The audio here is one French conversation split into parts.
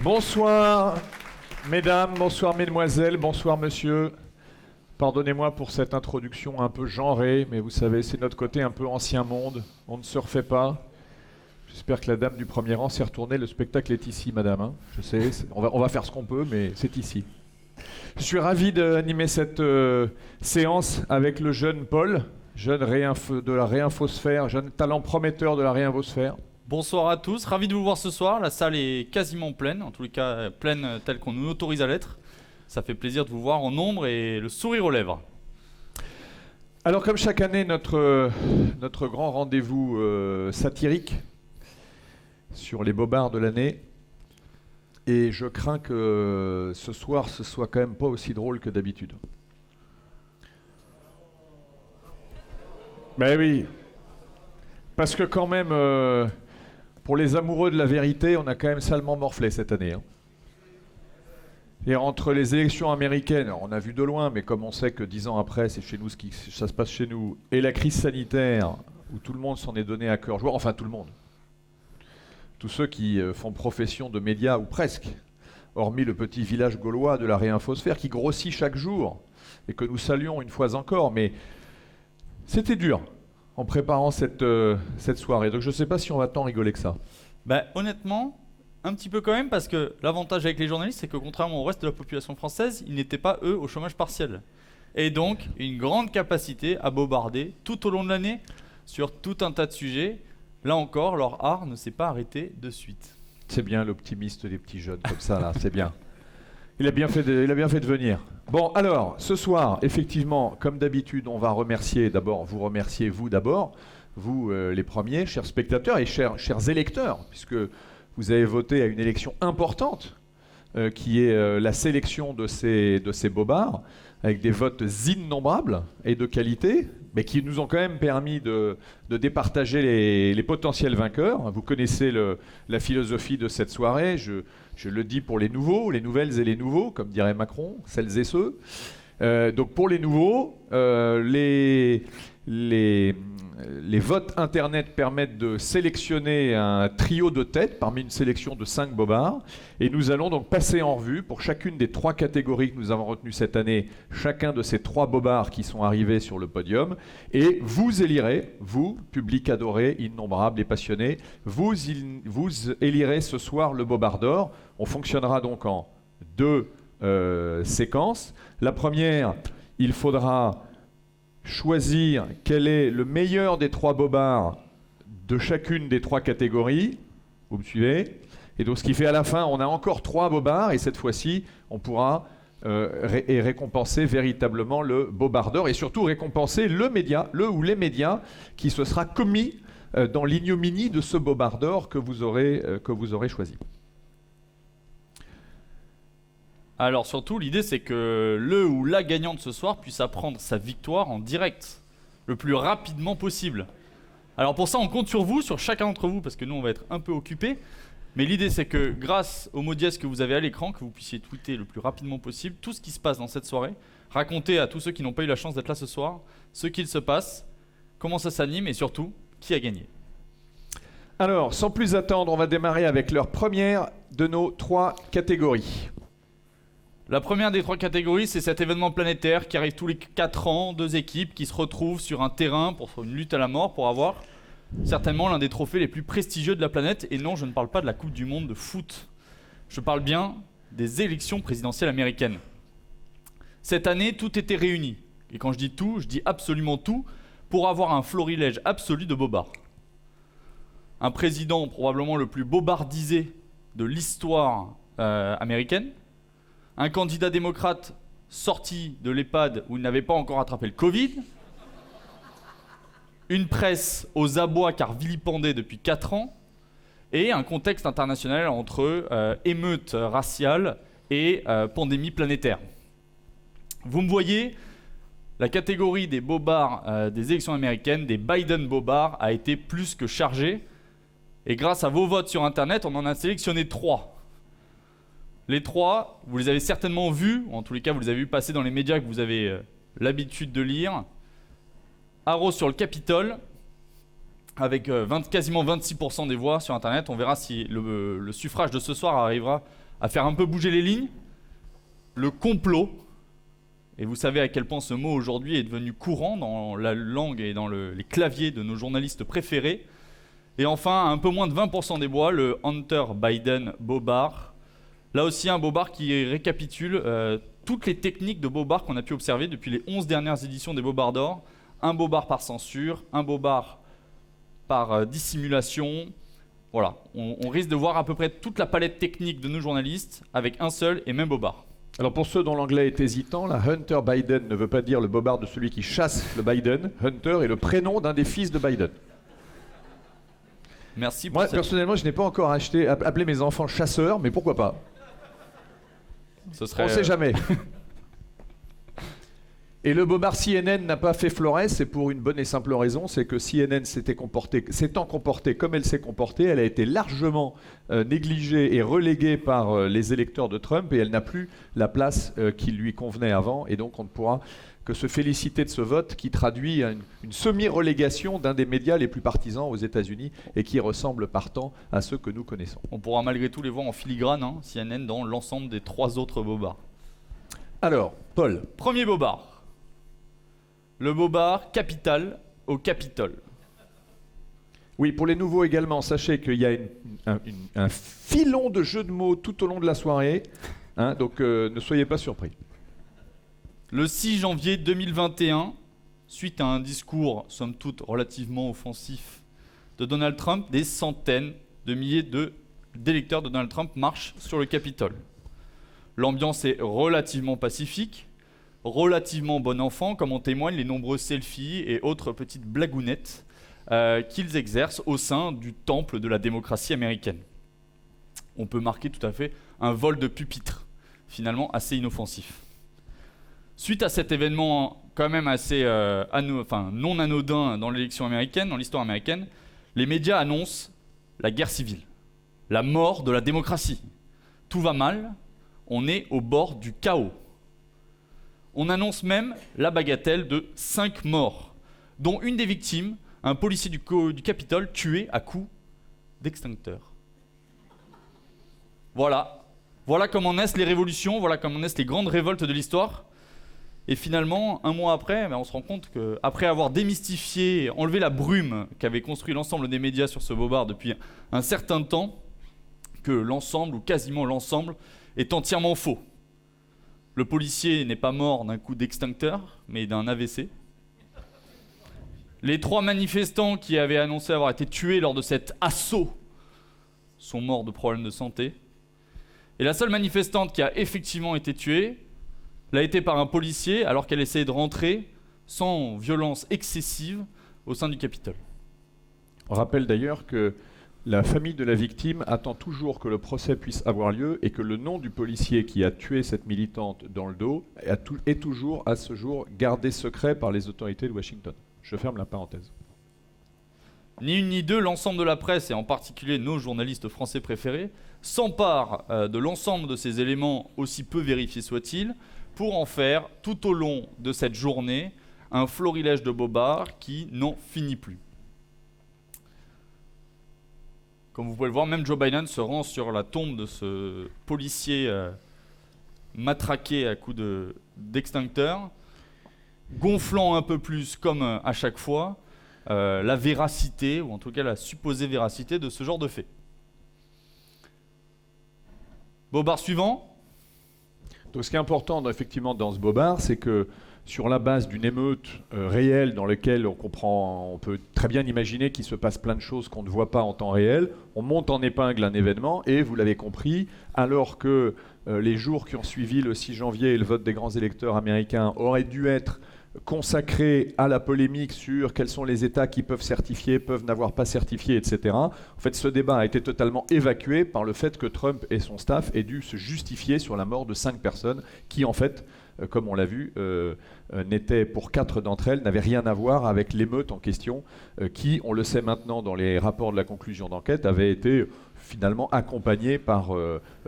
Bonsoir, mesdames, bonsoir, mesdemoiselles, bonsoir, monsieur. Pardonnez-moi pour cette introduction un peu genrée, mais vous savez, c'est notre côté un peu ancien monde. On ne se refait pas. J'espère que la dame du premier rang s'est retournée. Le spectacle est ici, madame. Hein. Je sais, on va faire ce qu'on peut, mais c'est ici. Je suis ravi d'animer cette séance avec le jeune Paul, jeune de la réinfosphère, jeune talent prometteur de la réinfosphère. Bonsoir à tous, ravi de vous voir ce soir. La salle est quasiment pleine, en tous les cas pleine telle qu'on nous autorise à l'être. Ça fait plaisir de vous voir en nombre et le sourire aux lèvres. Alors comme chaque année, notre grand rendez-vous satirique sur les bobards de l'année. Et je crains que ce soir, ce soit quand même pas aussi drôle que d'habitude. Ben oui, parce que quand même, pour les amoureux de la vérité, on a quand même salement morflé cette année. Hein. Et entre les élections américaines, on a vu de loin, mais comme on sait que 10 ans après, c'est chez nous ça se passe chez nous, et la crise sanitaire, où tout le monde s'en est donné à cœur joie, enfin tout le monde. Tous ceux qui font profession de médias, ou presque, hormis le petit village gaulois de la réinfosphère, qui grossit chaque jour, et que nous saluons une fois encore, mais c'était dur en préparant cette soirée. Donc je ne sais pas si on va tant rigoler que ça. Bah, honnêtement, un petit peu quand même, parce que l'avantage avec les journalistes, c'est que contrairement au reste de la population française, ils n'étaient pas, eux, au chômage partiel. Et donc, une grande capacité à bobarder tout au long de l'année sur tout un tas de sujets. Là encore, leur art ne s'est pas arrêté de suite. C'est bien l'optimiste des petits jeunes comme ça, là, c'est bien. Il a bien fait de venir. Bon, alors, ce soir, effectivement, comme d'habitude, on va vous remercier, vous d'abord, vous les premiers, chers spectateurs et chers électeurs, puisque vous avez voté à une élection importante, qui est la sélection de ces bobards, avec des votes innombrables et de qualité, mais qui nous ont quand même permis de départager les potentiels vainqueurs. Vous connaissez la philosophie de cette soirée, je le dis pour les nouveaux, les nouvelles et les nouveaux, comme dirait Macron, celles et ceux. Donc pour les nouveaux, les votes Internet permettent de sélectionner un trio de têtes parmi une sélection de 5 bobards. Et nous allons donc passer en revue pour chacune des 3 catégories que nous avons retenues cette année, chacun de ces 3 bobards qui sont arrivés sur le podium. Et vous élirez, vous, public adoré, innombrable et passionné, vous élirez ce soir le bobard d'or. On fonctionnera donc en 2 séquences. La première, il faudra choisir quel est le meilleur des 3 bobards de chacune des 3 catégories. Vous me suivez? Et donc ce qui fait à la fin, on a encore 3 bobards et cette fois-ci, on pourra récompenser véritablement le bobard d'or et surtout récompenser le ou les médias qui se sera commis dans l'ignominie de ce bobard d'or que vous aurez choisi. Alors surtout, l'idée c'est que le ou la gagnante ce soir puisse apprendre sa victoire en direct, le plus rapidement possible. Alors pour ça, on compte sur vous, sur chacun d'entre vous, parce que nous on va être un peu occupés. Mais l'idée c'est que grâce aux mots dièses que vous avez à l'écran, que vous puissiez tweeter le plus rapidement possible tout ce qui se passe dans cette soirée, raconter à tous ceux qui n'ont pas eu la chance d'être là ce soir ce qu'il se passe, comment ça s'anime et surtout, qui a gagné. Alors, sans plus attendre, on va démarrer avec leur première de nos 3 catégories. La première des 3 catégories, c'est cet événement planétaire qui arrive tous les 4 ans, 2 équipes qui se retrouvent sur un terrain pour une lutte à la mort, pour avoir certainement l'un des trophées les plus prestigieux de la planète. Et non, je ne parle pas de la Coupe du Monde de foot. Je parle bien des élections présidentielles américaines. Cette année, tout était réuni. Et quand je dis tout, je dis absolument tout, pour avoir un florilège absolu de bobards. Un président probablement le plus bobardisé de l'histoire américaine. Un candidat démocrate sorti de l'EHPAD où il n'avait pas encore attrapé le Covid. Une presse aux abois car vilipendée depuis 4 ans. Et un contexte international entre émeutes raciales et pandémie planétaire. Vous me voyez, la catégorie des bobards des élections américaines, des Biden bobards, a été plus que chargée. Et grâce à vos votes sur Internet, on en a sélectionné 3. Les 3, vous les avez certainement vus, ou en tous les cas vous les avez vus passer dans les médias que vous avez l'habitude de lire. Arrose sur le Capitole, avec quasiment 26% des voix sur Internet. On verra si le suffrage de ce soir arrivera à faire un peu bouger les lignes, le complot. Et vous savez à quel point ce mot aujourd'hui est devenu courant dans la langue et dans les claviers de nos journalistes préférés. Et enfin, à un peu moins de 20% des voix, le Hunter Biden Bobard. Là aussi, un Bobard qui récapitule toutes les techniques de Bobard qu'on a pu observer depuis les 11 dernières éditions des Bobards d'or. Un Bobard par censure, un Bobard par dissimulation. Voilà, on risque de voir à peu près toute la palette technique de nos journalistes avec un seul et même Bobard. Alors pour ceux dont l'anglais est hésitant, la Hunter Biden ne veut pas dire le Bobard de celui qui chasse le Biden. Hunter est le prénom d'un des fils de Biden. Merci pour Moi, personnellement, je n'ai pas encore appelé mes enfants chasseurs, mais pourquoi pas? Ce serait... On ne sait jamais. Et le Bobard CNN n'a pas fait Flores, c'est pour une bonne et simple raison, c'est que CNN s'étant comportée comme elle s'est comportée, elle a été largement négligée et reléguée par les électeurs de Trump et elle n'a plus la place qui lui convenait avant. Et donc on ne pourra que se féliciter de ce vote qui traduit une semi-relégation d'un des médias les plus partisans aux États-Unis et qui ressemble partant à ceux que nous connaissons. On pourra malgré tout les voir en filigrane, CNN, dans l'ensemble des 3 autres Bobards. Alors, Paul. Premier Bobard. Le Bobard capital au Capitole. Oui, pour les nouveaux également, sachez qu'il y a un filon de jeux de mots tout au long de la soirée, donc ne soyez pas surpris. Le 6 janvier 2021, suite à un discours, somme toute, relativement offensif de Donald Trump, des centaines de milliers d'électeurs de Donald Trump marchent sur le Capitole. L'ambiance est relativement pacifique, relativement bon enfant, comme en témoignent les nombreux selfies et autres petites blagounettes qu'ils exercent au sein du temple de la démocratie américaine. On peut marquer tout à fait un vol de pupitre, finalement assez inoffensif. Suite à cet événement quand même assez non anodin dans l'élection américaine, dans l'histoire américaine, les médias annoncent la guerre civile, la mort de la démocratie. Tout va mal, on est au bord du chaos. On annonce même la bagatelle de 5 morts, dont une des victimes, un policier du Capitole tué à coups d'extincteur. Voilà comment naissent les révolutions, voilà comment naissent les grandes révoltes de l'histoire. Et finalement, un mois après, on se rend compte qu'après avoir démystifié, enlevé la brume qu'avait construit l'ensemble des médias sur ce Bobard depuis un certain temps, que l'ensemble, ou quasiment l'ensemble, est entièrement faux. Le policier n'est pas mort d'un coup d'extincteur, mais d'un AVC. Les 3 manifestants qui avaient annoncé avoir été tués lors de cet assaut sont morts de problèmes de santé. Et la seule manifestante qui a effectivement été tuée l'a été par un policier alors qu'elle essayait de rentrer sans violence excessive au sein du Capitole. On rappelle d'ailleurs que la famille de la victime attend toujours que le procès puisse avoir lieu et que le nom du policier qui a tué cette militante dans le dos est toujours, à ce jour, gardé secret par les autorités de Washington. Je ferme la parenthèse. Ni une ni deux, l'ensemble de la presse, et en particulier nos journalistes français préférés, s'emparent de l'ensemble de ces éléments, aussi peu vérifiés soient-ils, pour en faire, tout au long de cette journée, un florilège de bobards qui n'en finit plus. Comme vous pouvez le voir, même Joe Biden se rend sur la tombe de ce policier matraqué à coups d'extincteur, gonflant un peu plus, comme à chaque fois, la véracité, ou en tout cas la supposée véracité de ce genre de fait. Bobard suivant. Donc ce qui est important effectivement dans ce Bobard, c'est que sur la base d'une émeute réelle dans laquelle on peut très bien imaginer qu'il se passe plein de choses qu'on ne voit pas en temps réel, on monte en épingle un événement et, vous l'avez compris, alors que les jours qui ont suivi le 6 janvier et le vote des grands électeurs américains auraient dû être consacrés à la polémique sur quels sont les États qui peuvent certifier, peuvent n'avoir pas certifié, etc. En fait, ce débat a été totalement évacué par le fait que Trump et son staff aient dû se justifier sur la mort de 5 personnes qui, en fait, comme on l'a vu, n'étaient, pour 4 d'entre elles, n'avaient rien à voir avec l'émeute en question, qui, on le sait maintenant dans les rapports de la conclusion d'enquête, avait été finalement accompagnée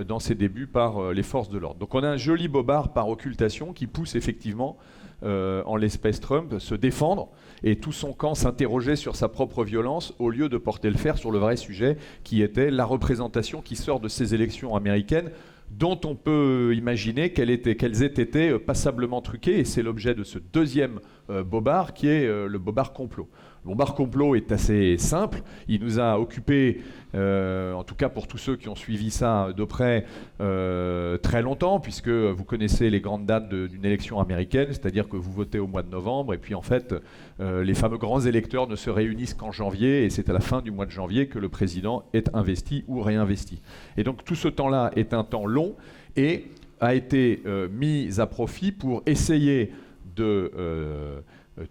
dans ses débuts par les forces de l'ordre. Donc on a un joli Bobard par occultation qui pousse effectivement, en l'espèce Trump, se défendre et tout son camp s'interroger sur sa propre violence au lieu de porter le fer sur le vrai sujet qui était la représentation qui sort de ces élections américaines dont on peut imaginer qu'elles aient été passablement truquées, et c'est l'objet de ce deuxième bobard, qui est le bobard complot. Le bobard complot est assez simple, il nous a occupé, en tout cas pour tous ceux qui ont suivi ça de près, très longtemps, puisque vous connaissez les grandes dates d'une élection américaine, c'est-à-dire que vous votez au mois de novembre, et puis en fait, les fameux grands électeurs ne se réunissent qu'en janvier, et c'est à la fin du mois de janvier que le président est investi ou réinvesti. Et donc tout ce temps-là est un temps long, et a été mis à profit pour essayer de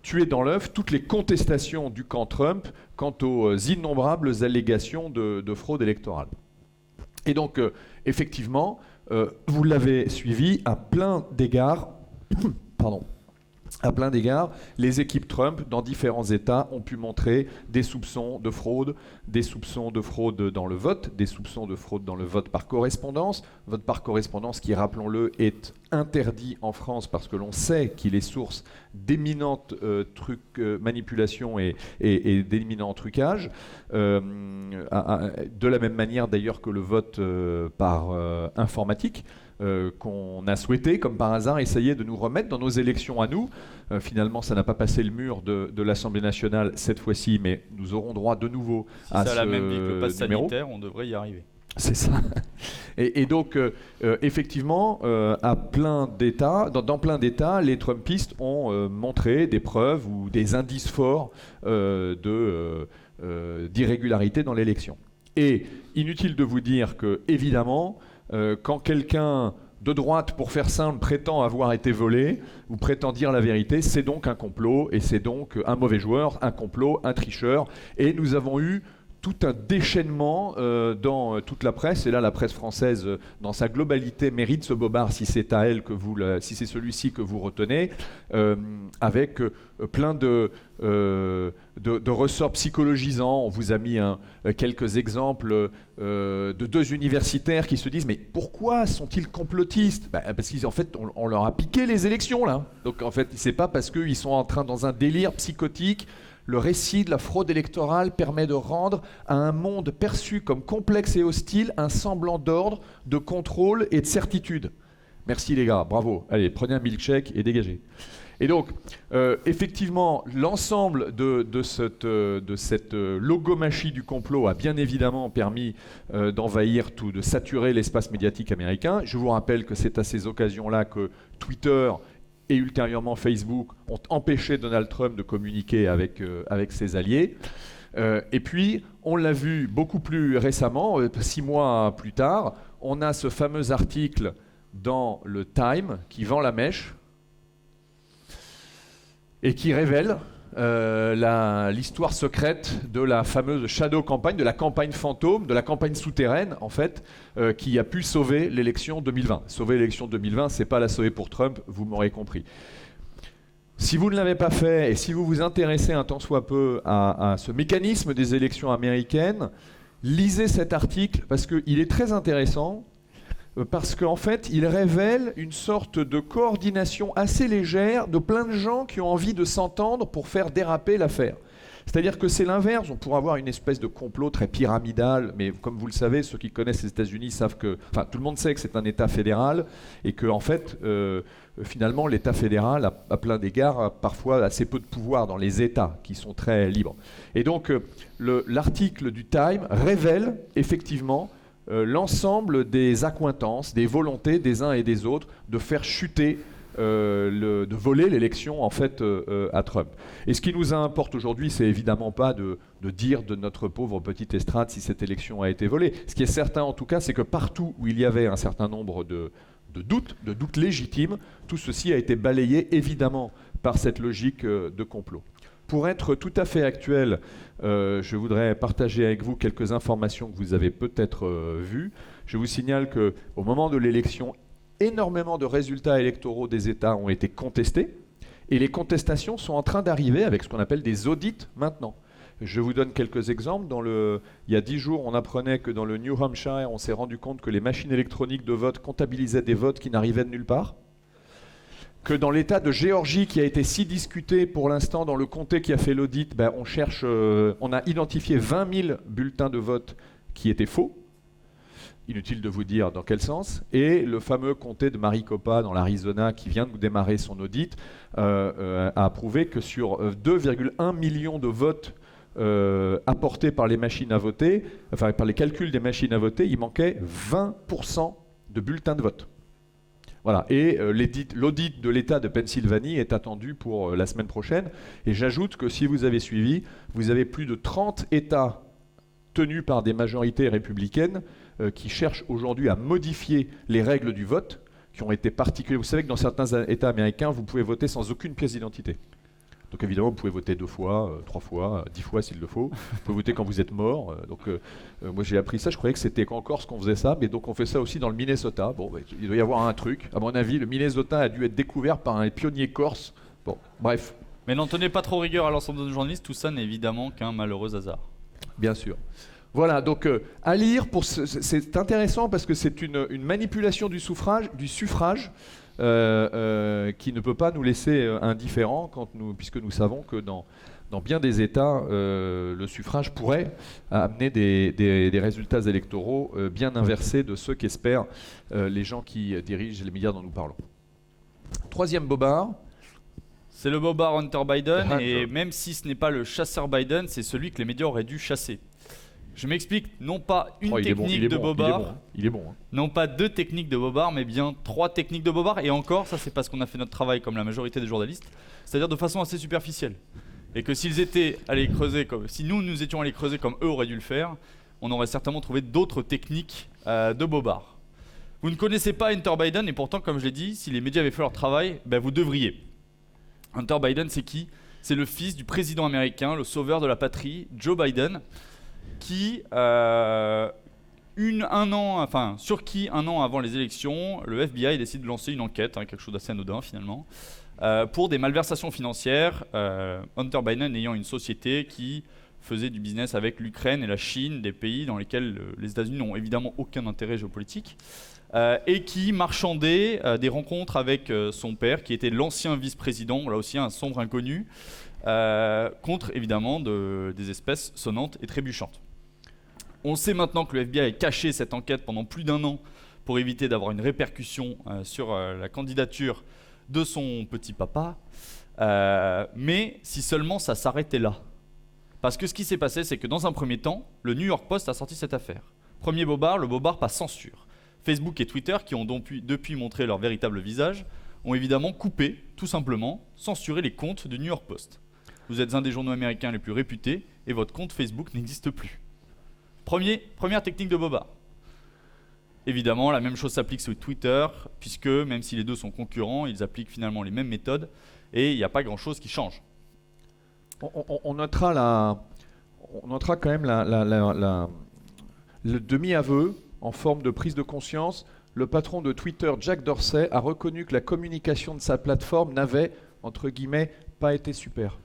tuer dans l'œuf toutes les contestations du camp Trump quant aux innombrables allégations de fraude électorale. Et donc, effectivement, vous l'avez suivi à plein d'égards, pardon, à plein d'égards, les équipes Trump dans différents États ont pu montrer des soupçons de fraude dans le vote, des soupçons de fraude dans le vote par correspondance qui, rappelons-le, est interdit en France parce que l'on sait qu'il est source d'éminentes manipulations et d'éminents trucages, de la même manière d'ailleurs que le vote par informatique, qu'on a souhaité, comme par hasard, essayer de nous remettre dans nos élections à nous. Finalement, ça n'a pas passé le mur de l'Assemblée nationale cette fois-ci, mais nous aurons droit de nouveau à ce numéro. Ça a la même vie que le pass sanitaire, on devrait y arriver. C'est ça. Et donc, effectivement, dans plein d'États, les Trumpistes ont montré des preuves ou des indices forts d'irrégularité dans l'élection. Et inutile de vous dire que, évidemment, quand quelqu'un de droite, pour faire simple, prétend avoir été volé ou prétend dire la vérité, c'est donc un complot et c'est donc un mauvais joueur, un complot, un tricheur. Et nous avons eu tout un déchaînement dans toute la presse, et là la presse française dans sa globalité mérite ce bobard si c'est à elle si c'est celui-ci que vous retenez, avec plein de ressorts psychologisants. On vous a mis quelques exemples de deux universitaires qui se disent mais pourquoi sont-ils complotistes ? Parce qu'en fait on leur a piqué les élections là. Donc en fait c'est pas parce qu'ils sont dans un délire psychotique. Le récit de la fraude électorale permet de rendre à un monde perçu comme complexe et hostile un semblant d'ordre, de contrôle et de certitude. Merci les gars, bravo. Allez, prenez un milkshake et dégagez. Et donc, effectivement, l'ensemble de cette logomachie du complot a bien évidemment permis d'envahir tout, de saturer l'espace médiatique américain. Je vous rappelle que c'est à ces occasions-là que Twitter et ultérieurement Facebook ont empêché Donald Trump de communiquer avec ses alliés. Et puis, on l'a vu beaucoup plus récemment, 6 mois plus tard, on a ce fameux article dans le Time qui vend la mèche et qui révèle l'histoire secrète de la fameuse shadow campagne, de la campagne fantôme, de la campagne souterraine, en fait, qui a pu sauver l'élection 2020. Sauver l'élection 2020, c'est pas la sauver pour Trump, vous m'aurez compris. Si vous ne l'avez pas fait, et si vous vous intéressez un tant soit peu à ce mécanisme des élections américaines, lisez cet article, parce qu'il est très intéressant, parce qu'en fait, il révèle une sorte de coordination assez légère de plein de gens qui ont envie de s'entendre pour faire déraper l'affaire. C'est-à-dire que c'est l'inverse, on pourrait avoir une espèce de complot très pyramidal, mais comme vous le savez, ceux qui connaissent les États-Unis savent que... Enfin, tout le monde sait que c'est un État fédéral, et que, en fait, finalement, l'État fédéral, à plein d'égards, a parfois assez peu de pouvoir dans les États, qui sont très libres. Et donc, l'article du Time révèle, effectivement, l'ensemble des accointances, des volontés des uns et des autres de faire chuter, de voler l'élection en fait à Trump. Et ce qui nous importe aujourd'hui, c'est évidemment pas de dire de notre pauvre petite estrade si cette élection a été volée. Ce qui est certain en tout cas, c'est que partout où il y avait un certain nombre de doutes légitimes, tout ceci a été balayé évidemment par cette logique de complot. Pour être tout à fait actuel, je voudrais partager avec vous quelques informations que vous avez peut-être vues. Je vous signale qu'au moment de l'élection, énormément de résultats électoraux des États ont été contestés, et les contestations sont en train d'arriver avec ce qu'on appelle des audits maintenant. Je vous donne quelques exemples. Il y a 10 jours, on apprenait que dans le New Hampshire, on s'est rendu compte que les machines électroniques de vote comptabilisaient des votes qui n'arrivaient de nulle part. Que dans l'État de Géorgie, qui a été si discuté pour l'instant dans le comté qui a fait l'audit, on a identifié 20 000 bulletins de vote qui étaient faux. Inutile de vous dire dans quel sens. Et le fameux comté de Maricopa dans l'Arizona qui vient de démarrer son audit a prouvé que sur 2,1 millions de votes apportés par les machines à voter, enfin par les calculs des machines à voter, il manquait 20% de bulletins de vote. Voilà. Et l'audit de l'État de Pennsylvanie est attendu pour la semaine prochaine. Et j'ajoute que si vous avez suivi, vous avez plus de 30 États tenus par des majorités républicaines qui cherchent aujourd'hui à modifier les règles du vote qui ont été particulières. Vous savez que dans certains États américains, vous pouvez voter sans aucune pièce d'identité. Donc évidemment, vous pouvez voter 2 fois, 3 fois, 10 fois s'il le faut. Vous pouvez voter quand vous êtes mort. Moi j'ai appris ça, je croyais que c'était qu'en Corse qu'on faisait ça, mais donc on fait ça aussi dans le Minnesota. Bon, il doit y avoir un truc. À mon avis, le Minnesota a dû être découvert par un pionnier corse. Bon, bref. Mais n'en tenez pas trop rigueur à l'ensemble de nos journalistes, tout ça n'est évidemment qu'un malheureux hasard. Bien sûr. Voilà, donc à lire, c'est intéressant parce que c'est une manipulation du suffrage qui ne peut pas nous laisser indifférents puisque nous savons que dans bien des États, le suffrage pourrait amener des résultats électoraux bien inversés de ceux qu'espèrent les gens qui dirigent les médias dont nous parlons. Troisième bobard. C'est le bobard Hunter Biden, et même si ce n'est pas le chasseur Biden, c'est celui que les médias auraient dû chasser. Je m'explique, non pas une technique de bobard, il est bon, hein. Non pas 2 techniques de bobard, mais bien 3 techniques de bobard, et encore, ça c'est parce qu'on a fait notre travail comme la majorité des journalistes, c'est-à-dire de façon assez superficielle. Et que s'ils étaient allés creuser, si nous étions allés creuser comme eux auraient dû le faire, on aurait certainement trouvé d'autres techniques de bobard. Vous ne connaissez pas Hunter Biden, et pourtant, comme je l'ai dit, si les médias avaient fait leur travail, vous devriez. Hunter Biden, c'est qui ? C'est le fils du président américain, le sauveur de la patrie, Joe Biden, qui, sur qui, un an avant les élections, le FBI décide de lancer une enquête, quelque chose d'assez anodin finalement, pour des malversations financières, Hunter Biden ayant une société qui faisait du business avec l'Ukraine et la Chine, des pays dans lesquels les États-Unis n'ont évidemment aucun intérêt géopolitique, et qui marchandait des rencontres avec son père, qui était l'ancien vice-président, là aussi un sombre inconnu, contre évidemment des espèces sonnantes et trébuchantes. On sait maintenant que le FBI a caché cette enquête pendant plus d'1 an pour éviter d'avoir une répercussion sur la candidature de son petit papa, mais si seulement ça s'arrêtait là. Parce que ce qui s'est passé, c'est que dans un premier temps, le New York Post a sorti cette affaire. Premier bobard, le bobard par censure. Facebook et Twitter, qui ont depuis montré leur véritable visage, ont évidemment coupé, tout simplement, censuré les comptes du New York Post. Vous êtes un des journaux américains les plus réputés et votre compte Facebook n'existe plus. Première technique de bobard. Évidemment, la même chose s'applique sur Twitter, puisque même si les deux sont concurrents, ils appliquent finalement les mêmes méthodes et il n'y a pas grand-chose qui change. On notera quand même le demi-aveu en forme de prise de conscience. Le patron de Twitter, Jack Dorsey, a reconnu que la communication de sa plateforme n'avait, entre guillemets, pas été super.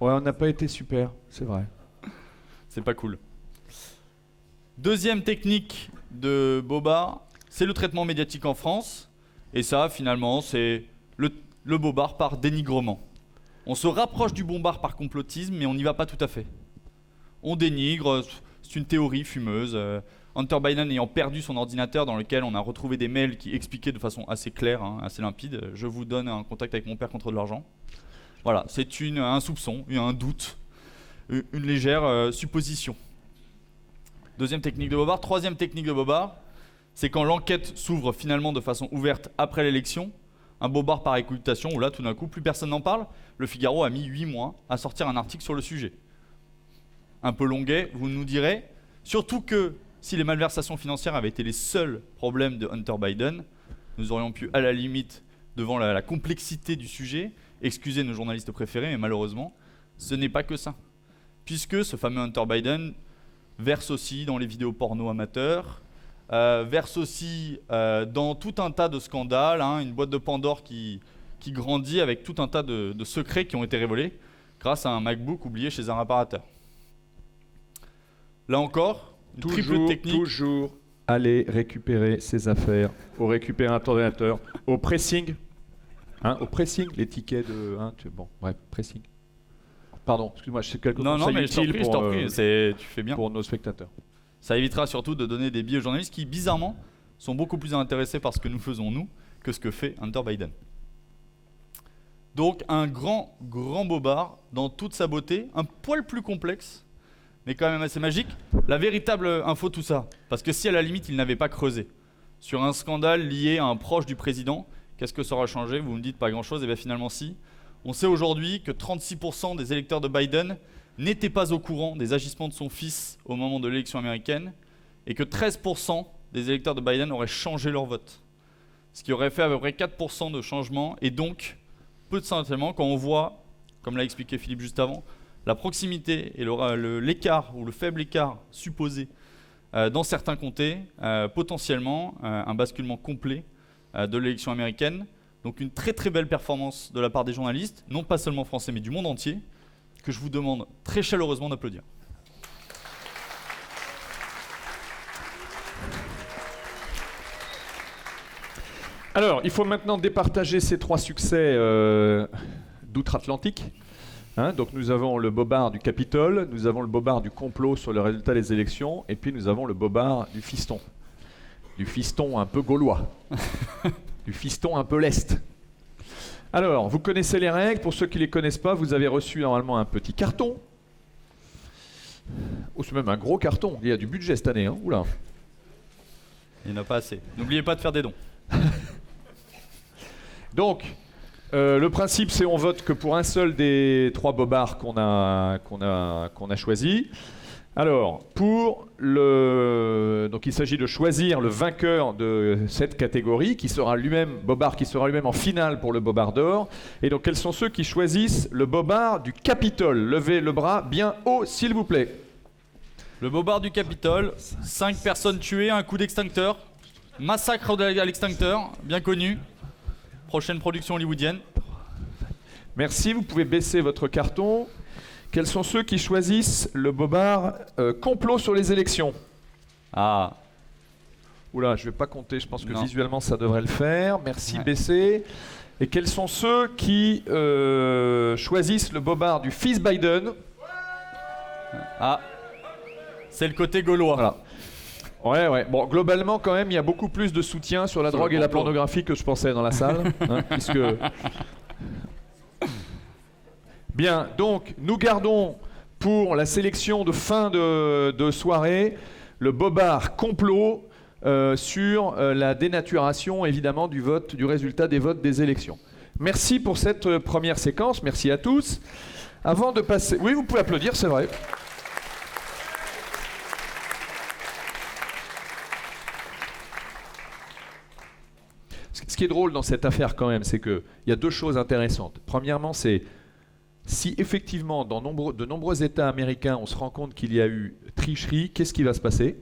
Ouais, on n'a pas été super, c'est vrai. C'est pas cool. Deuxième technique de bobard, c'est le traitement médiatique en France. Et ça, finalement, c'est le bobard par dénigrement. On se rapproche du bobard par complotisme, mais on n'y va pas tout à fait. On dénigre, c'est une théorie fumeuse. Hunter Biden ayant perdu son ordinateur dans lequel on a retrouvé des mails qui expliquaient de façon assez claire, assez limpide, je vous donne un contact avec mon père contre de l'argent. Voilà, c'est un soupçon, un doute, une légère supposition. Deuxième technique de bobard. Troisième technique de bobard, c'est quand l'enquête s'ouvre finalement de façon ouverte après l'élection, un bobard par occultation où là tout d'un coup plus personne n'en parle. Le Figaro a mis 8 mois à sortir un article sur le sujet. Un peu longuet, vous nous direz, surtout que si les malversations financières avaient été les seuls problèmes de Hunter Biden, nous aurions pu à la limite, devant la complexité du sujet, excuser nos journalistes préférés, mais malheureusement, ce n'est pas que ça. Puisque ce fameux Hunter Biden verse aussi dans les vidéos porno amateurs, verse aussi dans tout un tas de scandales, une boîte de Pandore qui grandit avec tout un tas de secrets qui ont été révélés grâce à un MacBook oublié chez un réparateur. Là encore, une triple technique. Toujours aller récupérer ses affaires au récupérateur d'ordinateur, au pressing. Au pressing, les tickets de... bon, bref, pressing. Pardon, excuse-moi, je sais quelque chose utile tu fais bien. Pour nos spectateurs. Ça évitera surtout de donner des biais aux journalistes qui, bizarrement, sont beaucoup plus intéressés par ce que nous faisons nous que ce que fait Hunter Biden. Donc un grand bobard dans toute sa beauté, un poil plus complexe, mais quand même assez magique. La véritable info tout ça, parce que si à la limite il n'avait pas creusé sur un scandale lié à un proche du président, qu'est-ce que ça aura changé? Vous me dites pas grand-chose, et bien finalement si. On sait aujourd'hui que 36% des électeurs de Biden n'étaient pas au courant des agissements de son fils au moment de l'élection américaine, et que 13% des électeurs de Biden auraient changé leur vote. Ce qui aurait fait à peu près 4% de changement, et donc, peu de sentiment, quand on voit, comme l'a expliqué Philippe juste avant, la proximité et l'écart, ou le faible écart supposé dans certains comtés, potentiellement un basculement complet de l'élection américaine. Donc une très très belle performance de la part des journalistes, non pas seulement français mais du monde entier, que je vous demande très chaleureusement d'applaudir. Alors, il faut maintenant départager ces 3 succès d'outre-Atlantique. Donc nous avons le bobard du Capitole, nous avons le bobard du complot sur le résultat des élections, et puis nous avons le bobard du fiston. Du fiston un peu gaulois. Du fiston un peu leste. Alors, vous connaissez les règles. Pour ceux qui ne les connaissent pas, vous avez reçu normalement un petit carton. Oh, c'est même un gros carton. Il y a du budget cette année. Oula. Il n'y en a pas assez. N'oubliez pas de faire des dons. Donc, le principe, c'est on vote que pour un seul des 3 bobards qu'on a choisi. Alors, donc il s'agit de choisir le vainqueur de cette catégorie, qui sera lui-même bobard, qui sera lui-même en finale pour le bobard d'or. Et donc, quels sont ceux qui choisissent le bobard du Capitole? Levez le bras bien haut, s'il vous plaît. Le bobard du Capitole, 5 personnes tuées, un coup d'extincteur, massacre à l'extincteur, bien connu. Prochaine production hollywoodienne. Merci, vous pouvez baisser votre carton. Quels sont ceux qui choisissent le bobard complot sur les élections? Ah. Oula, je ne vais pas compter, je pense que visuellement ça devrait le faire. Merci, baisser. Et quels sont ceux qui choisissent le bobard du fils Biden? Ah. C'est le côté gaulois. Voilà. Ouais. Bon, globalement, quand même, il y a beaucoup plus de soutien sur la drogue et la pornographie que je pensais dans la salle. Puisque... Bien, donc, nous gardons pour la sélection de fin de soirée le bobard complot sur la dénaturation, évidemment, du résultat des votes des élections. Merci pour cette première séquence. Merci à tous. Avant de passer... Oui, vous pouvez applaudir, c'est vrai. Ce qui est drôle dans cette affaire quand même, c'est qu'il y a 2 choses intéressantes. Premièrement, c'est si effectivement dans de nombreux États américains on se rend compte qu'il y a eu tricherie, qu'est-ce qui va se passer?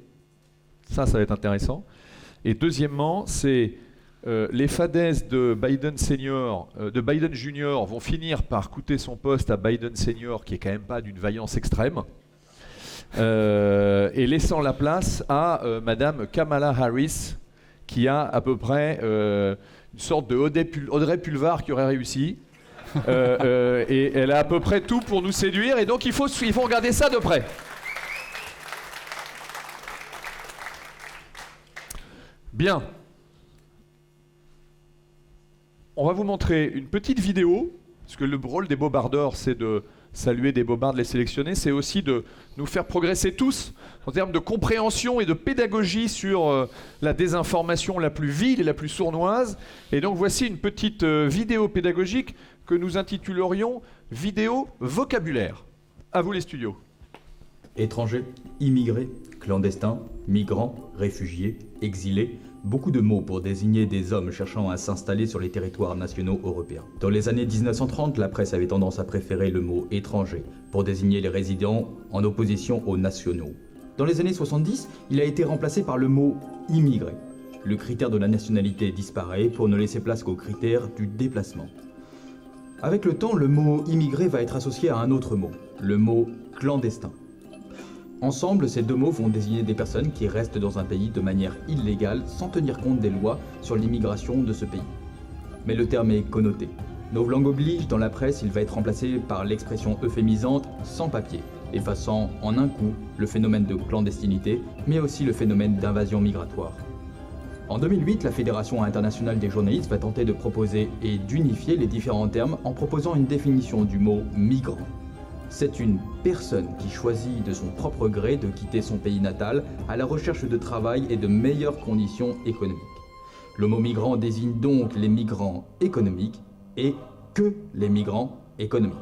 Ça va être intéressant. Et deuxièmement, c'est les fadaises de Biden Senior, de Biden Junior vont finir par coûter son poste à Biden Senior, qui est quand même pas d'une vaillance extrême. Et laissant la place à Madame Kamala Harris, qui a à peu près une sorte de Audrey Pulvar qui aurait réussi. Et elle a à peu près tout pour nous séduire, et donc il faut regarder ça de près. Bien. On va vous montrer une petite vidéo, parce que le rôle des bobardeurs, c'est de saluer des bobards, de les sélectionner, c'est aussi de nous faire progresser tous en termes de compréhension et de pédagogie sur la désinformation la plus vile et la plus sournoise. Et donc voici une petite vidéo pédagogique que nous intitulerions « Vidéo vocabulaire ». À vous les studios. Étrangers, immigrés, clandestins, migrants, réfugiés, exilés, beaucoup de mots pour désigner des hommes cherchant à s'installer sur les territoires nationaux européens. Dans les années 1930, la presse avait tendance à préférer le mot « étranger » pour désigner les résidents en opposition aux nationaux. Dans les années 70, il a été remplacé par le mot « immigré ». Le critère de la nationalité disparaît pour ne laisser place qu'au critère du déplacement. Avec le temps, le mot « immigré » va être associé à un autre mot, le mot « clandestin ». Ensemble, ces 2 mots vont désigner des personnes qui restent dans un pays de manière illégale sans tenir compte des lois sur l'immigration de ce pays. Mais le terme est connoté. Novlangue oblige, dans la presse, il va être remplacé par l'expression euphémisante « sans papier ». effaçant en un coup le phénomène de clandestinité, mais aussi le phénomène d'invasion migratoire. En 2008, la Fédération internationale des journalistes va tenter de proposer et d'unifier les différents termes en proposant une définition du mot migrant. C'est une personne qui choisit de son propre gré de quitter son pays natal à la recherche de travail et de meilleures conditions économiques. Le mot migrant désigne donc les migrants économiques et que les migrants économiques.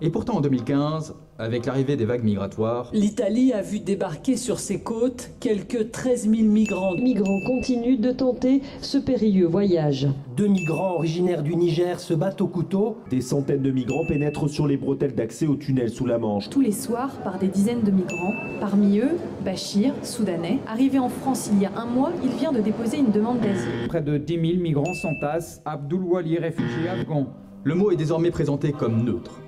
Et pourtant en 2015, avec l'arrivée des vagues migratoires, l'Italie a vu débarquer sur ses côtes quelques 13 000 migrants. Migrants continuent de tenter ce périlleux voyage. 2 migrants originaires du Niger se battent au couteau. Des centaines de migrants pénètrent sur les bretelles d'accès au tunnel sous la Manche. Tous les soirs, par des dizaines de migrants. Parmi eux, Bachir, soudanais. Arrivé en France il y a un mois, il vient de déposer une demande d'asile. Près de 10 000 migrants s'entassent. Abdul Wali, réfugié afghan. Le mot est désormais présenté comme neutre.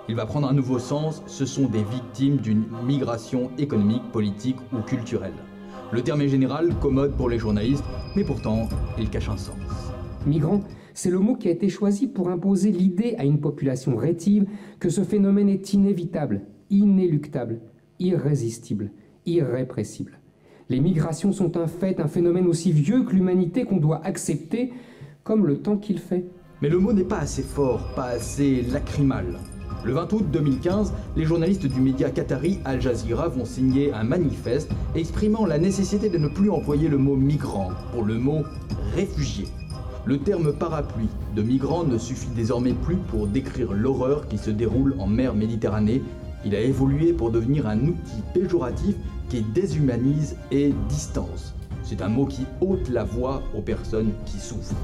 Il va prendre un nouveau sens, ce sont des victimes d'une migration économique, politique ou culturelle. Le terme est général, commode pour les journalistes, mais pourtant, il cache un sens. Migrant, c'est le mot qui a été choisi pour imposer l'idée à une population rétive que ce phénomène est inévitable, inéluctable, irrésistible, irrépressible. Les migrations sont un fait, un phénomène aussi vieux que l'humanité qu'on doit accepter comme le temps qu'il fait. Mais le mot n'est pas assez fort, pas assez lacrymal. Le 20 août 2015, les journalistes du média qatari Al Jazeera vont signer un manifeste exprimant la nécessité de ne plus employer le mot migrant pour le mot réfugié. Le terme parapluie de migrant ne suffit désormais plus pour décrire l'horreur qui se déroule en mer Méditerranée. Il a évolué pour devenir un outil péjoratif qui déshumanise et distance. C'est un mot qui ôte la voix aux personnes qui souffrent.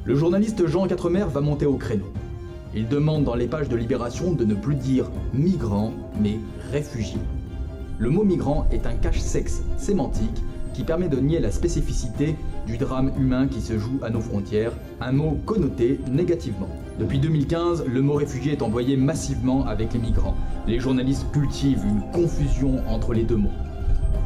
Le journaliste Jean Quatremer va monter au créneau. Il demande dans les pages de Libération de ne plus dire migrant, mais réfugié. Le mot migrant est un cache-sexe sémantique qui permet de nier la spécificité du drame humain qui se joue à nos frontières, un mot connoté négativement. Depuis 2015, le mot réfugié est employé massivement avec les migrants. Les journalistes cultivent une confusion entre les deux mots.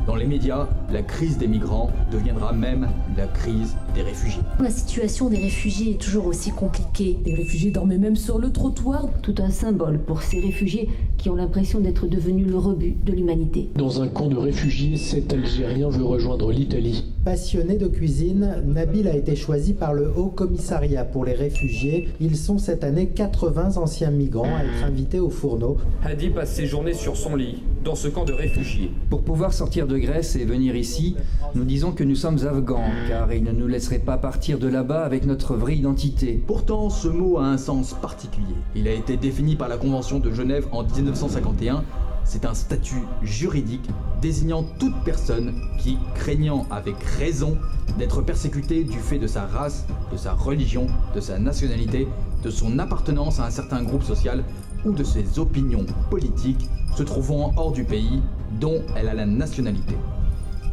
Dans les médias, la crise des migrants deviendra même la crise des réfugiés. La situation des réfugiés est toujours aussi compliquée. Les réfugiés dormaient même sur le trottoir. Tout un symbole pour ces réfugiés qui ont l'impression d'être devenus le rebut de l'humanité. Dans un camp de réfugiés, cet Algérien veut rejoindre l'Italie. Passionné de cuisine, Nabil a été choisi par le Haut Commissariat pour les réfugiés. Ils sont cette année 80 anciens migrants à être invités au fourneau. Hadi passe ses journées sur son lit, dans ce camp de réfugiés. Pour pouvoir sortir de Grèce et venir ici, nous disons que nous sommes afghans, car ils ne nous laisseraient pas partir de là-bas avec notre vraie identité. Pourtant, ce mot a un sens particulier. Il a été défini par la Convention de Genève en 1951. C'est un statut juridique désignant toute personne qui, craignant avec raison d'être persécutée du fait de sa race, de sa religion, de sa nationalité, de son appartenance à un certain groupe social ou de ses opinions politiques, se trouvant hors du pays dont elle a la nationalité.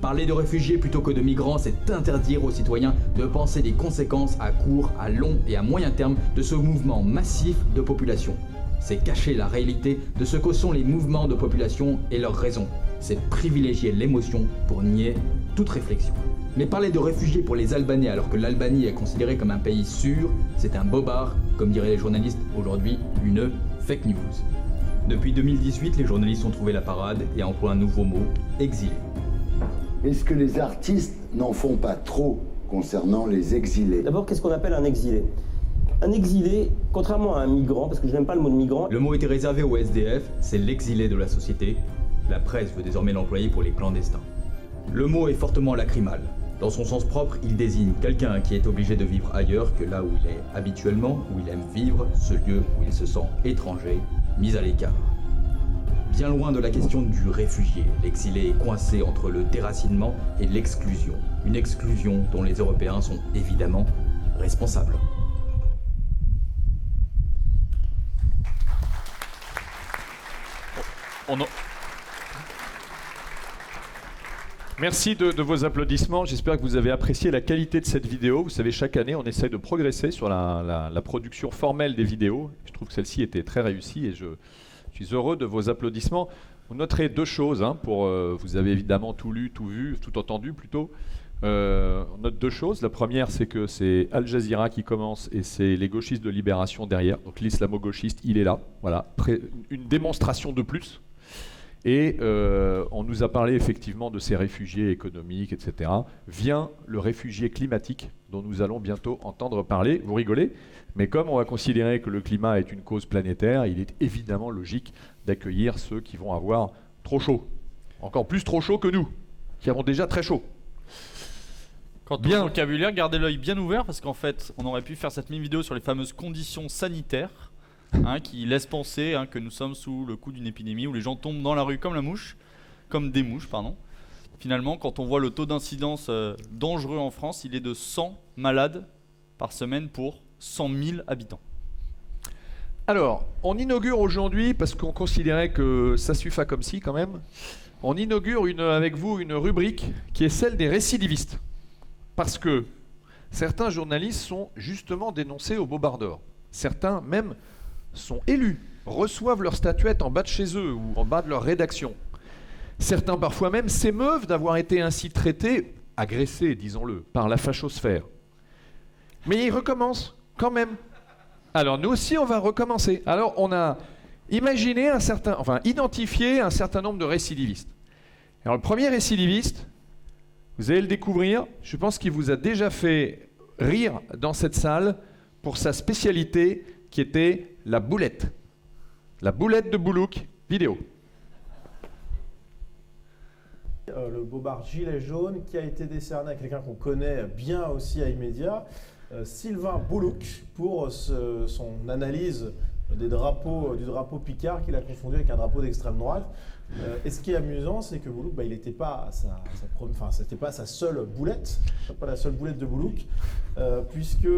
Parler de réfugiés plutôt que de migrants, c'est interdire aux citoyens de penser les conséquences à court, à long et à moyen terme de ce mouvement massif de population. C'est cacher la réalité de ce que sont les mouvements de population et leurs raisons. C'est privilégier l'émotion pour nier toute réflexion. Mais parler de réfugiés pour les Albanais alors que l'Albanie est considérée comme un pays sûr, c'est un bobard, comme diraient les journalistes aujourd'hui, une fake news. Depuis 2018, les journalistes ont trouvé la parade et emploient un nouveau mot, exilé. Est-ce que les artistes n'en font pas trop concernant les exilés? D'abord, qu'est-ce qu'on appelle un exilé? Un exilé, contrairement à un migrant, parce que je n'aime pas le mot de migrant... Le mot était réservé au SDF, c'est l'exilé de la société. La presse veut désormais l'employer pour les clandestins. Le mot est fortement lacrymal. Dans son sens propre, il désigne quelqu'un qui est obligé de vivre ailleurs que là où il est habituellement, où il aime vivre, ce lieu où il se sent étranger, mis à l'écart. Bien loin de la question du réfugié, l'exilé est coincé entre le déracinement et l'exclusion. Une exclusion dont les Européens sont évidemment responsables. Merci de vos applaudissements. J'espère que vous avez apprécié la qualité de cette vidéo. Vous savez, chaque année, on essaie de progresser sur la production formelle des vidéos. Je trouve que celle-ci était très réussie et je suis heureux de vos applaudissements. Vous noterez deux choses, vous avez évidemment tout lu, tout vu, tout entendu plutôt. On note deux choses. La première, c'est que c'est Al Jazeera qui commence et c'est les gauchistes de Libération derrière. Donc l'islamo-gauchiste, il est là. Voilà, une démonstration de plus. Et on nous a parlé effectivement de ces réfugiés économiques, etc. Vient le réfugié climatique dont nous allons bientôt entendre parler. Vous rigolez, mais comme on va considérer que le climat est une cause planétaire, il est évidemment logique d'accueillir ceux qui vont avoir trop chaud. Encore plus trop chaud que nous, qui avons déjà très chaud. Quant au vocabulaire, gardez l'œil bien ouvert parce qu'en fait, on aurait pu faire cette mini-vidéo sur les fameuses conditions sanitaires qui laissent penser que nous sommes sous le coup d'une épidémie où les gens tombent dans la rue comme des mouches. Finalement, quand on voit le taux d'incidence dangereux en France, il est de 100 malades par semaine pour 100 000 habitants. Alors, on inaugure aujourd'hui, parce qu'on considérait que ça suffit comme si quand même, on inaugure avec vous une rubrique qui est celle des récidivistes. Parce que certains journalistes sont justement dénoncés au Bobardor. Certains même sont élus, reçoivent leur statuette en bas de chez eux ou en bas de leur rédaction. Certains parfois même s'émeuvent d'avoir été ainsi traités, agressés, disons-le, par la fachosphère. Mais ils recommencent quand même. Alors nous aussi on va recommencer. Alors on a identifié un certain nombre de récidivistes. Alors le premier récidiviste, vous allez le découvrir, je pense qu'il vous a déjà fait rire dans cette salle pour sa spécialité qui était la boulette. La boulette de Boulouk, vidéo. Le Bobard Gilet jaune qui a été décerné à quelqu'un qu'on connaît bien aussi à Immédiat, Sylvain Boulouk, pour son analyse du drapeau Picard qu'il a confondu avec un drapeau d'extrême droite. Et ce qui est amusant, c'est que Boulouk, il n'était pas c'était pas sa seule boulette, pas la seule boulette de Boulouk, puisque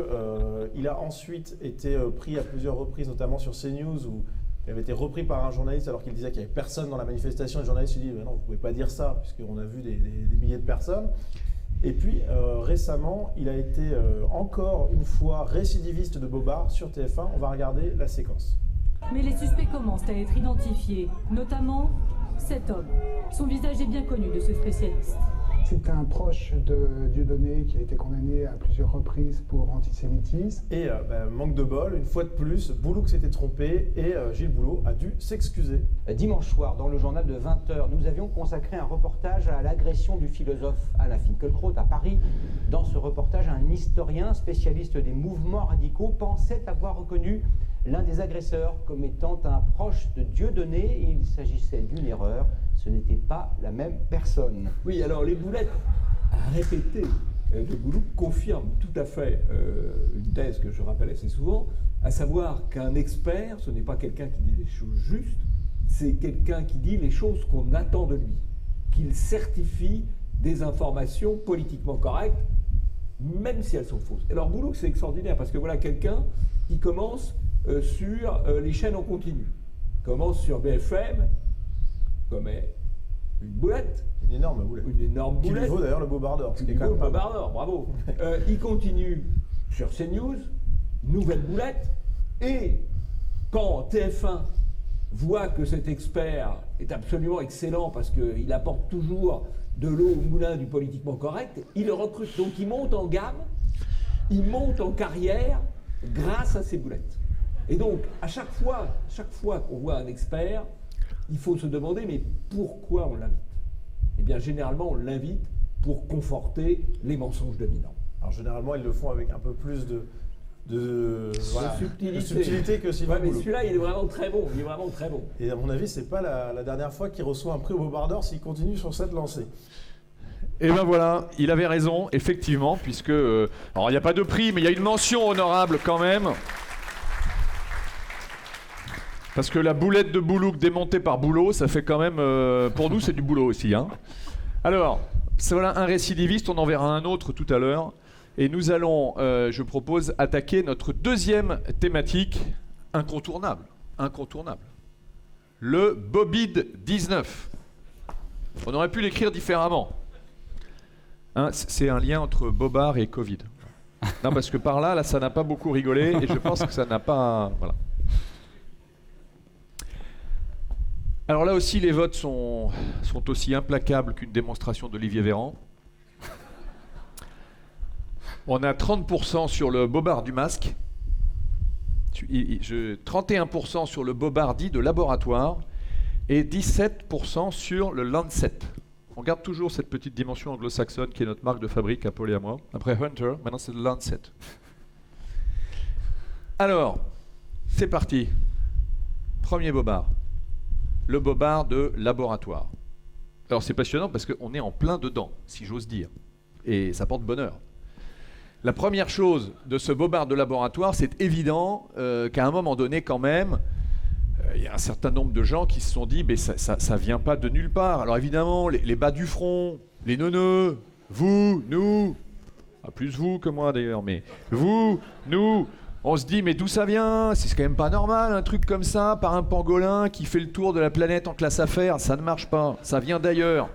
il a ensuite été pris à plusieurs reprises, notamment sur CNews, où il avait été repris par un journaliste alors qu'il disait qu'il n'y avait personne dans la manifestation. Le journaliste lui dit non, vous ne pouvez pas dire ça, puisqu'on a vu des milliers de personnes. Et puis récemment, il a été encore une fois récidiviste de Bobard sur TF1. On va regarder la séquence. Mais les suspects commencent à être identifiés, notamment cet homme. Son visage est bien connu de ce spécialiste. C'est un proche de Dieudonné qui a été condamné à plusieurs reprises pour antisémitisme. Et manque de bol, une fois de plus, Boulouk s'était trompé et Gilles Boulot a dû s'excuser. Dimanche soir, dans le journal de 20h, nous avions consacré un reportage à l'agression du philosophe Alain Finkielkraut à Paris. Dans ce reportage, un historien spécialiste des mouvements radicaux pensait avoir reconnu l'un des agresseurs comme étant un proche de Dieudonné. Il s'agissait d'une erreur. Ce n'était pas la même personne. Oui, alors les boulettes répétées de Boulouk confirment tout à fait une thèse que je rappelle assez souvent, à savoir qu'un expert, ce n'est pas quelqu'un qui dit des choses justes, c'est quelqu'un qui dit les choses qu'on attend de lui, qu'il certifie des informations politiquement correctes, même si elles sont fausses. Alors Boulouk, c'est extraordinaire, parce que voilà quelqu'un qui commence sur les chaînes en continu, commence sur BFM, commet une boulette. Une énorme boulette. Une énorme boulette. Qui lui vaut d'ailleurs le Bobardor. Qui lui vaut le Bobardor, bravo. Il continue sur CNews, nouvelle boulette, et quand TF1 voit que cet expert est absolument excellent parce qu'il apporte toujours de l'eau au moulin du politiquement correct, il le recrute. Donc il monte en gamme, il monte en carrière grâce à ces boulettes. Et donc, à chaque fois qu'on voit un expert, il faut se demander, mais pourquoi on l'invite? Eh bien, généralement, on l'invite pour conforter les mensonges dominants. Alors, généralement, ils le font avec un peu plus de subtilité que Sylvain mais Boulouk. Celui-là, il est vraiment très bon. Il est vraiment très bon. Et à mon avis, c'est pas la dernière fois qu'il reçoit un prix au Bobardor s'il continue sur cette lancée. Et ben voilà, il avait raison, effectivement, puisque... alors, il n'y a pas de prix, mais il y a une mention honorable quand même. Parce que la boulette de Boulouk démontée par Boulot, ça fait quand même... pour nous, c'est du boulot aussi. Alors, voilà un récidiviste, on en verra un autre tout à l'heure. Et nous allons, je propose, attaquer notre deuxième thématique incontournable. Le Bobide 19. On aurait pu l'écrire différemment. C'est un lien entre Bobard et Covid. Non, parce que par là, ça n'a pas beaucoup rigolé et je pense que ça n'a pas... Voilà. Alors là aussi, les votes sont aussi implacables qu'une démonstration d'Olivier Véran. On a 30% sur le bobard du masque, 31% sur le bobard dit de laboratoire et 17% sur le Lancet. On garde toujours cette petite dimension anglo-saxonne qui est notre marque de fabrique à Paul et à moi. Après Hunter, maintenant c'est le Lancet. Alors, c'est parti. Premier bobard. Le bobard de laboratoire. Alors c'est passionnant parce qu'on est en plein dedans, si j'ose dire. Et ça porte bonheur. La première chose de ce bobard de laboratoire, c'est évident qu'à un moment donné, quand même, il y a un certain nombre de gens qui se sont dit, mais ça vient pas de nulle part. Alors évidemment, les bas du front, les neuneux, vous, nous, plus vous que moi d'ailleurs, mais vous, nous, on se dit, mais d'où ça vient? C'est quand même pas normal, un truc comme ça, par un pangolin qui fait le tour de la planète en classe affaires, ça ne marche pas, ça vient d'ailleurs.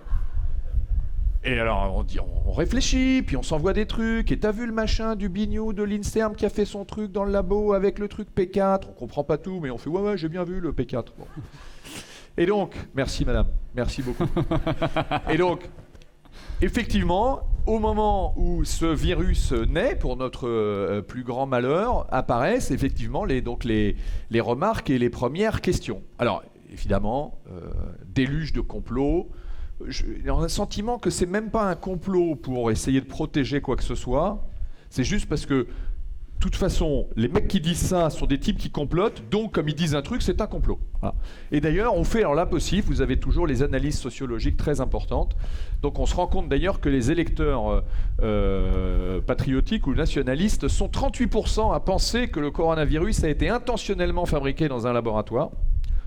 Et alors on réfléchit, puis on s'envoie des trucs, et t'as vu le machin du Bignou de l'Inserm qui a fait son truc dans le labo avec le truc P4, on comprend pas tout, mais on fait ouais j'ai bien vu le P4. Bon. Et donc, merci madame, merci beaucoup. Et donc, effectivement, au moment où ce virus naît, pour notre plus grand malheur, apparaissent effectivement les remarques et les premières questions. Alors, évidemment, déluge de complots. J'ai un sentiment que c'est même pas un complot pour essayer de protéger quoi que ce soit. C'est juste parce que, de toute façon, les mecs qui disent ça sont des types qui complotent, donc comme ils disent un truc, c'est un complot. Voilà. Et d'ailleurs, on fait, alors là possible, vous avez toujours les analyses sociologiques très importantes. Donc on se rend compte d'ailleurs que les électeurs patriotiques ou nationalistes sont 38% à penser que le coronavirus a été intentionnellement fabriqué dans un laboratoire,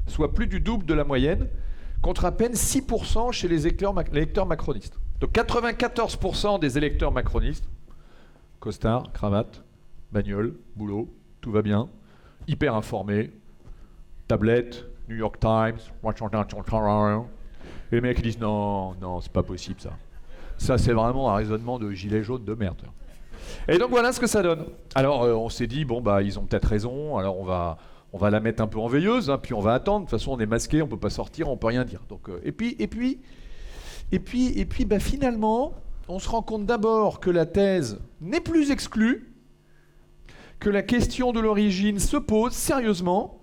soit plus du double de la moyenne, contre à peine 6% chez les électeurs macronistes. Donc 94% des électeurs macronistes, costard, cravate, bagnole, boulot, tout va bien, hyper informés, tablette, New York Times, et les mecs qui disent non, c'est pas possible ça. Ça c'est vraiment un raisonnement de gilet jaune de merde. Et donc voilà ce que ça donne. Alors on s'est dit, bon bah ils ont peut-être raison, alors on va la mettre un peu en veilleuse, hein, puis on va attendre. De toute façon, on est masqué, on peut pas sortir, on peut rien dire. Donc, et puis, bah, finalement, on se rend compte d'abord que la thèse n'est plus exclue, que la question de l'origine se pose sérieusement.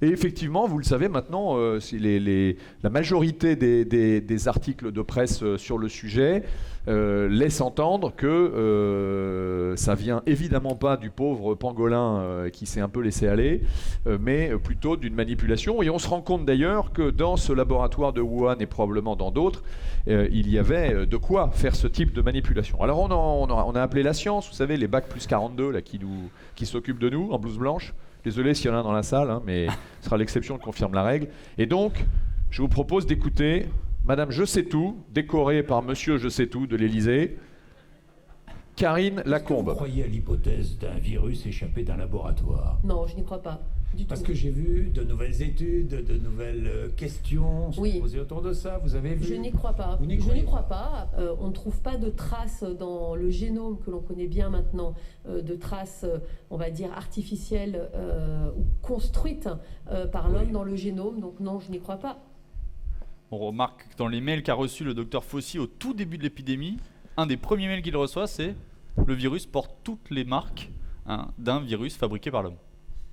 Et effectivement, vous le savez maintenant, la majorité des articles de presse sur le sujet laissent entendre que ça vient évidemment pas du pauvre pangolin qui s'est un peu laissé aller, mais plutôt d'une manipulation. Et on se rend compte d'ailleurs que dans ce laboratoire de Wuhan et probablement dans d'autres, il y avait de quoi faire ce type de manipulation. Alors on a appelé la science, vous savez, les bacs plus 42 là, qui s'occupent de nous en blouse blanche. Désolé s'il y en a dans la salle, hein, mais ce sera l'exception qui confirme la règle. Et donc, je vous propose d'écouter Madame Je sais tout, décorée par Monsieur Je sais tout de l'Élysée, Karine Lacombe. Vous croyez à l'hypothèse d'un virus échappé d'un laboratoire? Non, je n'y crois pas. Parce que j'ai vu de nouvelles études, de nouvelles questions se poser autour de ça. Vous avez vu? Je n'y crois pas. Je n'y crois pas. On ne trouve pas de traces dans le génome que l'on connaît bien maintenant, de traces, on va dire, artificielles ou construites par l'homme dans le génome. Donc non, je n'y crois pas. On remarque que dans les mails qu'a reçu le docteur Fauci au tout début de l'épidémie, un des premiers mails qu'il reçoit, c'est « Le virus porte toutes les marques d'un virus fabriqué par l'homme ».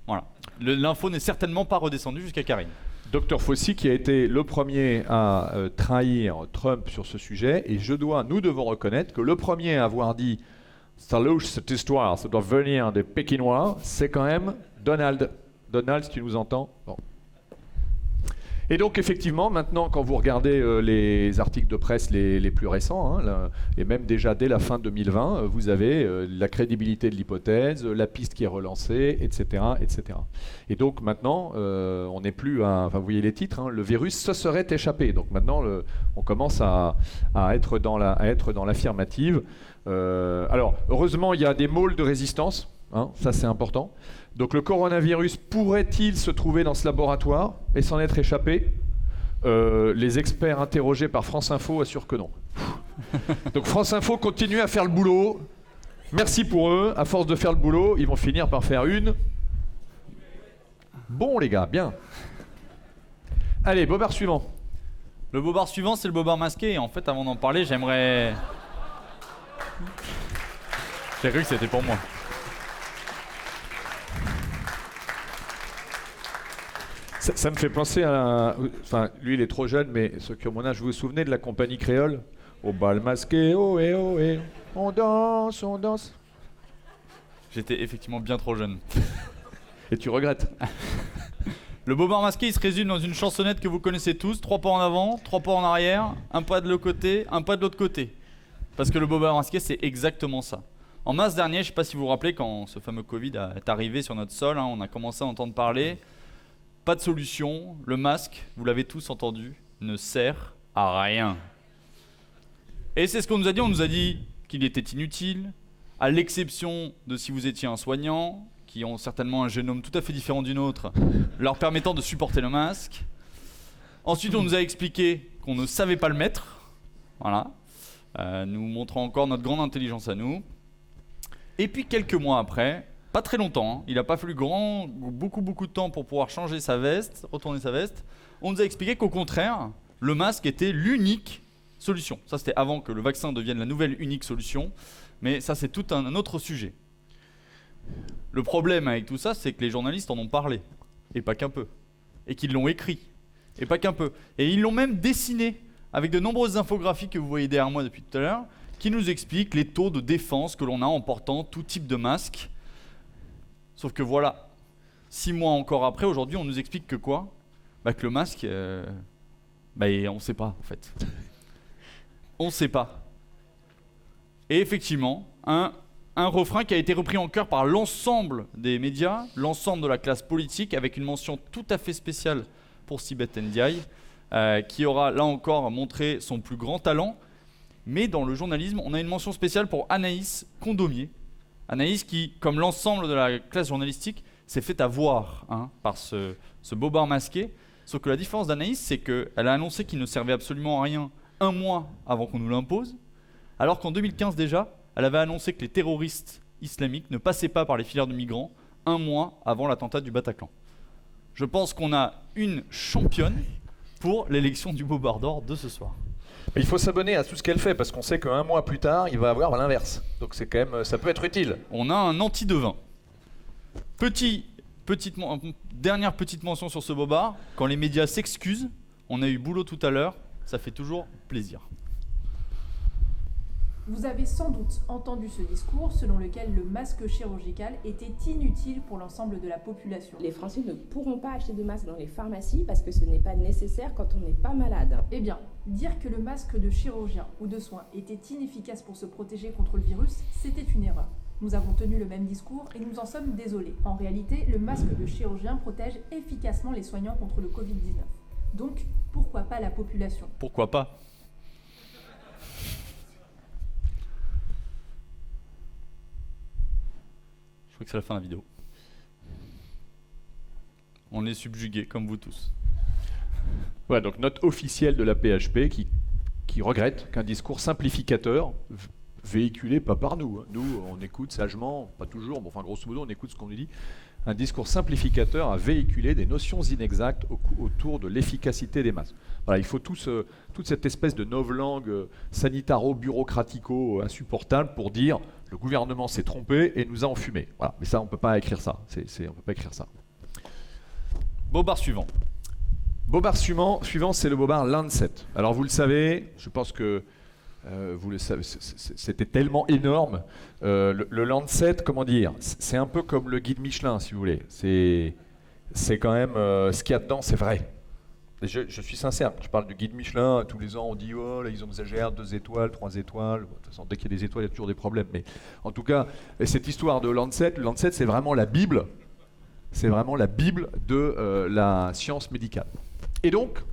Voilà. L'info n'est certainement pas redescendue jusqu'à Karine. Dr Fauci qui a été le premier à trahir Trump sur ce sujet, et nous devons reconnaître que le premier à avoir dit « Salut, cette histoire, ça doit venir des Pékinois », c'est quand même Donald. Donald, si tu nous entends. Bon. Et donc effectivement, maintenant, quand vous regardez les articles de presse les plus récents, hein, et même déjà dès la fin 2020, vous avez la crédibilité de l'hypothèse, la piste qui est relancée, etc. etc. Et donc maintenant, on n'est plus à... Enfin, vous voyez les titres, hein, le virus se serait échappé. Donc maintenant, on commence à être dans l'affirmative. Alors, heureusement, il y a des môles de résistance. Hein, ça, c'est important. Donc le coronavirus pourrait-il se trouver dans ce laboratoire et s'en être échappé? Les experts interrogés par France Info assurent que non. Donc France Info continue à faire le boulot. Merci pour eux. À force de faire le boulot, ils vont finir par faire une... Bon les gars, bien. Allez, bobard suivant. Le bobard suivant, c'est le bobard masqué. Et en fait, avant d'en parler, j'aimerais... J'ai cru que c'était pour moi. Ça me fait penser à... Enfin, lui, il est trop jeune, mais ceux qui ont mon âge, vous vous souvenez de la compagnie créole? Au bal masqué, oh et, on danse, on danse. J'étais effectivement bien trop jeune. Et tu regrettes? Le bobard masqué, il se résume dans une chansonnette que vous connaissez tous. 3 pas en avant, 3 pas en arrière, un pas de l'autre côté, un pas de l'autre côté. Parce que le bobard masqué, c'est exactement ça. En mars dernier, je ne sais pas si vous vous rappelez, quand ce fameux Covid est arrivé sur notre sol, on a commencé à entendre parler. Pas de solution, le masque, vous l'avez tous entendu, ne sert à rien. Et c'est ce qu'on nous a dit. On nous a dit qu'il était inutile, à l'exception de si vous étiez un soignant, qui ont certainement un génome tout à fait différent du nôtre, leur permettant de supporter le masque. Ensuite, on nous a expliqué qu'on ne savait pas le mettre, voilà, nous montrant encore notre grande intelligence à nous. Et puis quelques mois après, pas très longtemps, il n'a pas fallu beaucoup de temps pour pouvoir changer sa veste, retourner sa veste, on nous a expliqué qu'au contraire, le masque était l'unique solution. Ça, c'était avant que le vaccin devienne la nouvelle unique solution, mais ça, c'est tout un autre sujet. Le problème avec tout ça, c'est que les journalistes en ont parlé, et pas qu'un peu, et qu'ils l'ont écrit, et pas qu'un peu, et ils l'ont même dessiné, avec de nombreuses infographies que vous voyez derrière moi depuis tout à l'heure, qui nous expliquent les taux de défense que l'on a en portant tout type de masque. Sauf que voilà, 6 mois encore après, aujourd'hui, on nous explique que quoi? Que le masque, on sait pas en fait. On sait pas. Et effectivement, un refrain qui a été repris en chœur par l'ensemble des médias, l'ensemble de la classe politique, avec une mention tout à fait spéciale pour Sibeth Ndiaye, qui aura là encore montré son plus grand talent. Mais dans le journalisme, on a une mention spéciale pour Anaïs Condomier. Anaïs qui, comme l'ensemble de la classe journalistique, s'est fait avoir par ce bobard masqué. Sauf que la différence d'Anaïs, c'est qu'elle a annoncé qu'il ne servait absolument à rien 1 mois avant qu'on nous l'impose, alors qu'en 2015 déjà, elle avait annoncé que les terroristes islamiques ne passaient pas par les filières de migrants 1 mois avant l'attentat du Bataclan. Je pense qu'on a une championne pour l'élection du bobard d'or de ce soir. Mais il faut s'abonner à tout ce qu'elle fait, parce qu'on sait qu'1 mois plus tard, il va avoir l'inverse. Donc c'est quand même, ça peut être utile. On a un anti-devin. Dernière petite mention sur ce bobard. Quand les médias s'excusent, on a eu boulot tout à l'heure, ça fait toujours plaisir. Vous avez sans doute entendu ce discours selon lequel le masque chirurgical était inutile pour l'ensemble de la population. Les Français ne pourront pas acheter de masque dans les pharmacies parce que ce n'est pas nécessaire quand on n'est pas malade. Eh bien, dire que le masque de chirurgien ou de soins était inefficace pour se protéger contre le virus, c'était une erreur. Nous avons tenu le même discours et nous en sommes désolés. En réalité, le masque de chirurgien protège efficacement les soignants contre le Covid-19. Donc, pourquoi pas la population? Pourquoi pas? Je crois que c'est la fin de la vidéo. On est subjugués, comme vous tous. Voilà, donc note officielle de la PHP qui regrette qu'un discours simplificateur, véhiculé pas par nous. Nous, on écoute sagement, pas toujours, mais enfin grosso modo, on écoute ce qu'on nous dit. Un discours simplificateur a véhiculé des notions inexactes autour de l'efficacité des masques. Voilà, il faut toute cette espèce de novlangue sanitaro-bureaucratico insupportable pour dire le gouvernement s'est trompé et nous a enfumés. Voilà, mais ça, on ne peut pas écrire ça. On peut pas écrire ça. Bobard suivant. Bobard suivant, c'est le bobard Lancet. Alors vous le savez, je pense que vous le savez, c'était tellement énorme. Le Lancet, comment dire, c'est un peu comme le guide Michelin, si vous voulez. C'est quand même ce qu'il y a dedans, c'est vrai. Je suis sincère. Je parle du guide Michelin. Tous les ans, on dit oh là, ils exagèrent, 2 étoiles, 3 étoiles. Bon, de toute façon, dès qu'il y a des étoiles, il y a toujours des problèmes. Mais en tout cas, cette histoire de Lancet, le Lancet, c'est vraiment la Bible. C'est vraiment la Bible de la science médicale. Et donc,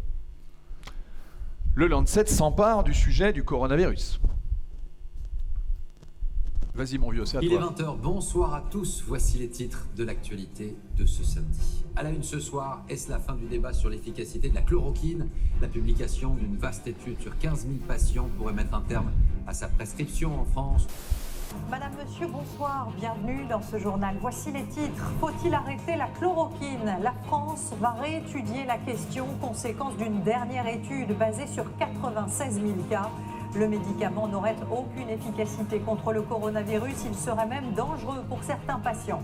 le Lancet s'empare du sujet du coronavirus. Vas-y mon vieux, c'est à toi. Il est 20h, bonsoir à tous. Voici les titres de l'actualité de ce samedi. À la une ce soir, est-ce la fin du débat sur l'efficacité de la chloroquine? La publication d'une vaste étude sur 15 000 patients pourrait mettre un terme à sa prescription en France. Madame, Monsieur, bonsoir, bienvenue dans ce journal. Voici les titres. Faut-il arrêter la chloroquine? La France va réétudier la question, conséquence d'une dernière étude basée sur 96 000 cas. Le médicament n'aurait aucune efficacité contre le coronavirus, il serait même dangereux pour certains patients.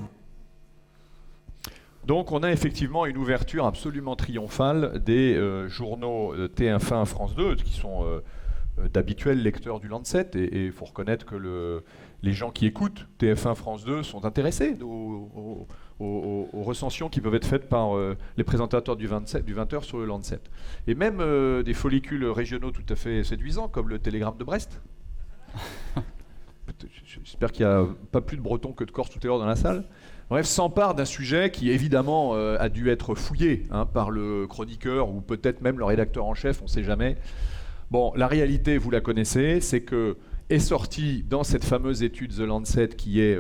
Donc on a effectivement une ouverture absolument triomphale des journaux TF1 France 2, qui sont d'habituels lecteurs du Lancet, et il faut reconnaître que les gens qui écoutent TF1 France 2 sont intéressés aux recensions qui peuvent être faites par les présentateurs du 20h sur le Lancet. Et même des follicules régionaux tout à fait séduisants, comme le Télégramme de Brest. J'espère qu'il n'y a pas plus de Bretons que de Corse tout à l'heure dans la salle. Bref, s'empare d'un sujet qui évidemment a dû être fouillé par le chroniqueur ou peut-être même le rédacteur en chef, on ne sait jamais. Bon, la réalité, vous la connaissez, c'est que est sortie dans cette fameuse étude The Lancet qui est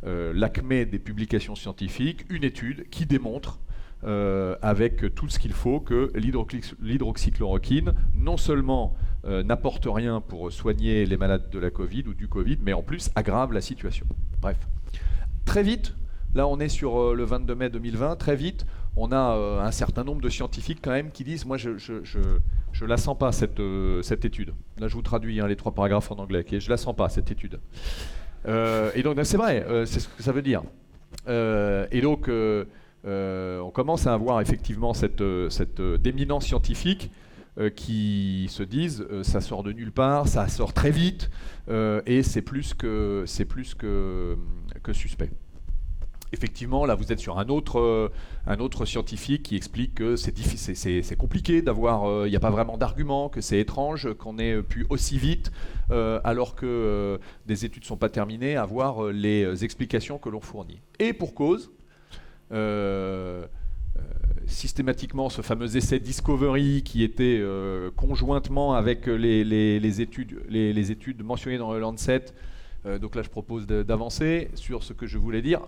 l'acmé des publications scientifiques, une étude qui démontre avec tout ce qu'il faut que l'hydroxychloroquine non seulement n'apporte rien pour soigner les malades de la Covid ou du Covid, mais en plus aggrave la situation. Bref, très vite, là on est sur le 22 mai 2020, très vite, on a un certain nombre de scientifiques quand même qui disent « moi je la sens pas cette étude ». Là je vous traduis les 3 paragraphes en anglais, okay, je la sens pas cette étude. Et donc c'est vrai, c'est ce que ça veut dire. Et donc on commence à avoir effectivement cette d'éminents scientifiques qui se disent ça sort de nulle part, ça sort très vite et c'est plus que suspect. Effectivement, là, vous êtes sur un autre scientifique qui explique que c'est compliqué d'avoir, il n'y a pas vraiment d'argument, que c'est étrange qu'on ait pu aussi vite, alors que des études ne sont pas terminées, avoir les explications que l'on fournit. Et pour cause, systématiquement, ce fameux essai Discovery qui était conjointement avec les études mentionnées dans le Lancet, donc là, je propose d'avancer sur ce que je voulais dire.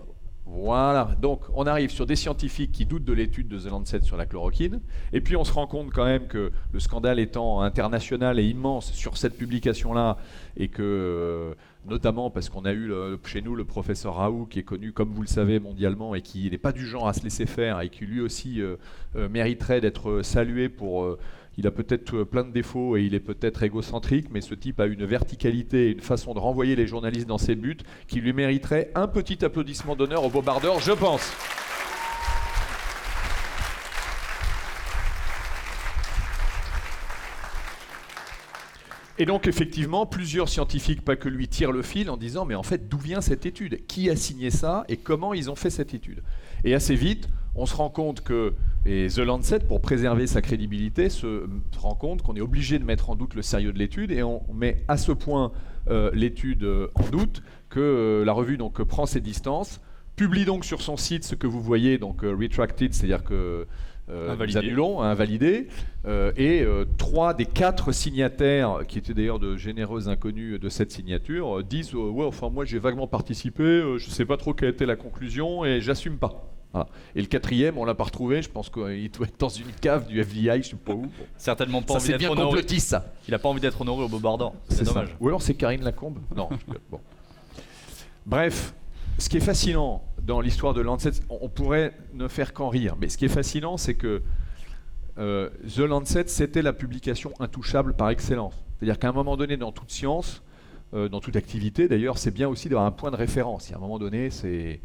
Voilà, donc on arrive sur des scientifiques qui doutent de l'étude de The Lancet sur la chloroquine, et puis on se rend compte quand même que le scandale étant international et immense sur cette publication-là, et que notamment parce qu'on a eu chez nous le professeur Raoult, qui est connu, comme vous le savez, mondialement, et qui n'est pas du genre à se laisser faire, et qui lui aussi mériterait d'être salué pour... il a peut-être plein de défauts et il est peut-être égocentrique, mais ce type a une verticalité et une façon de renvoyer les journalistes dans ses buts qui lui mériterait un petit applaudissement d'honneur au Bobardeur, je pense. Et donc effectivement, plusieurs scientifiques, pas que lui, tirent le fil en disant mais en fait d'où vient cette étude? Qui a signé ça et comment ils ont fait cette étude? Et assez vite, on se rend compte que, et The Lancet, pour préserver sa crédibilité, se rend compte qu'on est obligé de mettre en doute le sérieux de l'étude, et on met à ce point l'étude en doute que la revue donc prend ses distances, publie donc sur son site ce que vous voyez, donc retracted, c'est-à-dire que nous annulons, invalidé, et 3 des 4 signataires, qui étaient d'ailleurs de généreux inconnus de cette signature, disent ouais, enfin moi j'ai vaguement participé, je ne sais pas trop quelle était la conclusion et j'assume pas. Voilà. Et le 4e, on l'a pas retrouvé, je pense qu'il doit être dans une cave du FBI, je sais pas où. Bon. Certainement pas ça, envie d'être honoré. C'est bien complotiste, ça. Il a pas envie d'être honoré au Bobardant, c'est dommage. Ça. Ou alors c'est Karine Lacombe. Non. Bon. Bref, ce qui est fascinant dans l'histoire de Lancet, on pourrait ne faire qu'en rire, mais ce qui est fascinant, c'est que The Lancet, c'était la publication intouchable par excellence. C'est-à-dire qu'à un moment donné, dans toute science, dans toute activité d'ailleurs, c'est bien aussi d'avoir un point de référence. Et à un moment donné, c'est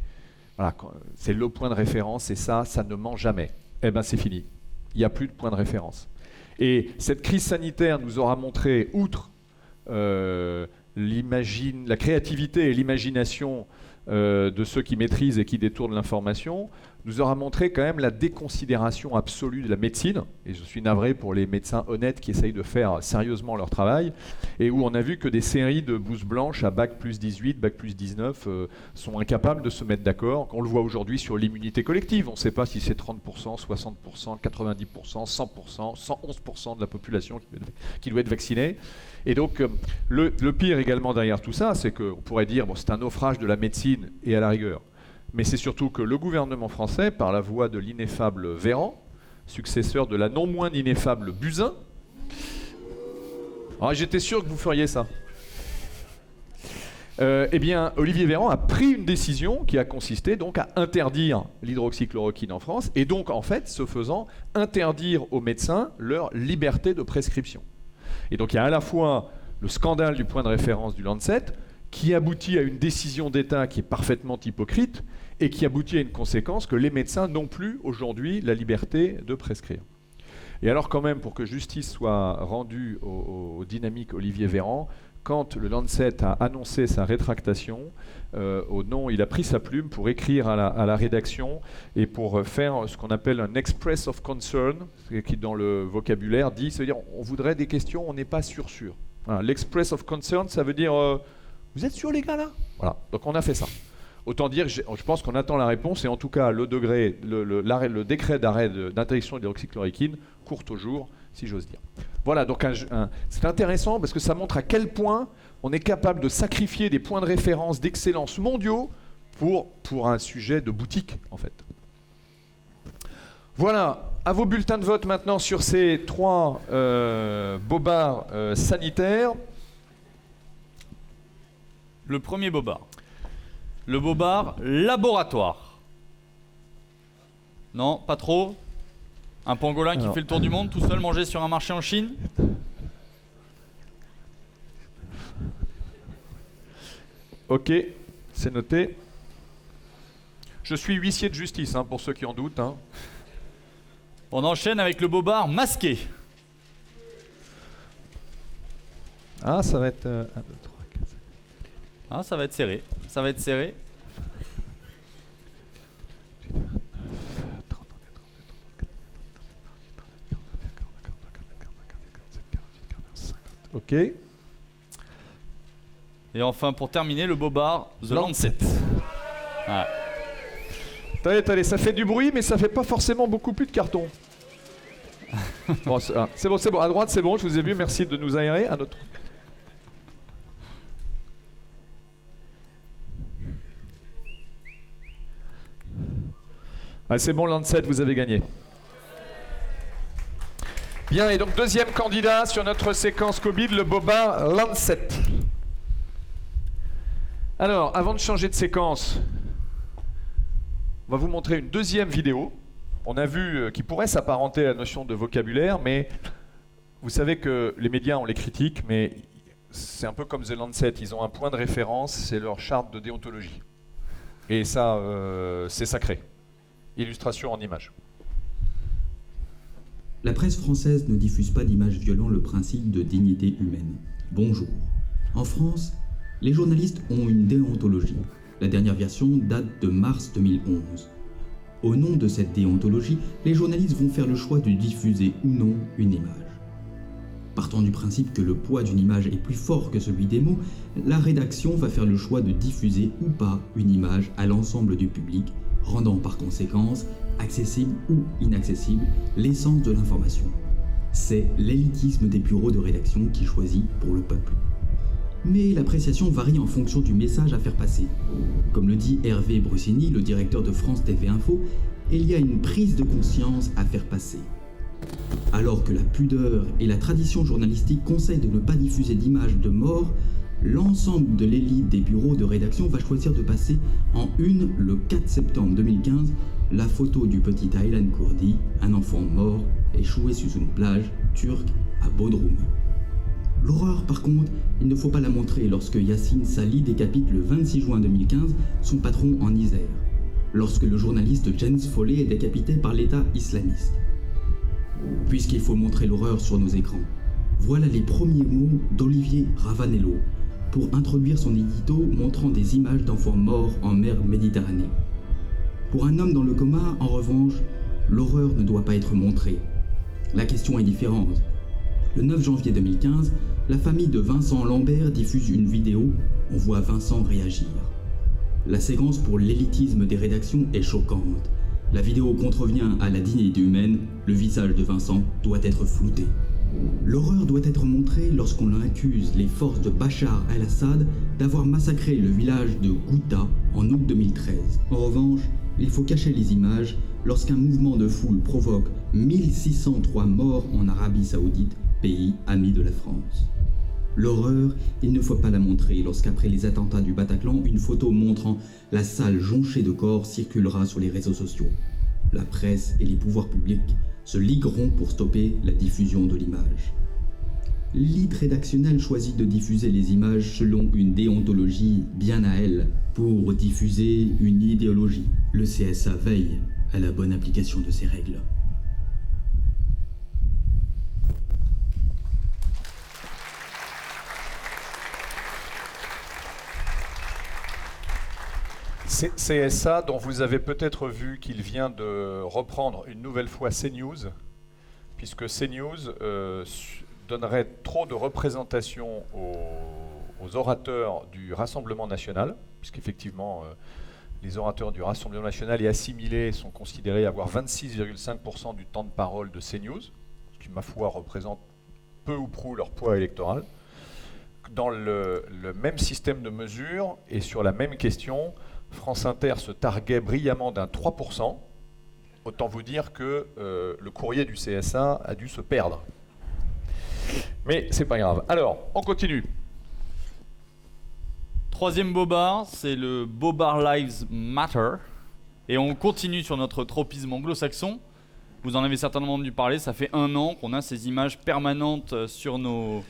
le point de référence, et ça ne ment jamais. Eh bien, c'est fini. Il n'y a plus de point de référence. Et cette crise sanitaire nous aura montré, outre la créativité et l'imagination de ceux qui maîtrisent et qui détournent l'information, nous aura montré quand même la déconsidération absolue de la médecine, et je suis navré pour les médecins honnêtes qui essayent de faire sérieusement leur travail, et où on a vu que des séries de blouses blanches à bac plus 18, bac plus 19 sont incapables de se mettre d'accord. On le voit aujourd'hui sur l'immunité collective, on ne sait pas si c'est 30%, 60%, 90%, 100%, 111% de la population qui doit être vaccinée. Et donc le pire également derrière tout ça, c'est qu'on pourrait dire bon, c'est un naufrage de la médecine et à la rigueur. Mais c'est surtout que le gouvernement français, par la voix de l'ineffable Véran, successeur de la non moins ineffable Buzyn... Alors j'étais sûr que vous feriez ça. Eh bien, Olivier Véran a pris une décision qui a consisté donc à interdire l'hydroxychloroquine en France et donc, en fait, ce faisant, interdire aux médecins leur liberté de prescription. Et donc, il y a à la fois le scandale du point de référence du Lancet qui aboutit à une décision d'État qui est parfaitement hypocrite et qui aboutit à une conséquence que les médecins n'ont plus aujourd'hui la liberté de prescrire. Et alors quand même, pour que justice soit rendue au dynamique Olivier Véran, quand le Lancet a annoncé sa rétractation, il a pris sa plume pour écrire à la rédaction et pour faire ce qu'on appelle un express of concern, qui dans le vocabulaire dit, ça veut dire on voudrait des questions, on n'est pas sûr. Voilà, l'express of concern, ça veut dire vous êtes sûrs les gars là? Voilà, donc on a fait ça. Autant dire, je pense qu'on attend la réponse et en tout cas le décret d'arrêt d'interdiction de l'hydroxychloroquine court au jour, si j'ose dire. Voilà, donc c'est intéressant parce que ça montre à quel point on est capable de sacrifier des points de référence d'excellence mondiaux pour un sujet de boutique, en fait. Voilà, à vos bulletins de vote maintenant sur ces 3 bobards sanitaires. Le premier bobard. Le bobard laboratoire. Non, pas trop. Un pangolin qui fait le tour du monde tout seul manger sur un marché en Chine. Ok, c'est noté. Je suis huissier de justice, pour ceux qui en doutent. On enchaîne avec le bobard masqué. Ah, ça va être... 1, 2, 3, 4, 5. Ah, ça va être serré. Ça va être serré. Ok. Et enfin, pour terminer, le bobard The Lancet. Ah. Attendez, ça fait du bruit, mais ça fait pas forcément beaucoup plus de carton. Bon, c'est bon. À droite, c'est bon, je vous ai vu. Merci de nous aérer. À notre... Ah, c'est bon, Lancet, vous avez gagné. Bien, et donc deuxième candidat sur notre séquence Covid, le bobard Lancet. Alors, avant de changer de séquence, on va vous montrer une deuxième vidéo. On a vu qui pourrait s'apparenter à la notion de vocabulaire, mais vous savez que les médias, on les critique, mais c'est un peu comme The Lancet, ils ont un point de référence, c'est leur charte de déontologie. Et ça, c'est sacré. Illustration en images. La presse française ne diffuse pas d'images violant le principe de dignité humaine. Bonjour. En France, les journalistes ont une déontologie. La dernière version date de mars 2011. Au nom de cette déontologie, les journalistes vont faire le choix de diffuser ou non une image. Partant du principe que le poids d'une image est plus fort que celui des mots, la rédaction va faire le choix de diffuser ou pas une image à l'ensemble du public, rendant par conséquence accessible ou inaccessible l'essence de l'information. C'est l'élitisme des bureaux de rédaction qui choisit pour le peuple. Mais l'appréciation varie en fonction du message à faire passer. Comme le dit Hervé Brussini, le directeur de France TV Info, il y a une prise de conscience à faire passer. Alors que la pudeur et la tradition journalistique conseillent de ne pas diffuser d'images de morts, l'ensemble de l'élite des bureaux de rédaction va choisir de passer en une, le 4 septembre 2015, la photo du petit Aylan Kurdi, un enfant mort, échoué sur une plage turque à Bodrum. L'horreur, par contre, il ne faut pas la montrer lorsque Yassine Sali décapite le 26 juin 2015 son patron en Isère, lorsque le journaliste James Foley est décapité par l'État islamiste. Puisqu'il faut montrer l'horreur sur nos écrans, voilà les premiers mots d'Olivier Ravanello pour introduire son édito montrant des images d'enfants morts en mer Méditerranée. Pour un homme dans le coma, en revanche, l'horreur ne doit pas être montrée. La question est différente. Le 9 janvier 2015, la famille de Vincent Lambert diffuse une vidéo, on voit Vincent réagir. La séquence pour l'élitisme des rédactions est choquante. La vidéo contrevient à la dignité humaine, le visage de Vincent doit être flouté. L'horreur doit être montrée lorsqu'on accuse les forces de Bachar el-Assad d'avoir massacré le village de Ghouta en août 2013. En revanche, il faut cacher les images lorsqu'un mouvement de foule provoque 1603 morts en Arabie Saoudite, pays ami de la France. L'horreur, il ne faut pas la montrer lorsqu'après les attentats du Bataclan, une photo montrant la salle jonchée de corps circulera sur les réseaux sociaux. La presse et les pouvoirs publics se ligueront pour stopper la diffusion de l'image. L'élite rédactionnelle choisit de diffuser les images selon une déontologie bien à elle, pour diffuser une idéologie. Le CSA veille à la bonne application de ces règles. CSA, dont vous avez peut-être vu qu'il vient de reprendre une nouvelle fois CNews, puisque CNews donnerait trop de représentation aux orateurs du Rassemblement national, puisqu'effectivement, les orateurs du Rassemblement national et assimilés sont considérés avoir 26,5% du temps de parole de CNews, ce qui, ma foi, représente peu ou prou leur poids électoral. Dans le même système de mesure et sur la même question, France Inter se targuait brillamment d'un 3%. Autant vous dire que le courrier du CSA a dû se perdre. Mais c'est pas grave. Alors, on continue. Troisième bobard, c'est le Bobard Lives Matter. Et on continue sur notre tropisme anglo-saxon. Vous en avez certainement entendu parler, ça fait 1 an qu'on a ces images permanentes sur nos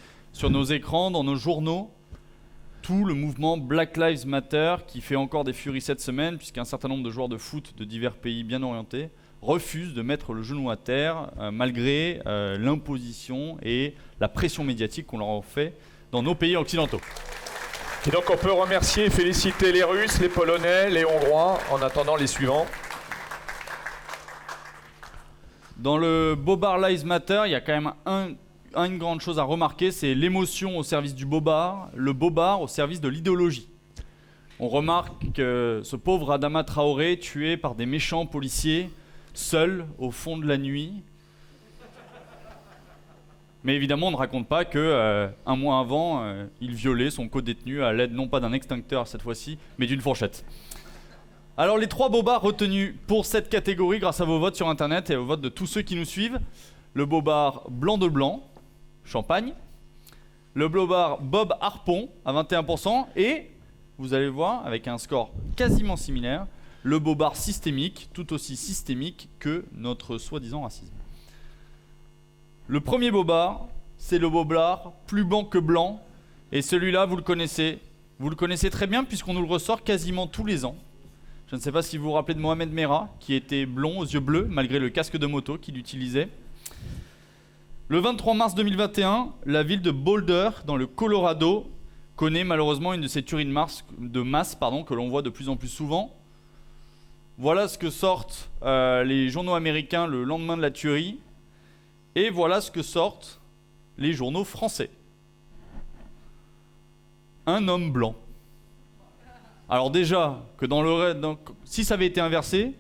écrans, dans nos journaux. Tout le mouvement Black Lives Matter qui fait encore des furies cette semaine, puisqu'un certain nombre de joueurs de foot de divers pays bien orientés refusent de mettre le genou à terre malgré l'imposition et la pression médiatique qu'on leur fait dans nos pays occidentaux. Et donc on peut remercier et féliciter les Russes, les Polonais, les Hongrois, en attendant les suivants. Dans le Bobard Lives Matter, il y a quand même une grande chose à remarquer, c'est l'émotion au service du bobard, le bobard au service de l'idéologie. On remarque que ce pauvre Adama Traoré, tué par des méchants policiers, seul au fond de la nuit. Mais évidemment, on ne raconte pas que 1 mois avant, il violait son co-détenu à l'aide non pas d'un extincteur cette fois-ci, mais d'une fourchette. Alors les 3 bobards retenus pour cette catégorie grâce à vos votes sur Internet et aux votes de tous ceux qui nous suivent. Le bobard blanc de blanc, Champagne. Le bobard Bob Harpon à 21%. Et, vous allez voir, avec un score quasiment similaire, le bobard systémique, tout aussi systémique que notre soi-disant racisme. Le premier bobard, c'est le bobard plus blanc que blanc. Et celui-là, vous le connaissez. Vous le connaissez très bien puisqu'on nous le ressort quasiment tous les ans. Je ne sais pas si vous vous rappelez de Mohamed Merah, qui était blond aux yeux bleus, malgré le casque de moto qu'il utilisait. Le 23 mars 2021, la ville de Boulder, dans le Colorado, connaît malheureusement une de ces tueries de masse que l'on voit de plus en plus souvent. Voilà ce que sortent les journaux américains le lendemain de la tuerie. Et voilà ce que sortent les journaux français. Un homme blanc. Alors déjà, que si ça avait été inversé,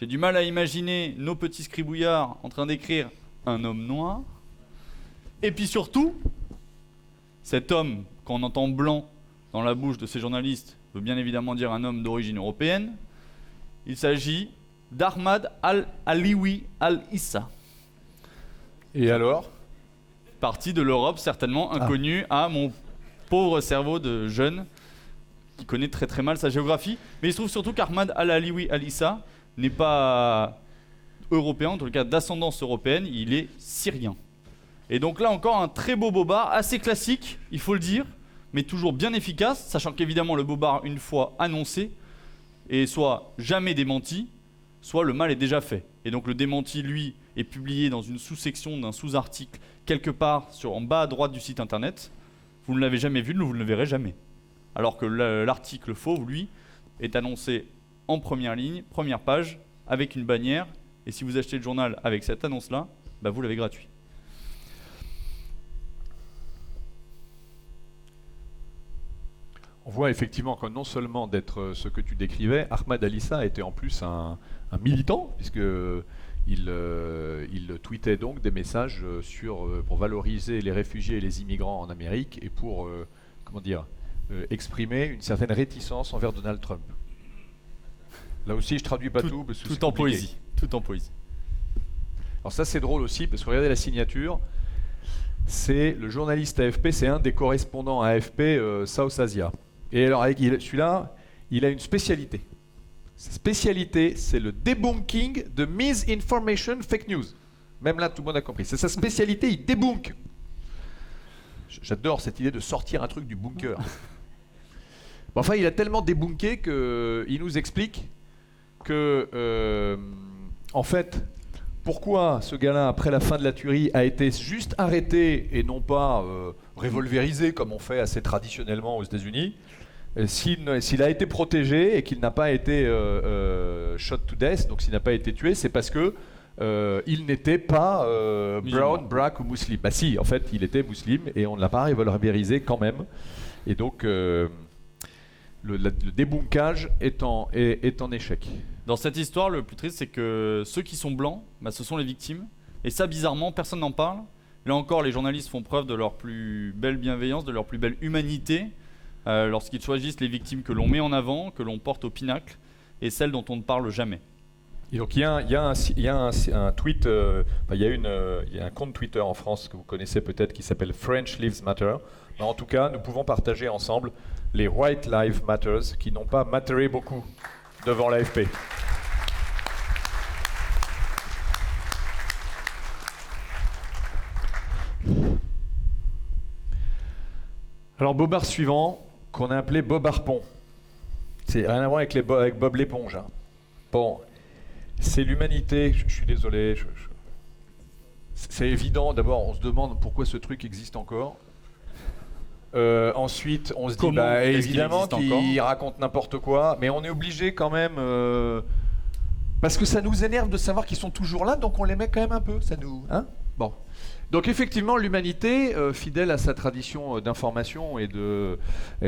j'ai du mal à imaginer nos petits scribouillards en train d'écrire un homme noir. Et puis surtout, cet homme, quand on entend blanc dans la bouche de ces journalistes, veut bien évidemment dire un homme d'origine européenne. Il s'agit d'Ahmad Al-Aliwi Al-Issa. Et alors ? Parti de l'Europe, certainement inconnu à mon pauvre cerveau de jeune, qui connaît très très mal sa géographie. Mais il se trouve surtout qu'Ahmad Al-Aliwi Al-Issa n'est pas européen, en tout cas d'ascendance européenne, il est syrien. Et donc là encore un très beau bobard, assez classique, il faut le dire, mais toujours bien efficace, sachant qu'évidemment le bobard, une fois annoncé, est soit jamais démenti, soit le mal est déjà fait. Et donc le démenti, lui, est publié dans une sous-section d'un sous-article, quelque part en bas à droite du site internet. Vous ne l'avez jamais vu, vous ne le verrez jamais. Alors que l'article fauve, lui, est annoncé en première ligne, première page, avec une bannière, et si vous achetez le journal avec cette annonce-là, vous l'avez gratuit. On voit effectivement que non seulement d'être ce que tu décrivais, Ahmad Al-Issa était en plus un militant, puisqu'il tweetait donc des messages pour valoriser les réfugiés et les immigrants en Amérique et pour exprimer une certaine réticence envers Donald Trump. Là aussi, je traduis pas tout parce que tout en poésie. Tout en poésie. Alors ça, c'est drôle aussi, parce que regardez la signature. c'est le journaliste AFP, c'est un des correspondants AFP South Asia. Et alors celui-là, il a une spécialité. Sa spécialité, c'est le debunking de misinformation fake news. Même là, tout le monde a compris. C'est sa spécialité, il débunk. J'adore cette idée de sortir un truc du bunker. Bon, enfin, il a tellement débunké qu'il nous explique que, en fait, pourquoi ce gars-là, après la fin de la tuerie, a été juste arrêté et non pas revolverisé comme on fait assez traditionnellement aux États-Unis. S'il a été protégé et qu'il n'a pas été shot to death, donc s'il n'a pas été tué, c'est parce que il n'était pas brown, black ou musulman. Bah si, en fait, il était musulman et on ne l'a pas revolverisé quand même. Et donc, le débunkage est en échec. Dans cette histoire, le plus triste, c'est que ceux qui sont blancs, ce sont les victimes. Et ça, bizarrement, personne n'en parle. Là encore, les journalistes font preuve de leur plus belle bienveillance, de leur plus belle humanité, lorsqu'ils choisissent les victimes que l'on met en avant, que l'on porte au pinacle, et celles dont on ne parle jamais. Et donc il y a un tweet, il y a un compte Twitter en France que vous connaissez peut-être qui s'appelle French Lives Matter. Mais en tout cas, nous pouvons partager ensemble les White Lives Matters qui n'ont pas matteré beaucoup devant l'AFP. Alors Bobard suivant, qu'on a appelé Bob Harpon. C'est rien à voir avec Bob l'éponge. Hein. Bon, c'est l'humanité, je suis désolé. C'est évident, d'abord on se demande pourquoi ce truc existe encore. Ensuite, on se dit, évidemment qu'il raconte n'importe quoi, mais on est obligé quand même, parce que ça nous énerve de savoir qu'ils sont toujours là, donc on les met quand même un peu, ça nous... Hein bon. Donc effectivement, l'humanité, fidèle à sa tradition d'information et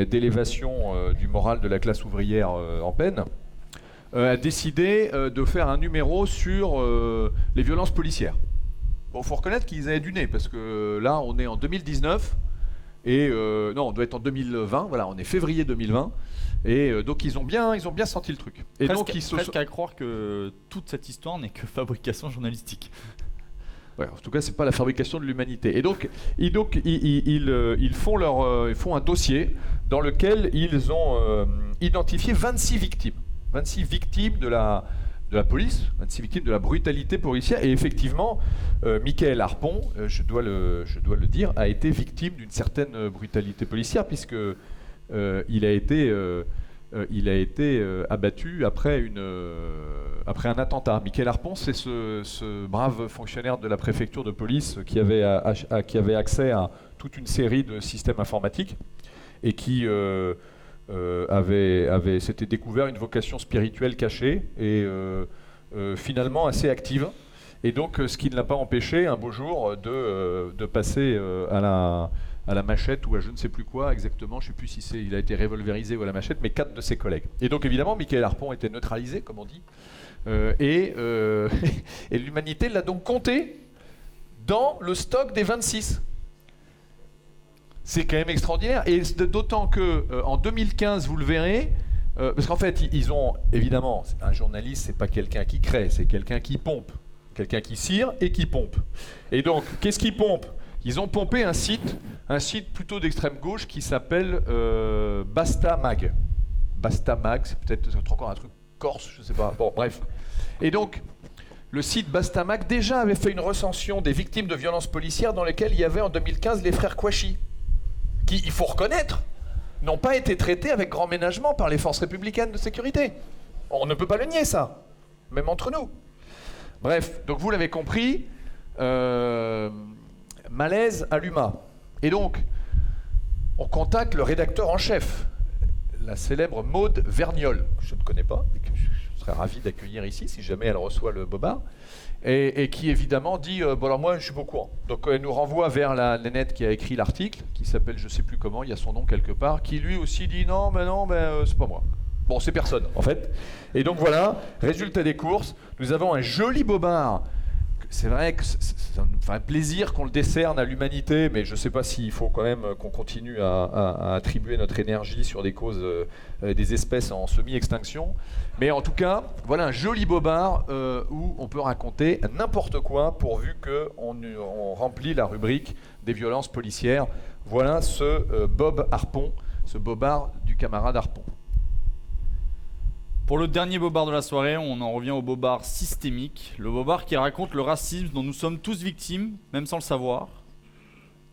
d'élévation du moral de la classe ouvrière en peine, a décidé de faire un numéro sur les violences policières. Bon, faut reconnaître qu'ils avaient du nez, parce que là, on est en 2019, et non, on doit être en 2020, voilà, on est février 2020, et donc ils ont bien senti le truc. Et presque à croire que toute cette histoire n'est que fabrication journalistique. Ouais, en tout cas, c'est pas la fabrication de l'humanité. Et donc, ils font un dossier dans lequel ils ont identifié 26 victimes. 26 victimes de la police, 26 victimes de la brutalité policière. Et effectivement, Michael Harpon, je dois le dire, a été victime d'une certaine brutalité policière, puisque il a été abattu après un attentat. Michael Harpon, c'est ce brave fonctionnaire de la préfecture de police qui avait accès à toute une série de systèmes informatiques et qui s'était découvert une vocation spirituelle cachée et finalement assez active. Et donc, ce qui ne l'a pas empêché, un beau jour, de passer à la machette ou à je ne sais plus quoi exactement, je ne sais plus si il a été revolverisé ou à la machette, mais 4 de ses collègues. Et donc évidemment, Michael Harpon était neutralisé, comme on dit, et l'humanité l'a donc compté dans le stock des 26. C'est quand même extraordinaire, et d'autant que en 2015, vous le verrez, parce qu'en fait, ils ont, évidemment, un journaliste, c'est pas quelqu'un qui crée, c'est quelqu'un qui pompe, quelqu'un qui cire et qui pompe. Et donc, qu'est-ce qu'ils pompent ? Ils ont pompé un site plutôt d'extrême gauche qui s'appelle Basta Mag. Basta Mag, c'est peut-être encore un truc corse, je sais pas. Bon, bref. Et donc, le site Basta Mag déjà avait fait une recension des victimes de violences policières dans lesquelles il y avait en 2015 les frères Kouachi, qui, il faut reconnaître, n'ont pas été traités avec grand ménagement par les forces républicaines de sécurité. On ne peut pas le nier, ça, même entre nous. Bref, donc vous l'avez compris, malaise à l'UMA. Et donc, on contacte le rédacteur en chef, la célèbre Maude Vergnol, que je ne connais pas, et que je serais ravi d'accueillir ici, si jamais elle reçoit le Bobard, et qui évidemment dit bon alors moi je suis pas au courant. Donc elle nous renvoie vers la nénette qui a écrit l'article, qui s'appelle je sais plus comment, il y a son nom quelque part, qui lui aussi dit non, c'est pas moi. Bon, c'est personne en fait. Et donc voilà, résultat des courses, nous avons un joli Bobard c'est vrai que ça nous ferait plaisir qu'on le décerne à l'humanité, mais je ne sais pas s'il faut quand même qu'on continue à attribuer notre énergie sur des causes des espèces en semi-extinction. Mais en tout cas, voilà un joli bobard où on peut raconter n'importe quoi pourvu qu'on remplit la rubrique des violences policières. Voilà ce Bob Harpon, ce bobard du camarade Harpon. Pour le dernier bobard de la soirée, on en revient au bobard systémique, le bobard qui raconte le racisme dont nous sommes tous victimes, même sans le savoir,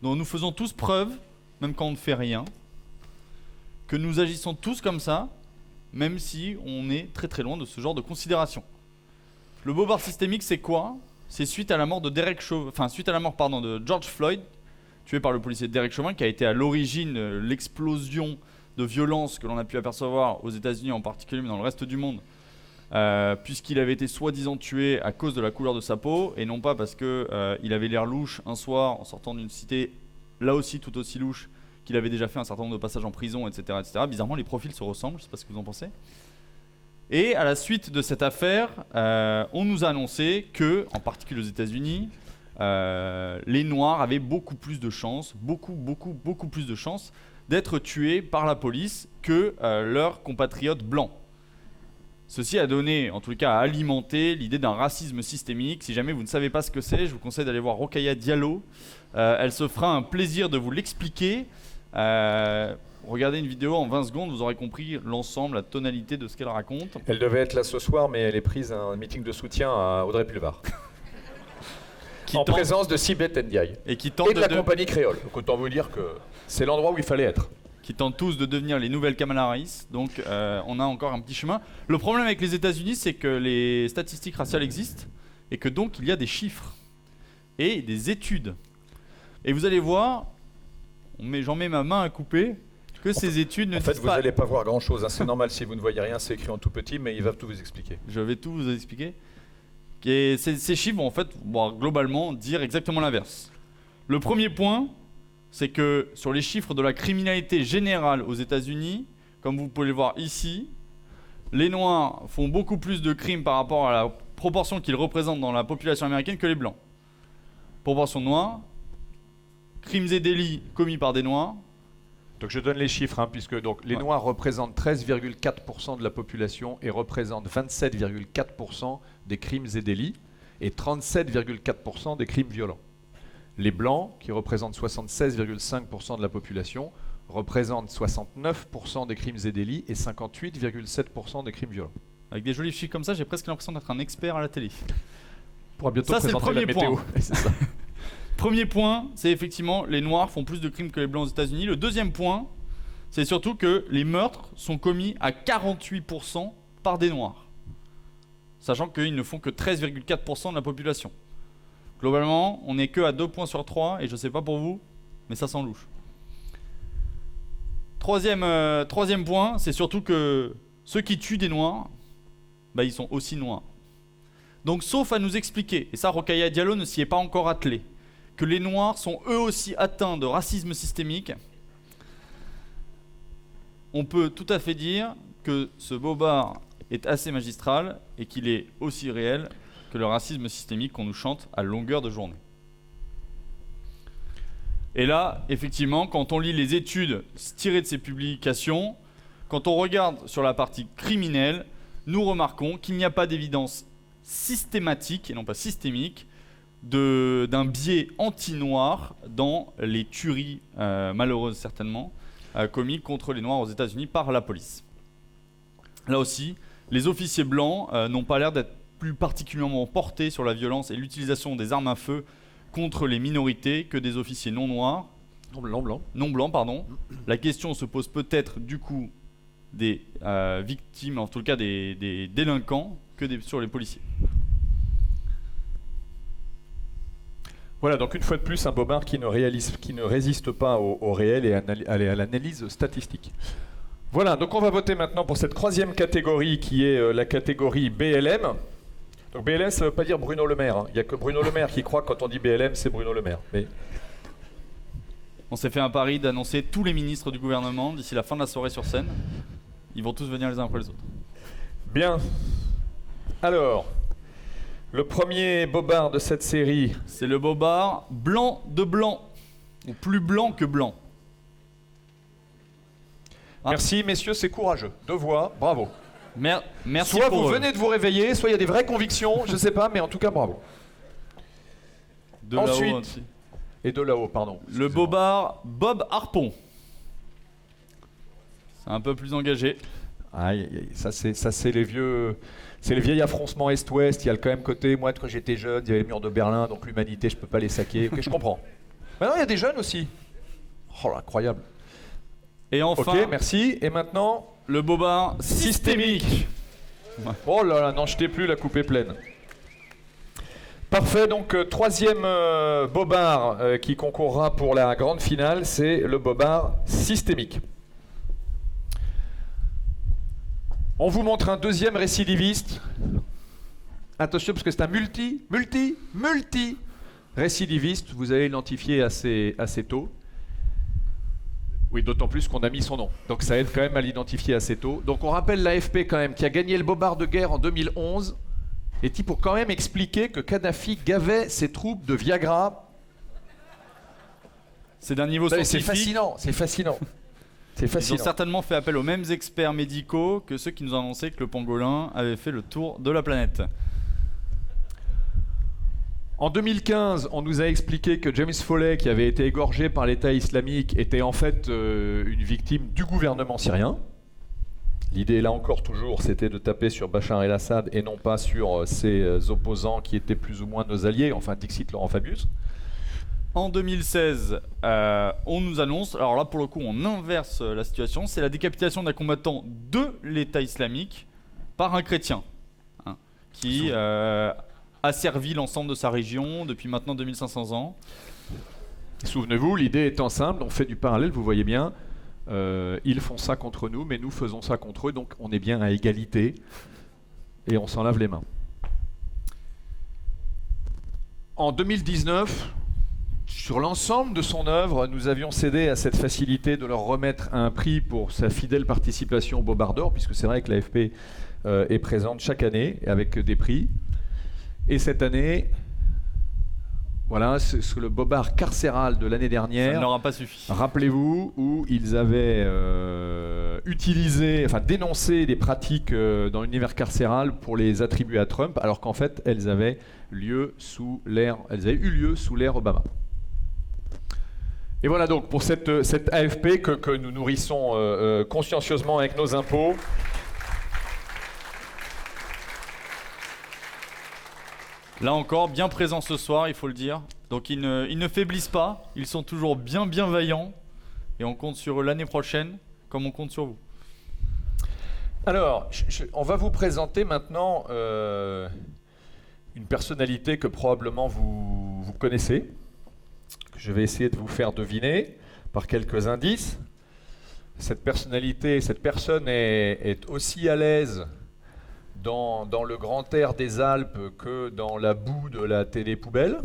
dont nous faisons tous preuve, même quand on ne fait rien, que nous agissons tous comme ça, même si on est très très loin de ce genre de considération. Le bobard systémique, c'est quoi? C'est suite à la mort de de George Floyd, tué par le policier Derek Chauvin, qui a été à l'origine l'explosion de violence que l'on a pu apercevoir aux États-Unis en particulier, mais dans le reste du monde, puisqu'il avait été soi-disant tué à cause de la couleur de sa peau, et non pas parce qu'il avait l'air louche un soir en sortant d'une cité, là aussi tout aussi louche, qu'il avait déjà fait un certain nombre de passages en prison, etc., etc. Bizarrement, les profils se ressemblent, je ne sais pas ce que vous en pensez. Et à la suite de cette affaire, on nous a annoncé que, en particulier aux États-Unis, les Noirs avaient beaucoup plus de chances, beaucoup plus de chances d'être tués par la police que leurs compatriotes blancs. Ceci a donné, en tout cas a alimenté l'idée d'un racisme systémique. Si jamais vous ne savez pas ce que c'est, je vous conseille d'aller voir Rokhaya Diallo. Elle se fera un plaisir de vous l'expliquer. Regardez une vidéo en 20 secondes, vous aurez compris l'ensemble, la tonalité de ce qu'elle raconte. Elle devait être là ce soir, mais elle est prise à un meeting de soutien à Audrey Pulvar. En présence de Sibeth Ndiaye et de la compagnie créole. Donc autant vous dire que c'est l'endroit où il fallait être. Qui tentent tous de devenir les nouvelles Kamala Harris, donc on a encore un petit chemin. Le problème avec les États-Unis, c'est que les statistiques raciales existent et que donc il y a des chiffres et des études. Et vous allez voir, j'en mets ma main à couper, que ces études ne disent pas... En fait, vous n'allez pas voir grand-chose, hein. C'est normal si vous ne voyez rien, c'est écrit en tout petit, mais il va tout vous expliquer. Je vais tout vous expliquer. Et ces chiffres vont en fait globalement dire exactement l'inverse. Le premier point, c'est que sur les chiffres de la criminalité générale aux États-Unis, comme vous pouvez le voir ici, les Noirs font beaucoup plus de crimes par rapport à la proportion qu'ils représentent dans la population américaine que les Blancs. Proportion noire, crimes et délits commis par des Noirs. Donc je donne les chiffres, hein, puisque donc, les Noirs représentent 13,4% de la population et représentent 27,4% des crimes et délits et 37,4% des crimes violents. Les Blancs, qui représentent 76,5% de la population, représentent 69% des crimes et délits et 58,7% des crimes violents. Avec des jolis chiffres comme ça, j'ai presque l'impression d'être un expert à la télé. On pourra bientôt ça, c'est le premier météo. Point. C'est ça. Premier point, c'est effectivement les Noirs font plus de crimes que les Blancs aux États-Unis. Le deuxième point, c'est surtout que les meurtres sont commis à 48% par des Noirs, sachant qu'ils ne font que 13,4% de la population. Globalement, on n'est que à 2 points sur 3, et je ne sais pas pour vous, mais ça sent louche. Troisième point, c'est surtout que ceux qui tuent des Noirs, ils sont aussi Noirs. Donc sauf à nous expliquer, et ça Rokhaya Diallo ne s'y est pas encore attelé, que les Noirs sont eux aussi atteints de racisme systémique, on peut tout à fait dire que ce bobard est assez magistral et qu'il est aussi réel que le racisme systémique qu'on nous chante à longueur de journée. Et là, effectivement, quand on lit les études tirées de ces publications, quand on regarde sur la partie criminelle, nous remarquons qu'il n'y a pas d'évidence systématique, et non pas systémique, d'un biais anti-noir dans les tueries, malheureuses certainement, commis contre les Noirs aux États-Unis par la police. Là aussi, les officiers blancs n'ont pas l'air d'être plus particulièrement portés sur la violence et l'utilisation des armes à feu contre les minorités que des officiers non noirs. Non blancs, pardon. La question se pose peut-être du coup des victimes, en tout cas des délinquants, que sur les policiers. Voilà, donc une fois de plus, un bobard qui ne résiste pas au réel et à l'analyse statistique. Voilà, donc on va voter maintenant pour cette troisième catégorie qui est la catégorie BLM. Donc BLM, ça ne veut pas dire Bruno Le Maire. Il n'y a que Bruno Le Maire qui croit que quand on dit BLM, c'est Bruno Le Maire. Mais... On s'est fait un pari d'annoncer tous les ministres du gouvernement d'ici la fin de la soirée sur scène. Ils vont tous venir les uns après les autres. Bien. Alors, Le premier bobard de cette série, c'est le bobard blanc de blanc, ou plus blanc que blanc. Merci messieurs, c'est courageux. 2 voix, bravo. Merci soit pour vous venez de vous réveiller, soit il y a des vraies convictions, je sais pas, mais en tout cas bravo. Ensuite, et de là-haut, pardon. Le bobard Bob Harpon. C'est un peu plus engagé. Aïe, ça c'est les vieux, c'est les vieilles affroncements Est-Ouest. Il y a le quand même côté, moi quand j'étais jeune, il y avait le mur de Berlin, donc l'humanité, je peux pas les saquer. Ok, je comprends. Maintenant il y a des jeunes aussi. Oh là, incroyable. Et enfin, ok, merci. Et maintenant, le bobard systémique. Oh là là, n'en jetez plus, la coupe est pleine. Parfait, donc troisième bobard qui concourra pour la grande finale, c'est le bobard systémique. On vous montre un deuxième récidiviste. Attention, parce que c'est un multi récidiviste. Vous avez identifié assez tôt. Oui, d'autant plus qu'on a mis son nom. Donc ça aide quand même à l'identifier assez tôt. Donc on rappelle l'AFP quand même, qui a gagné le bobard de guerre en 2011. Et pour quand même expliquer que Kadhafi gavait ses troupes de Viagra. C'est d'un niveau scientifique. C'est fascinant. Ils ont certainement fait appel aux mêmes experts médicaux que ceux qui nous ont annoncé que le pangolin avait fait le tour de la planète. En 2015, on nous a expliqué que James Foley, qui avait été égorgé par l'État islamique, était en fait une victime du gouvernement syrien. L'idée, là encore toujours, c'était de taper sur Bachar el-Assad et non pas sur ses opposants qui étaient plus ou moins nos alliés, enfin Dixit Laurent Fabius. En 2016, on nous annonce, alors là pour le coup on inverse la situation, c'est la décapitation d'un combattant de l'État islamique par un chrétien, qui a servi l'ensemble de sa région depuis maintenant 2500 ans. Souvenez-vous, l'idée étant simple, on fait du parallèle, vous voyez bien, ils font ça contre nous, mais nous faisons ça contre eux, donc on est bien à égalité, et on s'en lave les mains. En 2019, sur l'ensemble de son œuvre, nous avions cédé à cette facilité de leur remettre un prix pour sa fidèle participation au Bobard d'Or, puisque c'est vrai que l'AFP est présente chaque année avec des prix. Et cette année, voilà, c'est le Bobard carcéral de l'année dernière. Ça n'aura pas suffi. Rappelez-vous, où ils avaient dénoncé des pratiques dans l'univers carcéral pour les attribuer à Trump, alors qu'en fait, elles avaient eu lieu sous l'ère Obama. Et voilà donc pour cette AFP que nous nourrissons consciencieusement avec nos impôts. Là encore, bien présents ce soir, il faut le dire. Donc ils ne faiblissent pas, ils sont toujours bien vaillants. Et on compte sur eux l'année prochaine, comme on compte sur vous. Alors, on va vous présenter maintenant une personnalité que probablement vous connaissez, que je vais essayer de vous faire deviner par quelques indices. Cette personne est aussi à l'aise dans le grand air des Alpes que dans la boue de la télé-poubelle.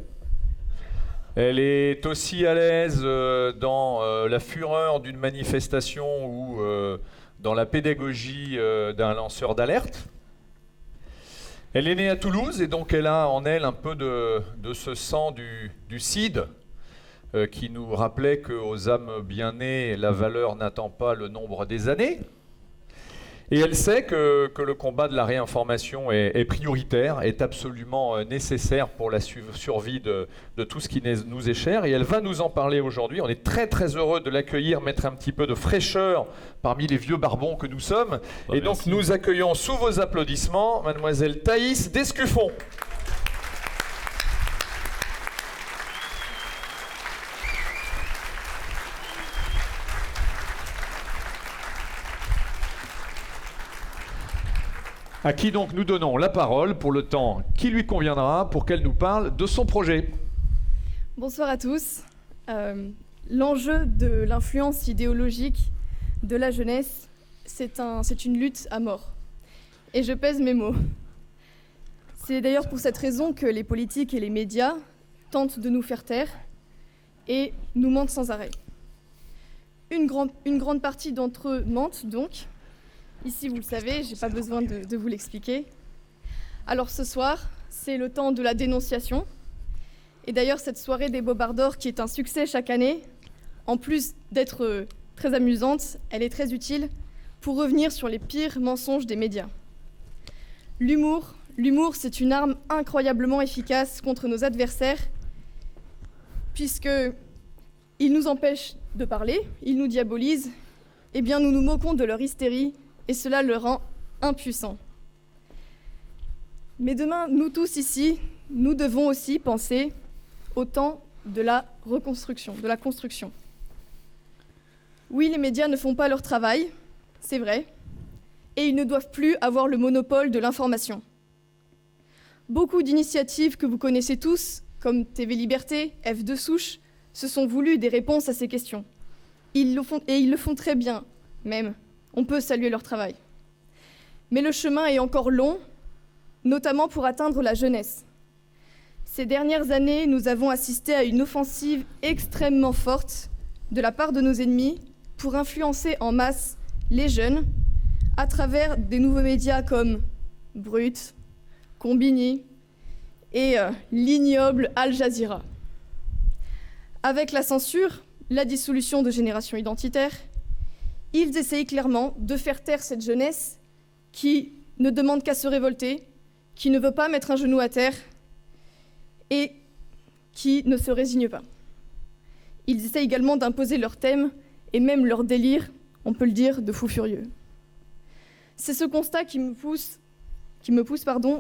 Elle est aussi à l'aise dans la fureur d'une manifestation ou dans la pédagogie d'un lanceur d'alerte. Elle est née à Toulouse et donc elle a en elle un peu de ce sang du Cid qui nous rappelait qu'aux âmes bien nées, la valeur n'attend pas le nombre des années. Et elle sait que le combat de la réinformation est prioritaire, est absolument nécessaire pour la survie de tout ce qui nous est cher. Et elle va nous en parler aujourd'hui. On est très très heureux de l'accueillir, mettre un petit peu de fraîcheur parmi les vieux barbons que nous sommes. Et donc nous accueillons sous vos applaudissements mademoiselle Thaïs Descuffon. À qui donc nous donnons la parole pour le temps qui lui conviendra pour qu'elle nous parle de son projet. Bonsoir à tous. L'enjeu de l'influence idéologique de la jeunesse, c'est une lutte à mort. Et je pèse mes mots. C'est d'ailleurs pour cette raison que les politiques et les médias tentent de nous faire taire et nous mentent sans arrêt. Une grande partie d'entre eux mentent donc. Ici, vous le savez, j'ai pas besoin de vous l'expliquer. Alors ce soir, c'est le temps de la dénonciation. Et d'ailleurs, cette soirée des Bobards d'Or, qui est un succès chaque année, en plus d'être très amusante, elle est très utile pour revenir sur les pires mensonges des médias. L'humour, c'est une arme incroyablement efficace contre nos adversaires, puisqu'ils nous empêchent de parler, ils nous diabolisent, eh bien nous nous moquons de leur hystérie, et cela le rend impuissant. Mais demain, nous tous ici, nous devons aussi penser au temps de la reconstruction, de la construction. Oui, les médias ne font pas leur travail, c'est vrai, et ils ne doivent plus avoir le monopole de l'information. Beaucoup d'initiatives que vous connaissez tous, comme TV Liberté, F2 Souche, se sont voulues des réponses à ces questions. Ils le font très bien, même. On peut saluer leur travail. Mais le chemin est encore long, notamment pour atteindre la jeunesse. Ces dernières années, nous avons assisté à une offensive extrêmement forte de la part de nos ennemis pour influencer en masse les jeunes à travers des nouveaux médias comme Brut, Combini et l'ignoble Al Jazeera. Avec la censure, la dissolution de Génération Identitaire, ils essayent clairement de faire taire cette jeunesse qui ne demande qu'à se révolter, qui ne veut pas mettre un genou à terre et qui ne se résigne pas. Ils essaient également d'imposer leur thème et même leur délire, on peut le dire, de fous furieux. C'est ce constat qui me pousse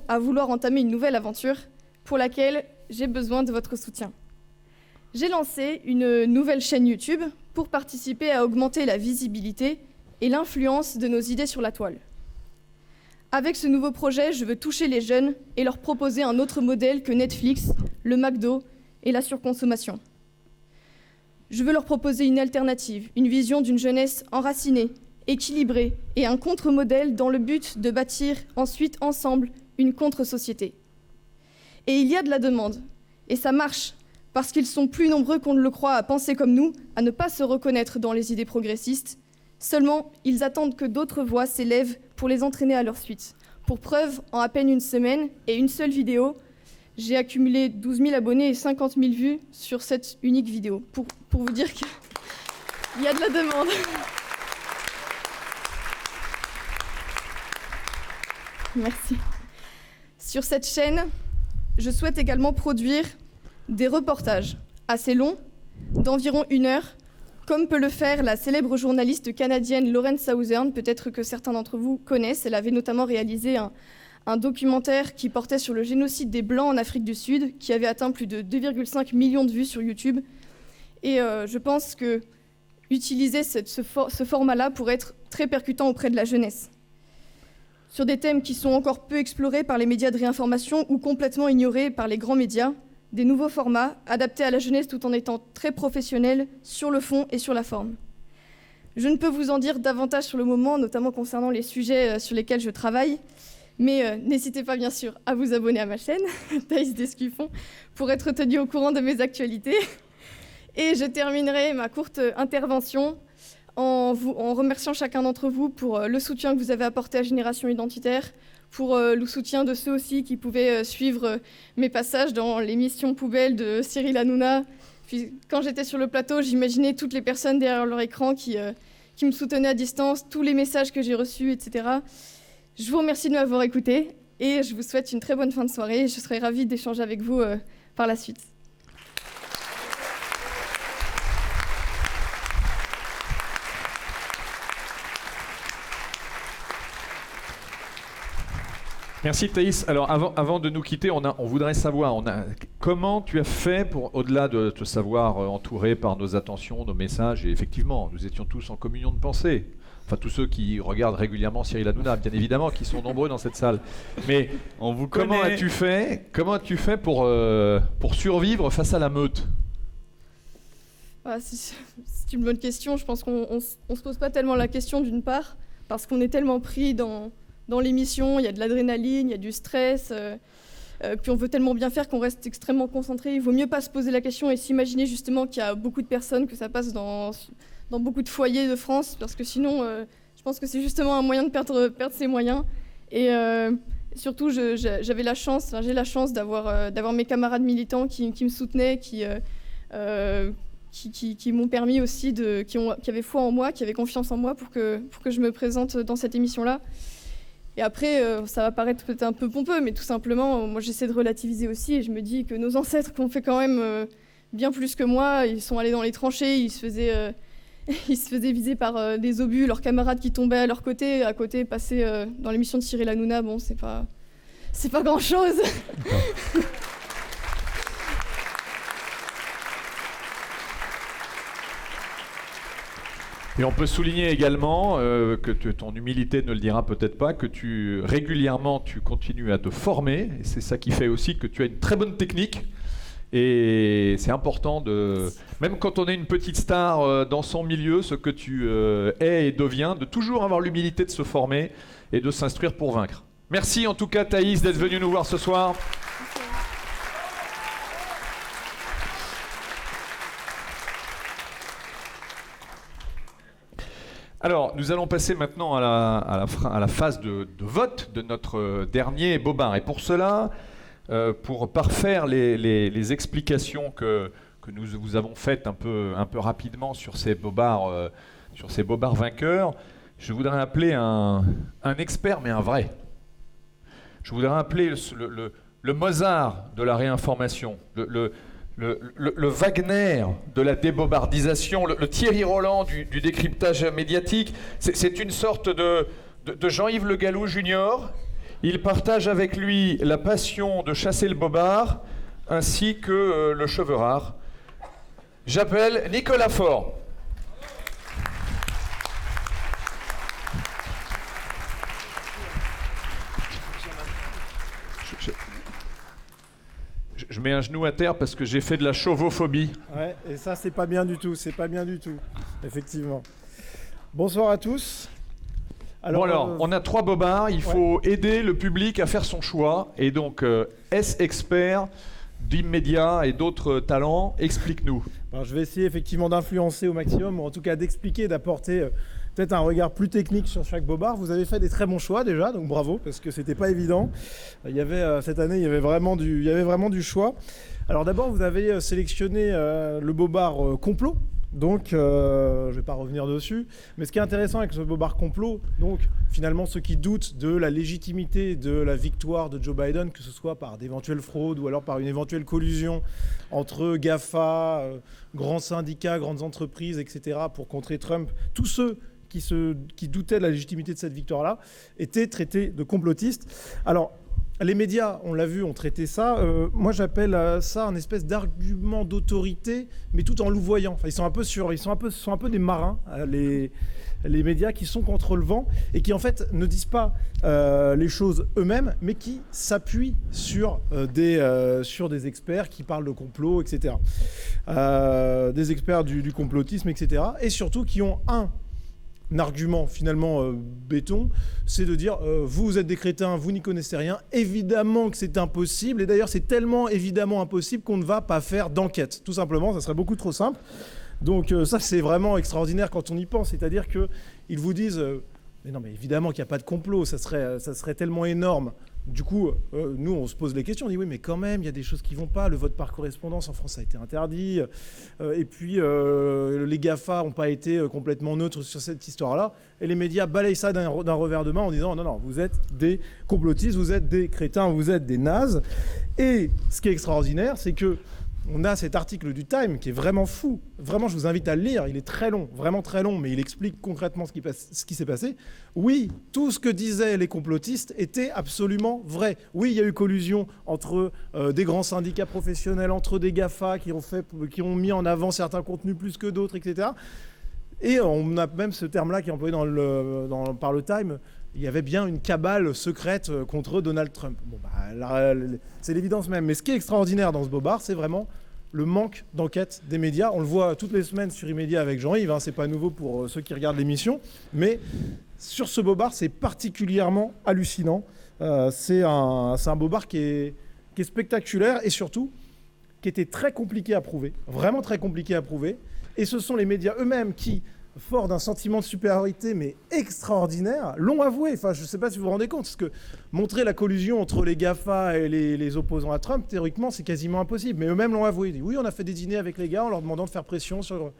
à vouloir entamer une nouvelle aventure pour laquelle j'ai besoin de votre soutien. J'ai lancé une nouvelle chaîne YouTube pour participer à augmenter la visibilité et l'influence de nos idées sur la toile. Avec ce nouveau projet, je veux toucher les jeunes et leur proposer un autre modèle que Netflix, le McDo et la surconsommation. Je veux leur proposer une alternative, une vision d'une jeunesse enracinée, équilibrée et un contre-modèle dans le but de bâtir ensuite ensemble une contre-société. Et il y a de la demande, et ça marche, parce qu'ils sont plus nombreux qu'on ne le croit à penser comme nous, à ne pas se reconnaître dans les idées progressistes. Seulement, ils attendent que d'autres voix s'élèvent pour les entraîner à leur suite. Pour preuve, en à peine une semaine et une seule vidéo, j'ai accumulé 12 000 abonnés et 50 000 vues sur cette unique vidéo. Pour vous dire qu'il y a de la demande. Merci. Sur cette chaîne, je souhaite également produire des reportages assez longs, d'environ 1 heure, comme peut le faire la célèbre journaliste canadienne Lauren Southern, peut-être que certains d'entre vous connaissent. Elle avait notamment réalisé un documentaire qui portait sur le génocide des Blancs en Afrique du Sud, qui avait atteint plus de 2,5 millions de vues sur YouTube. Et je pense que utiliser ce format-là pourrait être très percutant auprès de la jeunesse. Sur des thèmes qui sont encore peu explorés par les médias de réinformation ou complètement ignorés par les grands médias, des nouveaux formats adaptés à la jeunesse tout en étant très professionnels sur le fond et sur la forme. Je ne peux vous en dire davantage sur le moment, notamment concernant les sujets sur lesquels je travaille, mais n'hésitez pas bien sûr à vous abonner à ma chaîne, Thaïs Descuffon, pour être tenu au courant de mes actualités. Et je terminerai ma courte intervention en remerciant chacun d'entre vous pour le soutien que vous avez apporté à Génération Identitaire, pour le soutien de ceux aussi qui pouvaient suivre mes passages dans l'émission Poubelle de Cyril Hanouna. Puis, quand j'étais sur le plateau, j'imaginais toutes les personnes derrière leur écran qui me soutenaient à distance, tous les messages que j'ai reçus, etc. Je vous remercie de m'avoir écouté et je vous souhaite une très bonne fin de soirée. Je serai ravie d'échanger avec vous par la suite. Merci Thaïs. Alors avant de nous quitter, on voudrait savoir comment tu as fait pour, au-delà de te savoir entouré par nos attentions, nos messages, et effectivement, nous étions tous en communion de pensée. Enfin, tous ceux qui regardent régulièrement Cyril Hanouna, bien évidemment, qui sont nombreux dans cette salle. Mais comment as-tu fait pour survivre face à la meute ? C'est une bonne question. Je pense qu'on ne se pose pas tellement la question, d'une part, parce qu'on est tellement pris dans l'émission, il y a de l'adrénaline, il y a du stress, puis on veut tellement bien faire qu'on reste extrêmement concentré. Il vaut mieux pas se poser la question et s'imaginer justement qu'il y a beaucoup de personnes, que ça passe dans beaucoup de foyers de France, parce que sinon, je pense que c'est justement un moyen de perdre ses moyens. Et Surtout, j'ai la chance d'avoir mes camarades militants qui me soutenaient, qui m'ont permis aussi, qui avaient foi en moi, qui avaient confiance en moi pour que je me présente dans cette émission-là. Et après, ça va paraître peut-être un peu pompeux, mais tout simplement, moi j'essaie de relativiser aussi et je me dis que nos ancêtres qui ont fait quand même bien plus que moi, ils sont allés dans les tranchées, ils se faisaient viser par des obus, leurs camarades qui tombaient à leur côté, passer dans l'émission de Cyril Hanouna, bon, c'est pas grand-chose. Et on peut souligner également que ton humilité ne le dira peut-être pas, que régulièrement tu continues à te former, et c'est ça qui fait aussi que tu as une très bonne technique. Et c'est important même quand on est une petite star dans son milieu, ce que tu es et deviens, de toujours avoir l'humilité de se former et de s'instruire pour vaincre. Merci en tout cas Thaïs d'être venue nous voir ce soir. Alors, nous allons passer maintenant à la phase de vote de notre dernier bobard. Et pour cela, pour parfaire les explications que nous vous avons faites un peu rapidement sur ces bobards vainqueurs, je voudrais appeler un expert, mais un vrai. Je voudrais appeler le Mozart de la réinformation, le Wagner de la débobardisation, le Thierry Roland du décryptage médiatique. C'est une sorte de Jean-Yves Le Gallou Junior. Il partage avec lui la passion de chasser le bobard ainsi que le cheveu rare. J'appelle Nicolas Faure. Je mets un genou à terre parce que j'ai fait de la chauvophobie. Ouais, et ça, c'est pas bien du tout, effectivement. Bonsoir à tous. Alors, on a 3 bobards, il faut aider le public à faire son choix. Et donc, S-Expert, d'Immédiat et d'autres talents, explique-nous. Alors, je vais essayer effectivement d'influencer au maximum, ou en tout cas d'expliquer, d'apporter peut-être un regard plus technique sur chaque bobard. Vous avez fait des très bons choix déjà, donc bravo, parce que c'était pas évident. Cette année, il y avait vraiment du choix. Alors d'abord, vous avez sélectionné le bobard complot. Donc, je ne vais pas revenir dessus. Mais ce qui est intéressant avec ce bobard complot, donc finalement ceux qui doutent de la légitimité de la victoire de Joe Biden, que ce soit par d'éventuelles fraudes ou alors par une éventuelle collusion entre GAFA, grands syndicats, grandes entreprises, etc., pour contrer Trump, tous ceux qui doutaient de la légitimité de cette victoire-là étaient traités de complotistes. Alors, les médias, on l'a vu, ont traité ça. Moi, j'appelle ça un espèce d'argument d'autorité, mais tout en louvoyant. Enfin, ils sont un peu des marins, les médias qui sont contre le vent et qui en fait ne disent pas les choses eux-mêmes, mais qui s'appuient sur des experts qui parlent de complot, etc. Des experts du complotisme, etc. Et surtout qui ont un argument finalement béton, c'est de dire vous êtes des crétins, vous n'y connaissez rien, évidemment que c'est impossible, et d'ailleurs c'est tellement évidemment impossible qu'on ne va pas faire d'enquête, tout simplement, ça serait beaucoup trop simple. Donc ça c'est vraiment extraordinaire quand on y pense, c'est-à-dire qu'ils vous disent mais non mais évidemment qu'il n'y a pas de complot, ça serait tellement énorme. Du coup, nous, on se pose les questions, on dit oui, mais quand même, il y a des choses qui ne vont pas. Le vote par correspondance en France a été interdit. Et puis, les GAFA n'ont pas été complètement neutres sur cette histoire-là. Et les médias balayent ça d'un revers de main en disant non, vous êtes des complotistes, vous êtes des crétins, vous êtes des nazes. Et ce qui est extraordinaire, c'est que on a cet article du Time qui est vraiment fou. Vraiment, je vous invite à le lire. Il est très long, vraiment très long, mais il explique concrètement ce qui s'est passé. Oui, tout ce que disaient les complotistes était absolument vrai. Oui, il y a eu collusion entre des grands syndicats professionnels, entre des GAFA qui ont mis en avant certains contenus plus que d'autres, etc. Et on a même ce terme-là qui est employé par le Time. Il y avait bien une cabale secrète contre Donald Trump. Bon, c'est l'évidence même. Mais ce qui est extraordinaire dans ce bobard, c'est vraiment le manque d'enquête des médias. On le voit toutes les semaines sur Immédiat avec Jean-Yves. Hein, c'est pas nouveau pour ceux qui regardent l'émission. Mais sur ce bobard, c'est particulièrement hallucinant. C'est un bobard qui est spectaculaire et surtout qui était très compliqué à prouver. Vraiment très compliqué à prouver. Et ce sont les médias eux-mêmes qui fort d'un sentiment de supériorité, mais extraordinaire, l'ont avoué. Enfin, je ne sais pas si vous vous rendez compte, parce que montrer la collusion entre les GAFA et les opposants à Trump, théoriquement, c'est quasiment impossible. Mais eux-mêmes l'ont avoué. Ils disent, oui, on a fait des dîners avec les gars en leur demandant de faire pression sur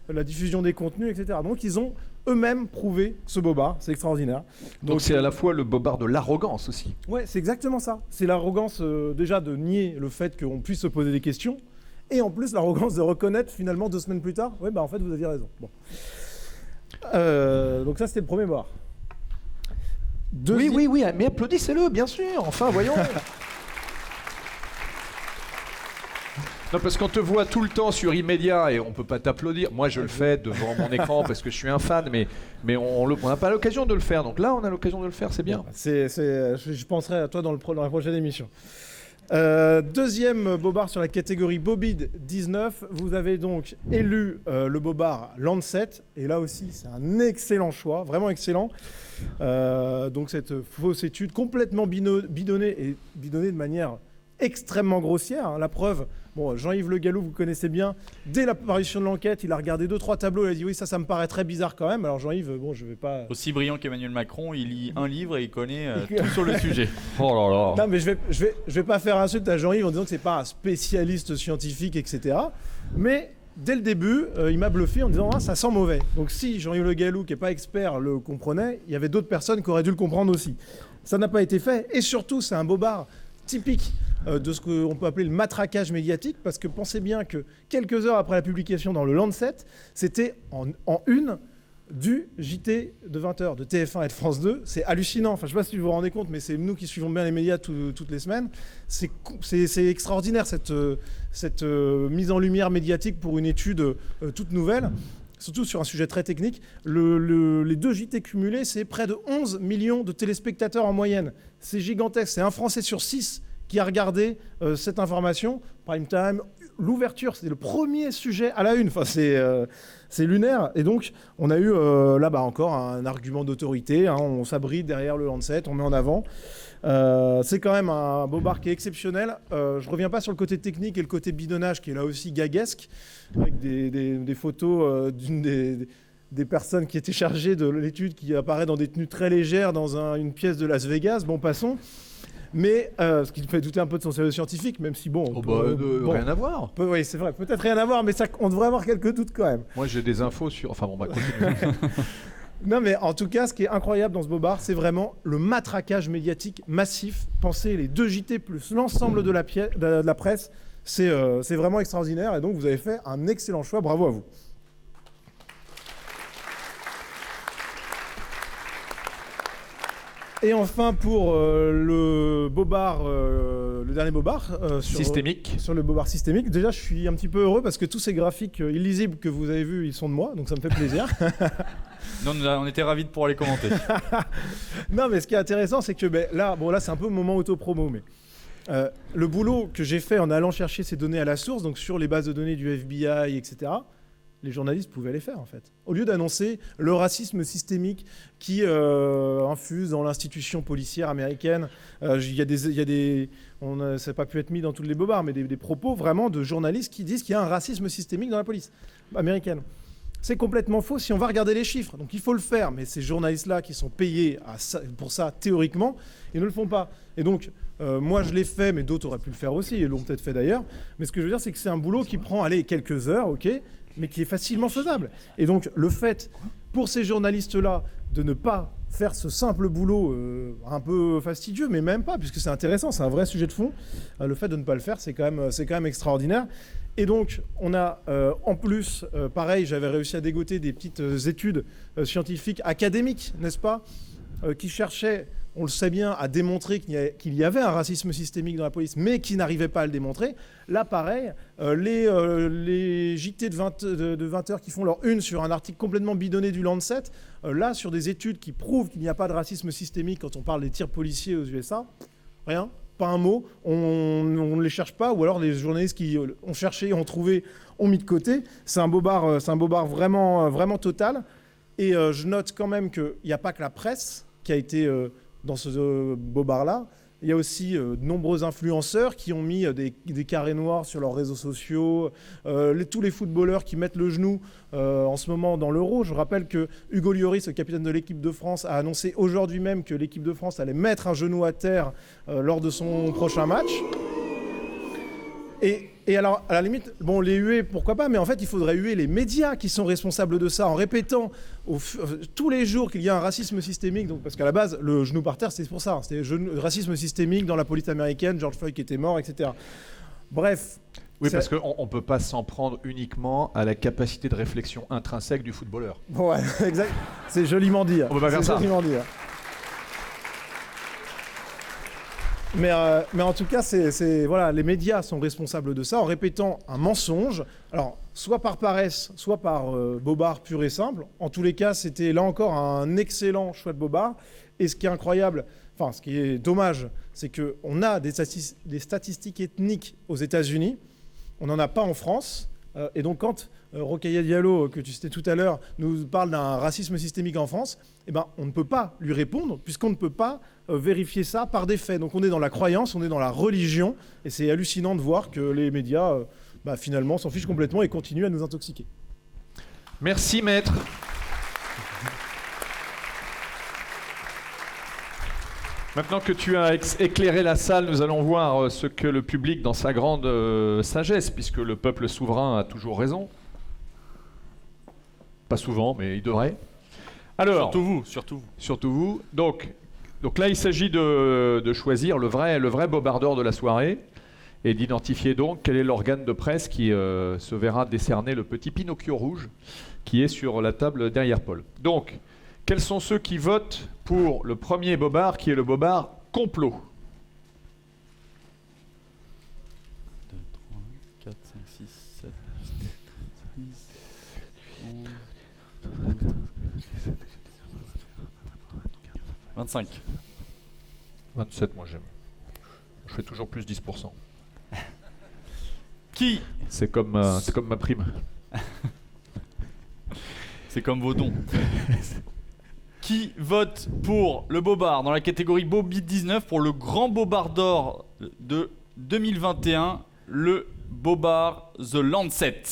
la diffusion des contenus, etc. Donc, ils ont eux-mêmes prouvé ce bobard. C'est extraordinaire. Donc c'est à la fois le bobard de l'arrogance aussi. Ouais, c'est exactement ça. C'est l'arrogance, déjà, de nier le fait qu'on puisse se poser des questions. Et en plus, l'arrogance de reconnaître, finalement, 2 semaines plus tard, ouais, bah en fait, vous aviez raison. Bon. Donc ça, c'était le premier bobard. Oui, mais applaudissez-le, bien sûr. Enfin, voyons. Non, parce qu'on te voit tout le temps sur Immédiat et on peut pas t'applaudir. Moi, je le fais devant mon écran parce que je suis un fan, mais on n'a pas l'occasion de le faire. Donc là, on a l'occasion de le faire, c'est bien. Je penserai à toi dans la prochaine émission. Deuxième bobard sur la catégorie Bobide 19. Vous avez donc élu le bobard Lancet. Et là aussi, c'est un excellent choix, vraiment excellent. Donc cette fausse étude complètement bidonnée de manière extrêmement grossière. Hein. La preuve, bon, Jean-Yves Le Gallou, vous connaissez bien, dès l'apparition de l'enquête, il a regardé 2-3 tableaux, il a dit oui, ça me paraît très bizarre quand même. Alors Jean-Yves, bon, je vais pas... Aussi brillant qu'Emmanuel Macron, il lit un livre et il connaît tout sur le sujet. Oh là là. Non, mais je vais pas faire insulte à Jean-Yves en disant que c'est pas un spécialiste scientifique, etc. Mais dès le début, il m'a bluffé en disant ah, ça sent mauvais. Donc si Jean-Yves Le Gallou, qui n'est pas expert, le comprenait, il y avait d'autres personnes qui auraient dû le comprendre aussi. Ça n'a pas été fait. Et surtout, c'est un bobard typique de ce qu'on peut appeler le matraquage médiatique, parce que pensez bien que quelques heures après la publication dans le Lancet, c'était en une du JT de 20h de TF1 et de France 2. C'est hallucinant. Enfin, je ne sais pas si vous vous rendez compte, mais c'est nous qui suivons bien les médias toutes les semaines. C'est extraordinaire cette mise en lumière médiatique pour une étude toute nouvelle, surtout sur un sujet très technique. Les 2 JT cumulés, c'est près de 11 millions de téléspectateurs en moyenne. C'est gigantesque. C'est un Français sur 6 qui a regardé cette information. Prime time, l'ouverture, c'était le premier sujet à la une. Enfin, c'est lunaire. Et donc, on a eu là-bas encore un argument d'autorité. Hein. On s'abrite derrière le Lancet, on met en avant. C'est quand même un bobard qui est exceptionnel. Je ne reviens pas sur le côté technique et le côté bidonnage qui est là aussi gaguesque, avec des photos d'une des personnes qui étaient chargées de l'étude qui apparaît dans des tenues très légères dans une pièce de Las Vegas. Bon, passons. Mais ce qui fait douter un peu de son sérieux scientifique, même si bon... rien à voir. Oui, c'est vrai, peut-être rien à voir, mais on devrait avoir quelques doutes quand même. Moi, j'ai des infos sur... Enfin bon, bah continue. Non, mais en tout cas, ce qui est incroyable dans ce bobard, c'est vraiment le matraquage médiatique massif. Pensez les 2 JT plus l'ensemble de la presse, c'est vraiment extraordinaire. Et donc, vous avez fait un excellent choix. Bravo à vous. Et enfin, pour le bobard, le dernier bobard systémique. Sur le bobard systémique, déjà, je suis un petit peu heureux parce que tous ces graphiques illisibles que vous avez vus, ils sont de moi, donc ça me fait plaisir. Non, on était ravis de pouvoir les commenter. Non, mais ce qui est intéressant, c'est que là, c'est un peu le moment auto-promo, mais le boulot que j'ai fait en allant chercher ces données à la source, donc sur les bases de données du FBI, etc., les journalistes pouvaient les faire, en fait. Au lieu d'annoncer le racisme systémique qui infuse dans l'institution policière américaine, ça n'a pas pu être mis dans tous les bobards, mais des propos vraiment de journalistes qui disent qu'il y a un racisme systémique dans la police américaine. C'est complètement faux si on va regarder les chiffres. Donc il faut le faire, mais ces journalistes-là qui sont payés pour ça, théoriquement, ils ne le font pas. Et donc, moi je l'ai fait, mais d'autres auraient pu le faire aussi, et l'ont peut-être fait d'ailleurs. Mais ce que je veux dire, c'est que c'est un boulot qui prend, quelques heures, ok, mais qui est facilement faisable. Et donc, le fait, pour ces journalistes-là, de ne pas faire ce simple boulot un peu fastidieux, mais même pas, puisque c'est intéressant, c'est un vrai sujet de fond, le fait de ne pas le faire, c'est quand même extraordinaire. Et donc, on a en plus, pareil, j'avais réussi à dégoter des petites études scientifiques académiques, n'est-ce pas, qui cherchaient, on le sait bien, à démontrer qu'il y avait un racisme systémique dans la police, mais qui n'arrivaient pas à le démontrer. Là, pareil, les JT de 20 heures qui font leur une sur un article complètement bidonné du Lancet, là, sur des études qui prouvent qu'il n'y a pas de racisme systémique quand on parle des tirs policiers aux USA, rien. Pas un mot, on ne les cherche pas, ou alors les journalistes qui ont cherché, ont trouvé, ont mis de côté. C'est un bobard vraiment, vraiment total. Et je note quand même qu'il n'y a pas que la presse qui a été dans ce bobard-là. Il y a aussi de nombreux influenceurs qui ont mis des carrés noirs sur leurs réseaux sociaux, tous les footballeurs qui mettent le genou en ce moment dans l'Euro. Je rappelle que Hugo Lloris, le capitaine de l'équipe de France, a annoncé aujourd'hui même que l'équipe de France allait mettre un genou à terre lors de son prochain match. Et alors, à la limite, bon, les huer, pourquoi pas, mais en fait, il faudrait huer les médias qui sont responsables de ça, en répétant tous les jours qu'il y a un racisme systémique, donc, parce qu'à la base, le genou par terre, c'est pour ça, c'était racisme systémique dans la police américaine, George Floyd qui était mort, etc. Bref. Oui, parce qu'on ne peut pas s'en prendre uniquement à la capacité de réflexion intrinsèque du footballeur. Ouais, exact. C'est joliment dit. On peut pas faire ça. Joliment dit. Mais en tout cas, voilà, les médias sont responsables de ça en répétant un mensonge, alors soit par paresse, soit par bobard pur et simple. En tous les cas, c'était là encore un excellent choix de bobard. Et ce qui est incroyable, enfin ce qui est dommage, c'est qu'on a des statistiques ethniques aux États-Unis, on n'en a pas en France. Et donc quand Rokhaya Diallo, que tu citais tout à l'heure, nous parle d'un racisme systémique en France, eh ben, on ne peut pas lui répondre puisqu'on ne peut pas vérifier ça par des faits. Donc on est dans la croyance, on est dans la religion, et c'est hallucinant de voir que les médias finalement s'en fichent complètement et continuent à nous intoxiquer. Merci maître. Maintenant que tu as éclairé la salle, nous allons voir ce que le public, dans sa grande sagesse, puisque le peuple souverain a toujours raison. Pas souvent, mais il devrait. Alors, surtout vous. Donc là, il s'agit de choisir le vrai bobardeur de la soirée et d'identifier donc quel est l'organe de presse qui se verra décerner le petit Pinocchio rouge qui est sur la table derrière Paul. Donc, quels sont ceux qui votent pour le premier bobard qui est le bobard complot? 2, 3, 4, 5, 6, 7, 10, 11, 25. 27, moi j'aime. Je fais toujours plus 10%. Qui? C'est comme ma prime. C'est comme vos dons. Qui vote pour le bobard dans la catégorie Bobby 19 pour le grand bobard d'or de 2021, le bobard The Lancet?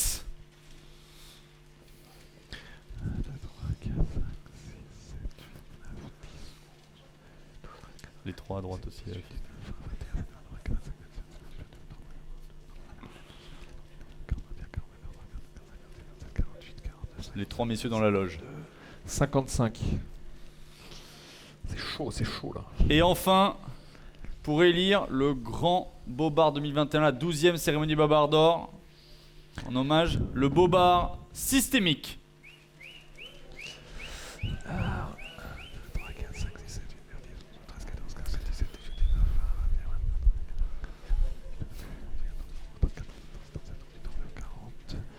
3 à droite aussi. Les 3 messieurs dans la loge. 55. C'est chaud là. Et enfin, pour élire le grand bobard 2021, la 12e cérémonie bobard d'or, en hommage, le bobard systémique.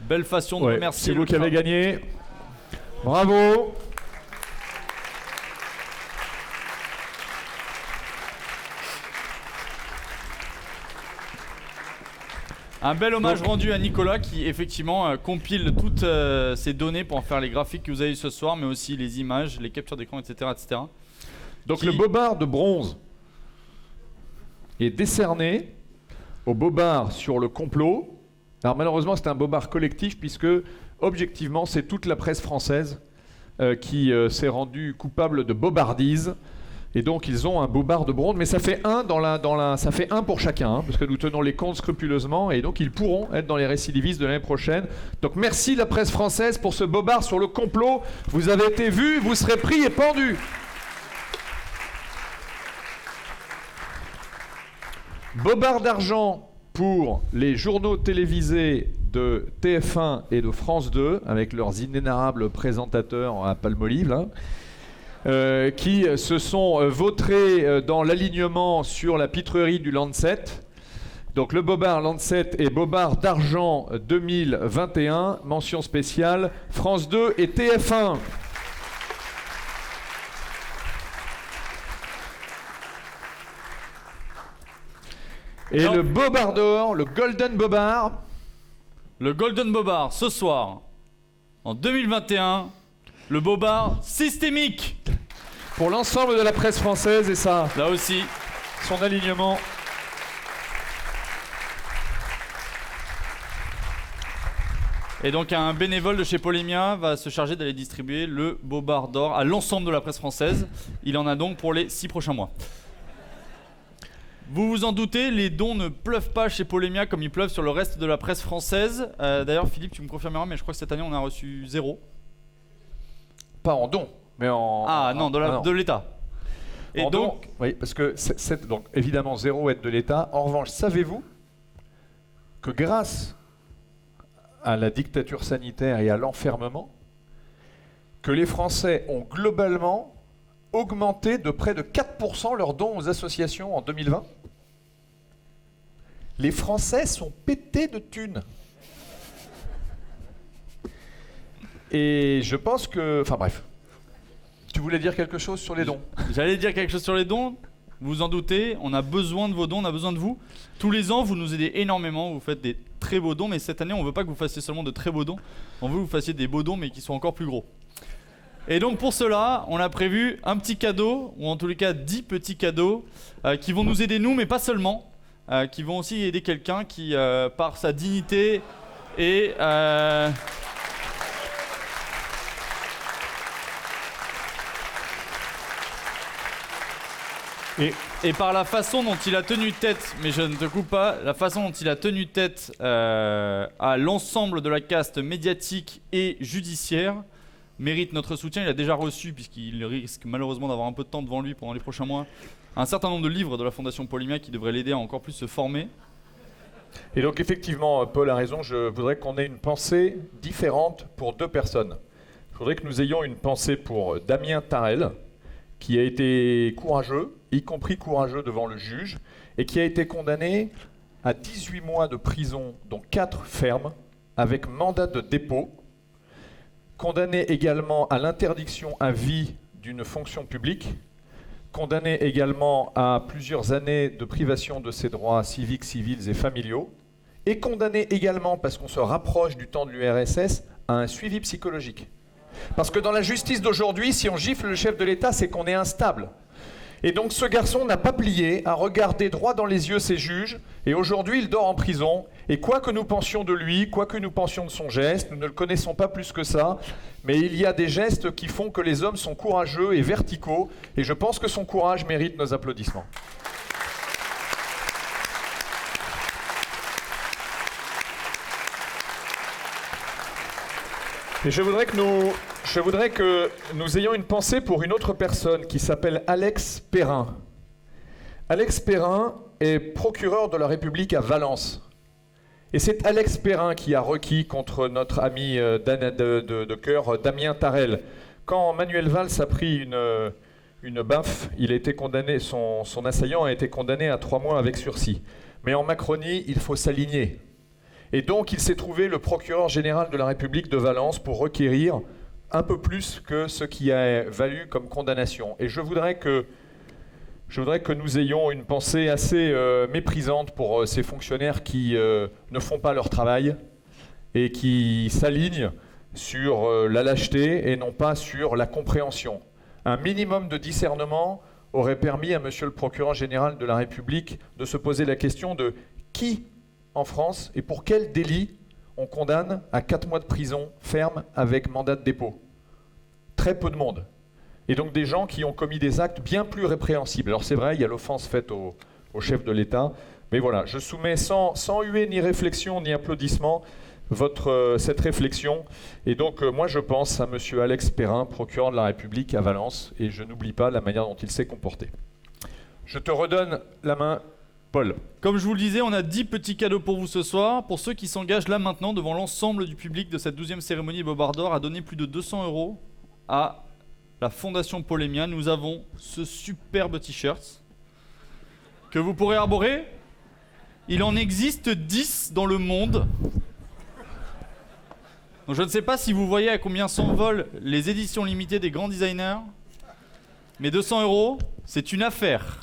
Belle façon de remercier. C'est vous qui avez gagné. Bravo. Un bel hommage rendu à Nicolas qui effectivement compile toutes ces données pour en faire les graphiques que vous avez eu ce soir, mais aussi les images, les captures d'écran, etc. etc. Donc le bobard de bronze est décerné au bobard sur le complot. Alors malheureusement c'est un bobard collectif puisque objectivement c'est toute la presse française qui s'est rendue coupable de bobardise et donc ils ont un bobard de bronze, mais ça fait un ça fait un pour chacun hein, parce que nous tenons les comptes scrupuleusement et donc ils pourront être dans les récidivistes de l'année prochaine. Donc merci la presse française pour ce bobard sur le complot. Vous avez été vus, vous serez pris et pendus. Bobard d'argent pour les journaux télévisés de TF1 et de France 2, avec leurs inénarrables présentateurs à Palmolive, là, qui se sont vautrés dans l'alignement sur la pitrerie du Lancet. Donc le bobard Lancet et bobard d'argent 2021, mention spéciale France 2 et TF1. Et le bobard d'or, le Golden Bobard. Le Golden Bobard, ce soir, en 2021, le bobard systémique. Pour l'ensemble de la presse française, et ça. Là aussi. son alignement. Et donc un bénévole de chez Polémia va se charger d'aller distribuer le Bobard d'or à l'ensemble de la presse française. Il en a donc pour les 6 prochains mois. Vous vous en doutez, les dons ne pleuvent pas chez Polémia comme ils pleuvent sur le reste de la presse française. D'ailleurs, Philippe, tu me confirmeras, mais je crois que cette année, on a reçu 0. Pas en dons, mais en... Ah non, de l'État. Et donc, oui, parce que donc évidemment 0 aide de l'État. En revanche, savez-vous que grâce à la dictature sanitaire et à l'enfermement, que les Français ont globalement augmenté de près de 4% leurs dons aux associations en 2020. Les Français sont pétés de thunes. Et je pense que... Enfin bref. Tu voulais dire quelque chose sur les dons? J'allais dire quelque chose sur les dons. Vous vous en doutez, on a besoin de vos dons, on a besoin de vous. Tous les ans, vous nous aidez énormément, vous faites des très beaux dons, mais cette année, on ne veut pas que vous fassiez seulement de très beaux dons, on veut que vous fassiez des beaux dons, mais qui soient encore plus gros. Et donc pour cela, on a prévu un petit cadeau, ou en tous les cas 10 petits cadeaux, qui vont nous aider nous, mais pas seulement, qui vont aussi aider quelqu'un qui, par sa dignité et... Et par la façon dont il a tenu tête, mais je ne te coupe pas, la façon dont il a tenu tête à l'ensemble de la caste médiatique et judiciaire mérite notre soutien. Il a déjà reçu, puisqu'il risque malheureusement d'avoir un peu de temps devant lui pendant les prochains mois, un certain nombre de livres de la Fondation Polémia qui devraient l'aider à encore plus se former. Et donc effectivement, Paul a raison, je voudrais qu'on ait une pensée différente pour 2 personnes. Je voudrais que nous ayons une pensée pour Damien Tarel, qui a été courageux, y compris courageux devant le juge, et qui a été condamné à 18 mois de prison, dont 4 fermes, avec mandat de dépôt, condamné également à l'interdiction à vie d'une fonction publique, condamné également à plusieurs années de privation de ses droits civiques, civils et familiaux, et condamné également, parce qu'on se rapproche du temps de l'URSS, à un suivi psychologique. Parce que dans la justice d'aujourd'hui, si on gifle le chef de l'État, c'est qu'on est instable. Et donc ce garçon n'a pas plié, a regardé droit dans les yeux ses juges, et aujourd'hui il dort en prison. Et quoi que nous pensions de lui, quoi que nous pensions de son geste, nous ne le connaissons pas plus que ça, mais il y a des gestes qui font que les hommes sont courageux et verticaux, et je pense que son courage mérite nos applaudissements. Et je voudrais que nous ayons une pensée pour une autre personne qui s'appelle Alex Perrin. Alex Perrin est procureur de la République à Valence. Et c'est Alex Perrin qui a requis contre notre ami de cœur Damien Tarel. Quand Manuel Valls a pris une baffe, il a été condamné, son assaillant a été condamné à 3 mois avec sursis. Mais en Macronie, il faut s'aligner. Et donc, il s'est trouvé le procureur général de la République de Valence pour requérir un peu plus que ce qui a valu comme condamnation. Et je voudrais que nous ayons une pensée assez méprisante pour ces fonctionnaires qui ne font pas leur travail et qui s'alignent sur la lâcheté et non pas sur la compréhension. Un minimum de discernement aurait permis à monsieur le procureur général de la République de se poser la question de qui en France et pour quel délit on condamne à 4 mois de prison ferme avec mandat de dépôt. Très peu de monde. Et donc des gens qui ont commis des actes bien plus répréhensibles. Alors c'est vrai, il y a l'offense faite au chef de l'État, mais voilà, je soumets sans huée ni réflexion ni applaudissement cette réflexion. Et donc moi je pense à monsieur Alex Perrin, procureur de la République à Valence, et je n'oublie pas la manière dont il s'est comporté. Je te redonne la main, Paul. Comme je vous le disais, on a 10 petits cadeaux pour vous ce soir. Pour ceux qui s'engagent là maintenant devant l'ensemble du public de cette 12e cérémonie Bobard d'or à donner plus de 200 € à la Fondation Polémia, nous avons ce superbe t-shirt que vous pourrez arborer. Il en existe 10 dans le monde. Donc je ne sais pas si vous voyez à combien s'envolent les éditions limitées des grands designers, mais 200 €, c'est une affaire.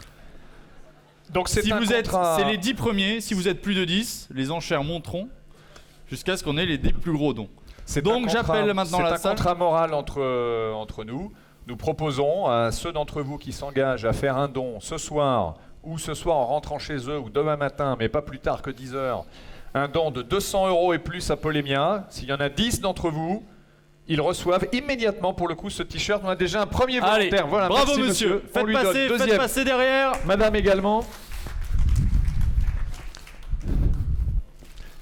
Donc c'est les 10 premiers. Si vous êtes plus de 10, les enchères monteront jusqu'à ce qu'on ait les 10 plus gros dons. Donc j'appelle maintenant la salle. C'est un contrat moral entre nous. Nous proposons à ceux d'entre vous qui s'engagent à faire un don ce soir ou ce soir en rentrant chez eux, ou demain matin, mais pas plus tard que 10h, un don de 200 € et plus à Polémia, s'il y en a 10 d'entre vous, ils reçoivent immédiatement pour le coup ce t-shirt. On a déjà un premier volontaire. Allez, voilà, bravo merci, monsieur. On lui donne. Faites Deuxième. passer derrière. Madame également.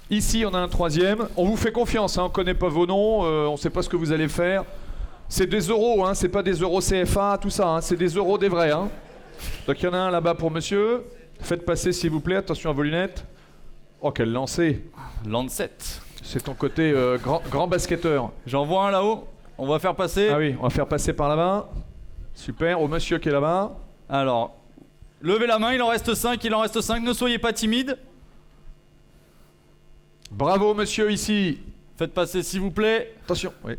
Ici, on a un troisième. On vous fait confiance, hein, on ne connaît pas vos noms, on ne sait pas ce que vous allez faire. C'est des euros, hein, c'est pas des euros CFA, tout ça, hein, c'est des euros des vrais. Hein. Donc il y en a un là-bas pour monsieur. Faites passer s'il vous plaît, attention à vos lunettes. Oh, quel lancer. Lancet. C'est ton côté grand basketteur. J'en vois un là-haut, on va faire passer. Ah oui, on va faire passer par là-bas. Super, au monsieur qui est là-bas. Alors, levez la main, il en reste 5, ne soyez pas timide. Bravo monsieur ici. Faites passer s'il vous plaît. Attention, oui.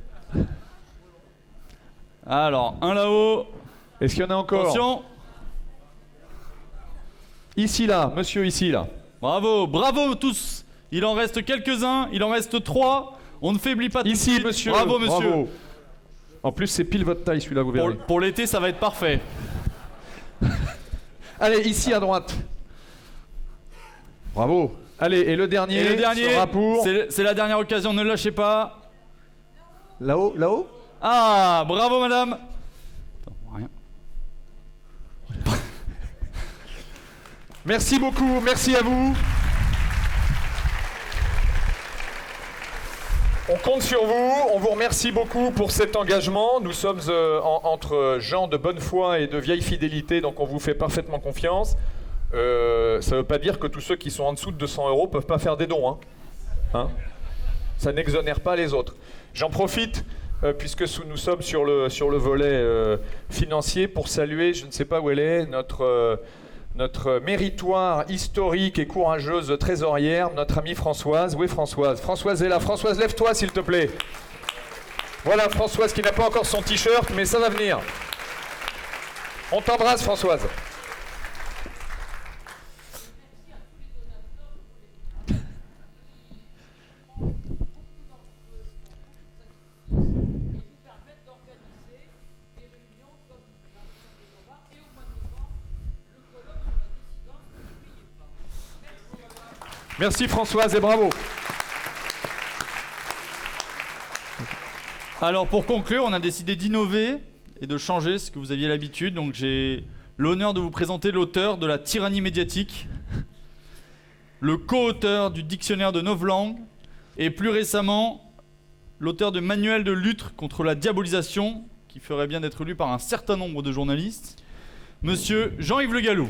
Alors, un là-haut. Est-ce qu'il y en a encore? Attention. Ici là, monsieur ici là. Bravo, bravo tous. Il en reste quelques-uns, il en reste 3. On ne faiblit pas tout de suite. Ici monsieur. Bravo monsieur. Bravo. En plus c'est pile votre taille celui-là, vous verrez. Pour l'été ça va être parfait. Allez, ici à droite. Bravo. Allez, et le dernier, sera pour... c'est la dernière occasion, ne lâchez pas. Là-haut, là-haut. Ah, bravo madame. Attends, rien. Merci beaucoup, merci à vous. On compte sur vous, on vous remercie beaucoup pour cet engagement. Nous sommes entre gens de bonne foi et de vieille fidélité, donc on vous fait parfaitement confiance. Ça ne veut pas dire que tous ceux qui sont en dessous de 200 € ne peuvent pas faire des dons. Hein, ça n'exonère pas les autres. J'en profite, puisque nous sommes sur le volet financier, pour saluer, je ne sais pas où elle est, notre méritoire historique et courageuse trésorière, notre amie Françoise. Où est Françoise? Françoise est là. Françoise, lève-toi s'il te plaît. Voilà Françoise qui n'a pas encore son t-shirt, mais ça va venir. On t'embrasse Françoise. Merci Françoise et bravo. Alors pour conclure, on a décidé d'innover et de changer ce que vous aviez l'habitude. Donc j'ai l'honneur de vous présenter l'auteur de La tyrannie médiatique, le co-auteur du dictionnaire de novlangue et plus récemment l'auteur de manuel de lutte contre la diabolisation, qui ferait bien d'être lu par un certain nombre de journalistes, monsieur Jean-Yves Le Gallou.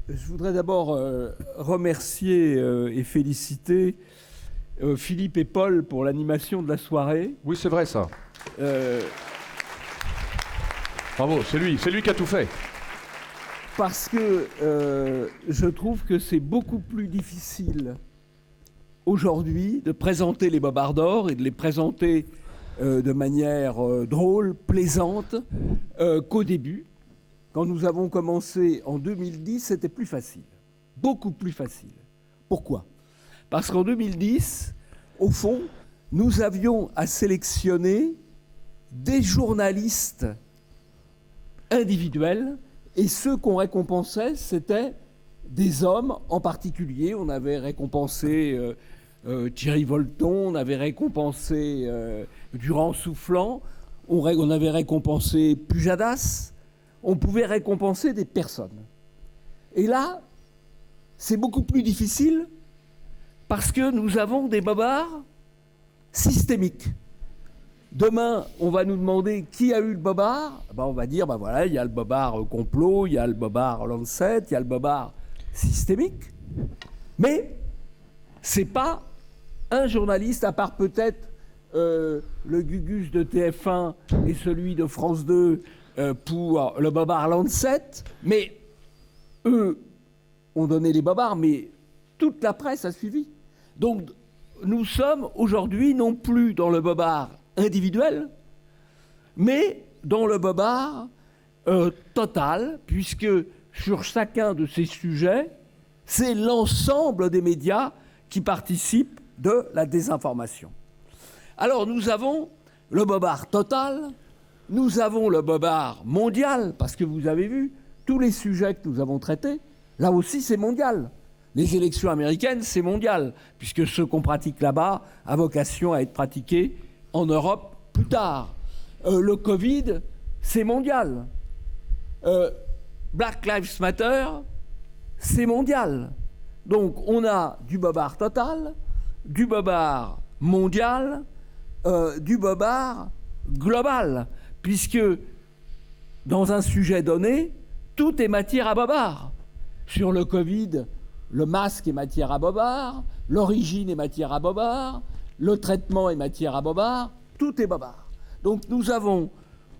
Je voudrais d'abord remercier et féliciter Philippe et Paul pour l'animation de la soirée. Oui, c'est vrai ça. Bravo, c'est lui qui a tout fait. Parce que je trouve que c'est beaucoup plus difficile aujourd'hui de présenter les bobards d'or et de les présenter de manière drôle, plaisante, qu'au début. Quand nous avons commencé en 2010, c'était plus facile, beaucoup plus facile. Pourquoi? Parce qu'en 2010, au fond, nous avions à sélectionner des journalistes individuels et ceux qu'on récompensait, c'était des hommes en particulier. On avait récompensé Thierry Volton, on avait récompensé Durand Soufflant, on avait récompensé Pujadas. On pouvait récompenser des personnes. Et là, c'est beaucoup plus difficile parce que nous avons des bobards systémiques. Demain, on va nous demander qui a eu le bobard. On va dire, voilà, il y a le bobard complot, il y a le bobard Lancet, il y a le bobard systémique. Mais c'est pas un journaliste, à part peut-être le Gugus de TF1 et celui de France 2, pour le bobard Lancet, mais eux ont donné les bobards, mais toute la presse a suivi. Donc nous sommes aujourd'hui non plus dans le bobard individuel, mais dans le bobard total, puisque sur chacun de ces sujets, C'est l'ensemble des médias qui participent de la désinformation. Alors nous avons le bobard total, nous avons le bobard mondial, parce que vous avez vu, tous les sujets que nous avons traités, là aussi c'est mondial. Les élections américaines, c'est mondial, puisque ce qu'on pratique là-bas a vocation à être pratiqué en Europe plus tard. Le Covid, c'est mondial. Black Lives Matter, c'est mondial. Donc on a du bobard total, du bobard mondial, du bobard global, puisque dans un sujet donné, tout est matière à bobard. Sur le Covid, le masque est matière à bobard, l'origine est matière à bobard, le traitement est matière à bobard, tout est bobard. Donc nous avons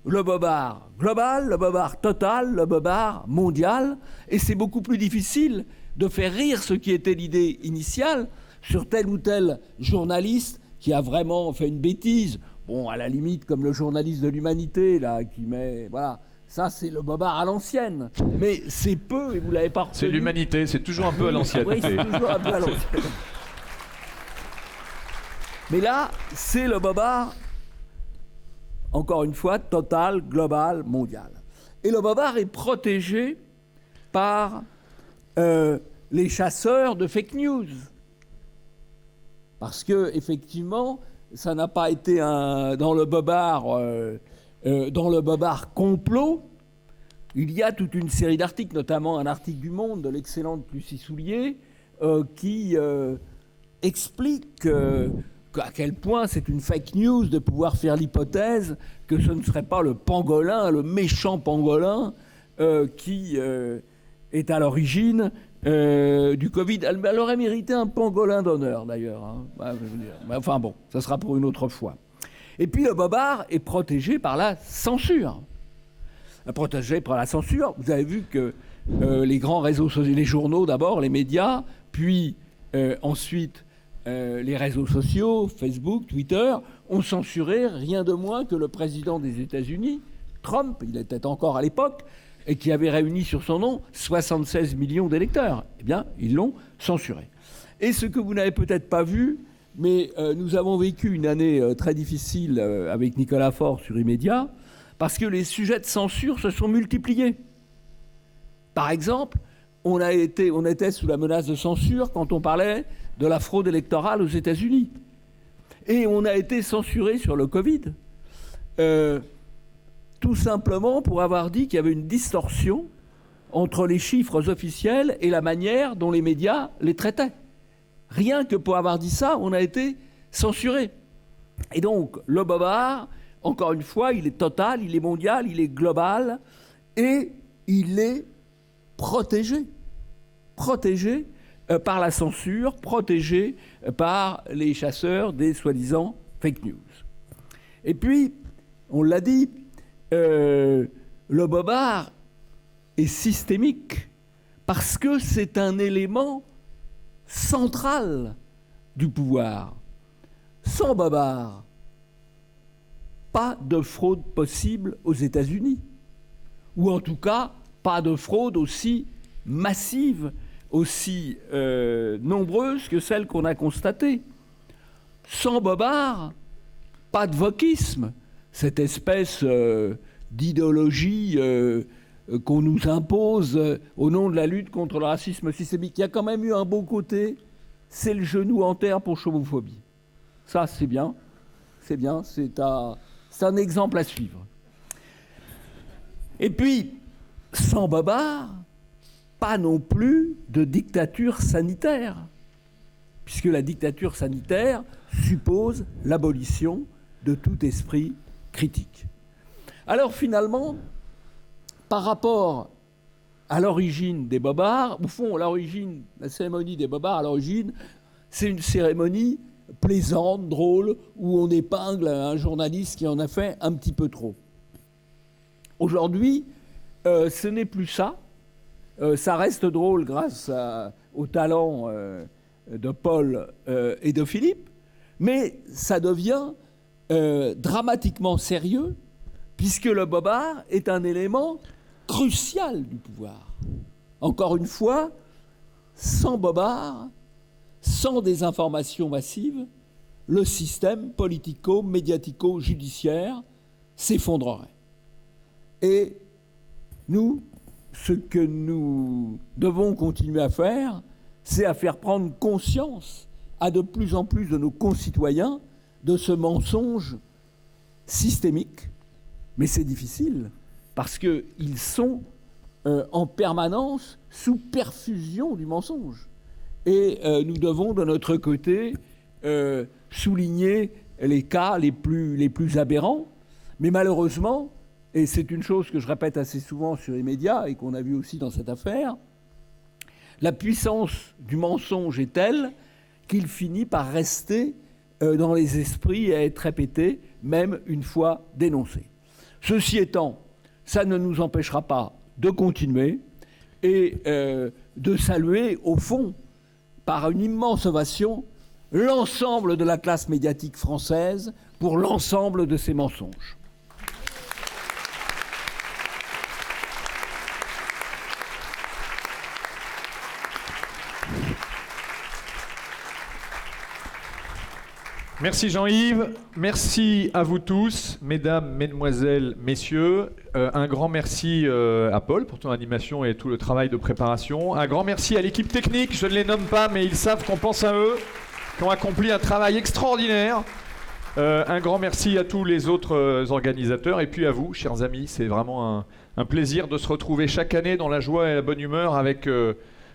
le bobard global, le bobard total, le bobard mondial, et c'est beaucoup plus difficile de faire rire ce qui était l'idée initiale sur tel ou tel journaliste qui a vraiment fait une bêtise. Bon, à la limite, comme le journaliste de l'Humanité, là, qui met... Voilà, ça, c'est le bobard à l'ancienne. Mais c'est peu, et vous l'avez pas retenu. C'est l'Humanité, c'est toujours un peu à l'ancienne. Oui, c'est toujours un peu à l'ancienne. Mais là, c'est le bobard, encore une fois, total, global, mondial. Et le bobard est protégé par les chasseurs de fake news. Parce que, effectivement, ça n'a pas été dans le bobard complot. Il y a toute une série d'articles, notamment un article du Monde de l'excellente Lucie Soulier, qui explique à quel point c'est une fake news de pouvoir faire l'hypothèse que ce ne serait pas le pangolin, le méchant pangolin, qui est à l'origine du Covid. Elle aurait mérité un pangolin d'honneur, d'ailleurs. Hein. Enfin bon, ça sera pour une autre fois. Et puis le bobard est protégé par la censure. Protégé par la censure, vous avez vu que les grands réseaux sociaux, les journaux d'abord, les médias, puis ensuite les réseaux sociaux, Facebook, Twitter, ont censuré rien de moins que le président des États-Unis, Trump, il était encore à l'époque, et qui avait réuni sur son nom 76 millions d'électeurs. Eh bien, ils l'ont censuré. Et ce que vous n'avez peut-être pas vu, mais nous avons vécu une année très difficile avec Nicolas Faure sur Immédiat, parce que les sujets de censure se sont multipliés. Par exemple, on était sous la menace de censure quand on parlait de la fraude électorale aux États-Unis. Et on a été censuré sur le Covid. Tout simplement pour avoir dit qu'il y avait une distorsion entre les chiffres officiels et la manière dont les médias les traitaient. Rien que pour avoir dit ça, on a été censuré. Et donc, le bobard, encore une fois, il est total, il est mondial, il est global, et il est protégé. Protégé par la censure, protégé par les chasseurs des soi-disant fake news. Et puis, on l'a dit, le bobard est systémique parce que c'est un élément central du pouvoir. Sans bobard, pas de fraude possible aux États-Unis. Ou en tout cas, pas de fraude aussi massive, aussi nombreuse que celle qu'on a constatée. Sans bobard, pas de wokisme, cette espèce d'idéologie qu'on nous impose au nom de la lutte contre le racisme systémique. Il y a quand même eu un bon côté, c'est le genou en terre pour chomophobie. Ça, c'est bien, c'est bien, c'est un exemple à suivre. Et puis, sans bobard, pas non plus de dictature sanitaire, puisque la dictature sanitaire suppose l'abolition de tout esprit critique. Alors finalement, par rapport à l'origine des bobards, au fond, la cérémonie des bobards, à l'origine, c'est une cérémonie plaisante, drôle, où on épingle un journaliste qui en a fait un petit peu trop. Aujourd'hui, ce n'est plus ça. Ça reste drôle grâce au talent de Paul et de Philippe, mais ça devient dramatiquement sérieux, puisque le bobard est un élément crucial du pouvoir. Encore une fois, sans bobards, sans désinformation massive, le système politico-médiatico-judiciaire s'effondrerait. Et nous, ce que nous devons continuer à faire, c'est à faire prendre conscience à de plus en plus de nos concitoyens de ce mensonge systémique. Mais c'est difficile, parce qu'ils sont en permanence sous perfusion du mensonge. Et nous devons, de notre côté, souligner les cas les plus aberrants. Mais malheureusement, et c'est une chose que je répète assez souvent sur les médias et qu'on a vu aussi dans cette affaire, la puissance du mensonge est telle qu'il finit par rester dans les esprits et à être répété, même une fois dénoncé. Ceci étant, ça ne nous empêchera pas de continuer et de saluer, au fond, par une immense ovation, l'ensemble de la classe médiatique française pour l'ensemble de ces mensonges. Merci Jean-Yves, merci à vous tous, mesdames, mesdemoiselles, messieurs. Un grand merci à Paul pour ton animation et tout le travail de préparation. Un grand merci à l'équipe technique, je ne les nomme pas, mais ils savent qu'on pense à eux, qui ont accompli un travail extraordinaire. Un grand merci à tous les autres organisateurs et puis à vous, chers amis. C'est vraiment un plaisir de se retrouver chaque année dans la joie et la bonne humeur avec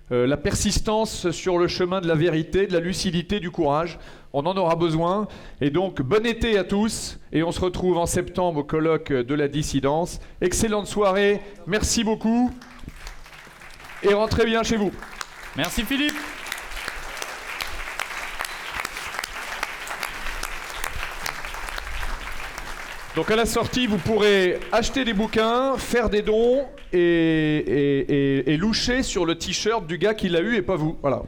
la persistance sur le chemin de la vérité, de la lucidité, du courage. On en aura besoin. Et donc, bon été à tous. Et on se retrouve en septembre au colloque de la dissidence. Excellente soirée. Merci beaucoup. Et rentrez bien chez vous. Merci Philippe. Donc à la sortie, vous pourrez acheter des bouquins, faire des dons et loucher sur le t-shirt du gars qui l'a eu et pas vous. Voilà.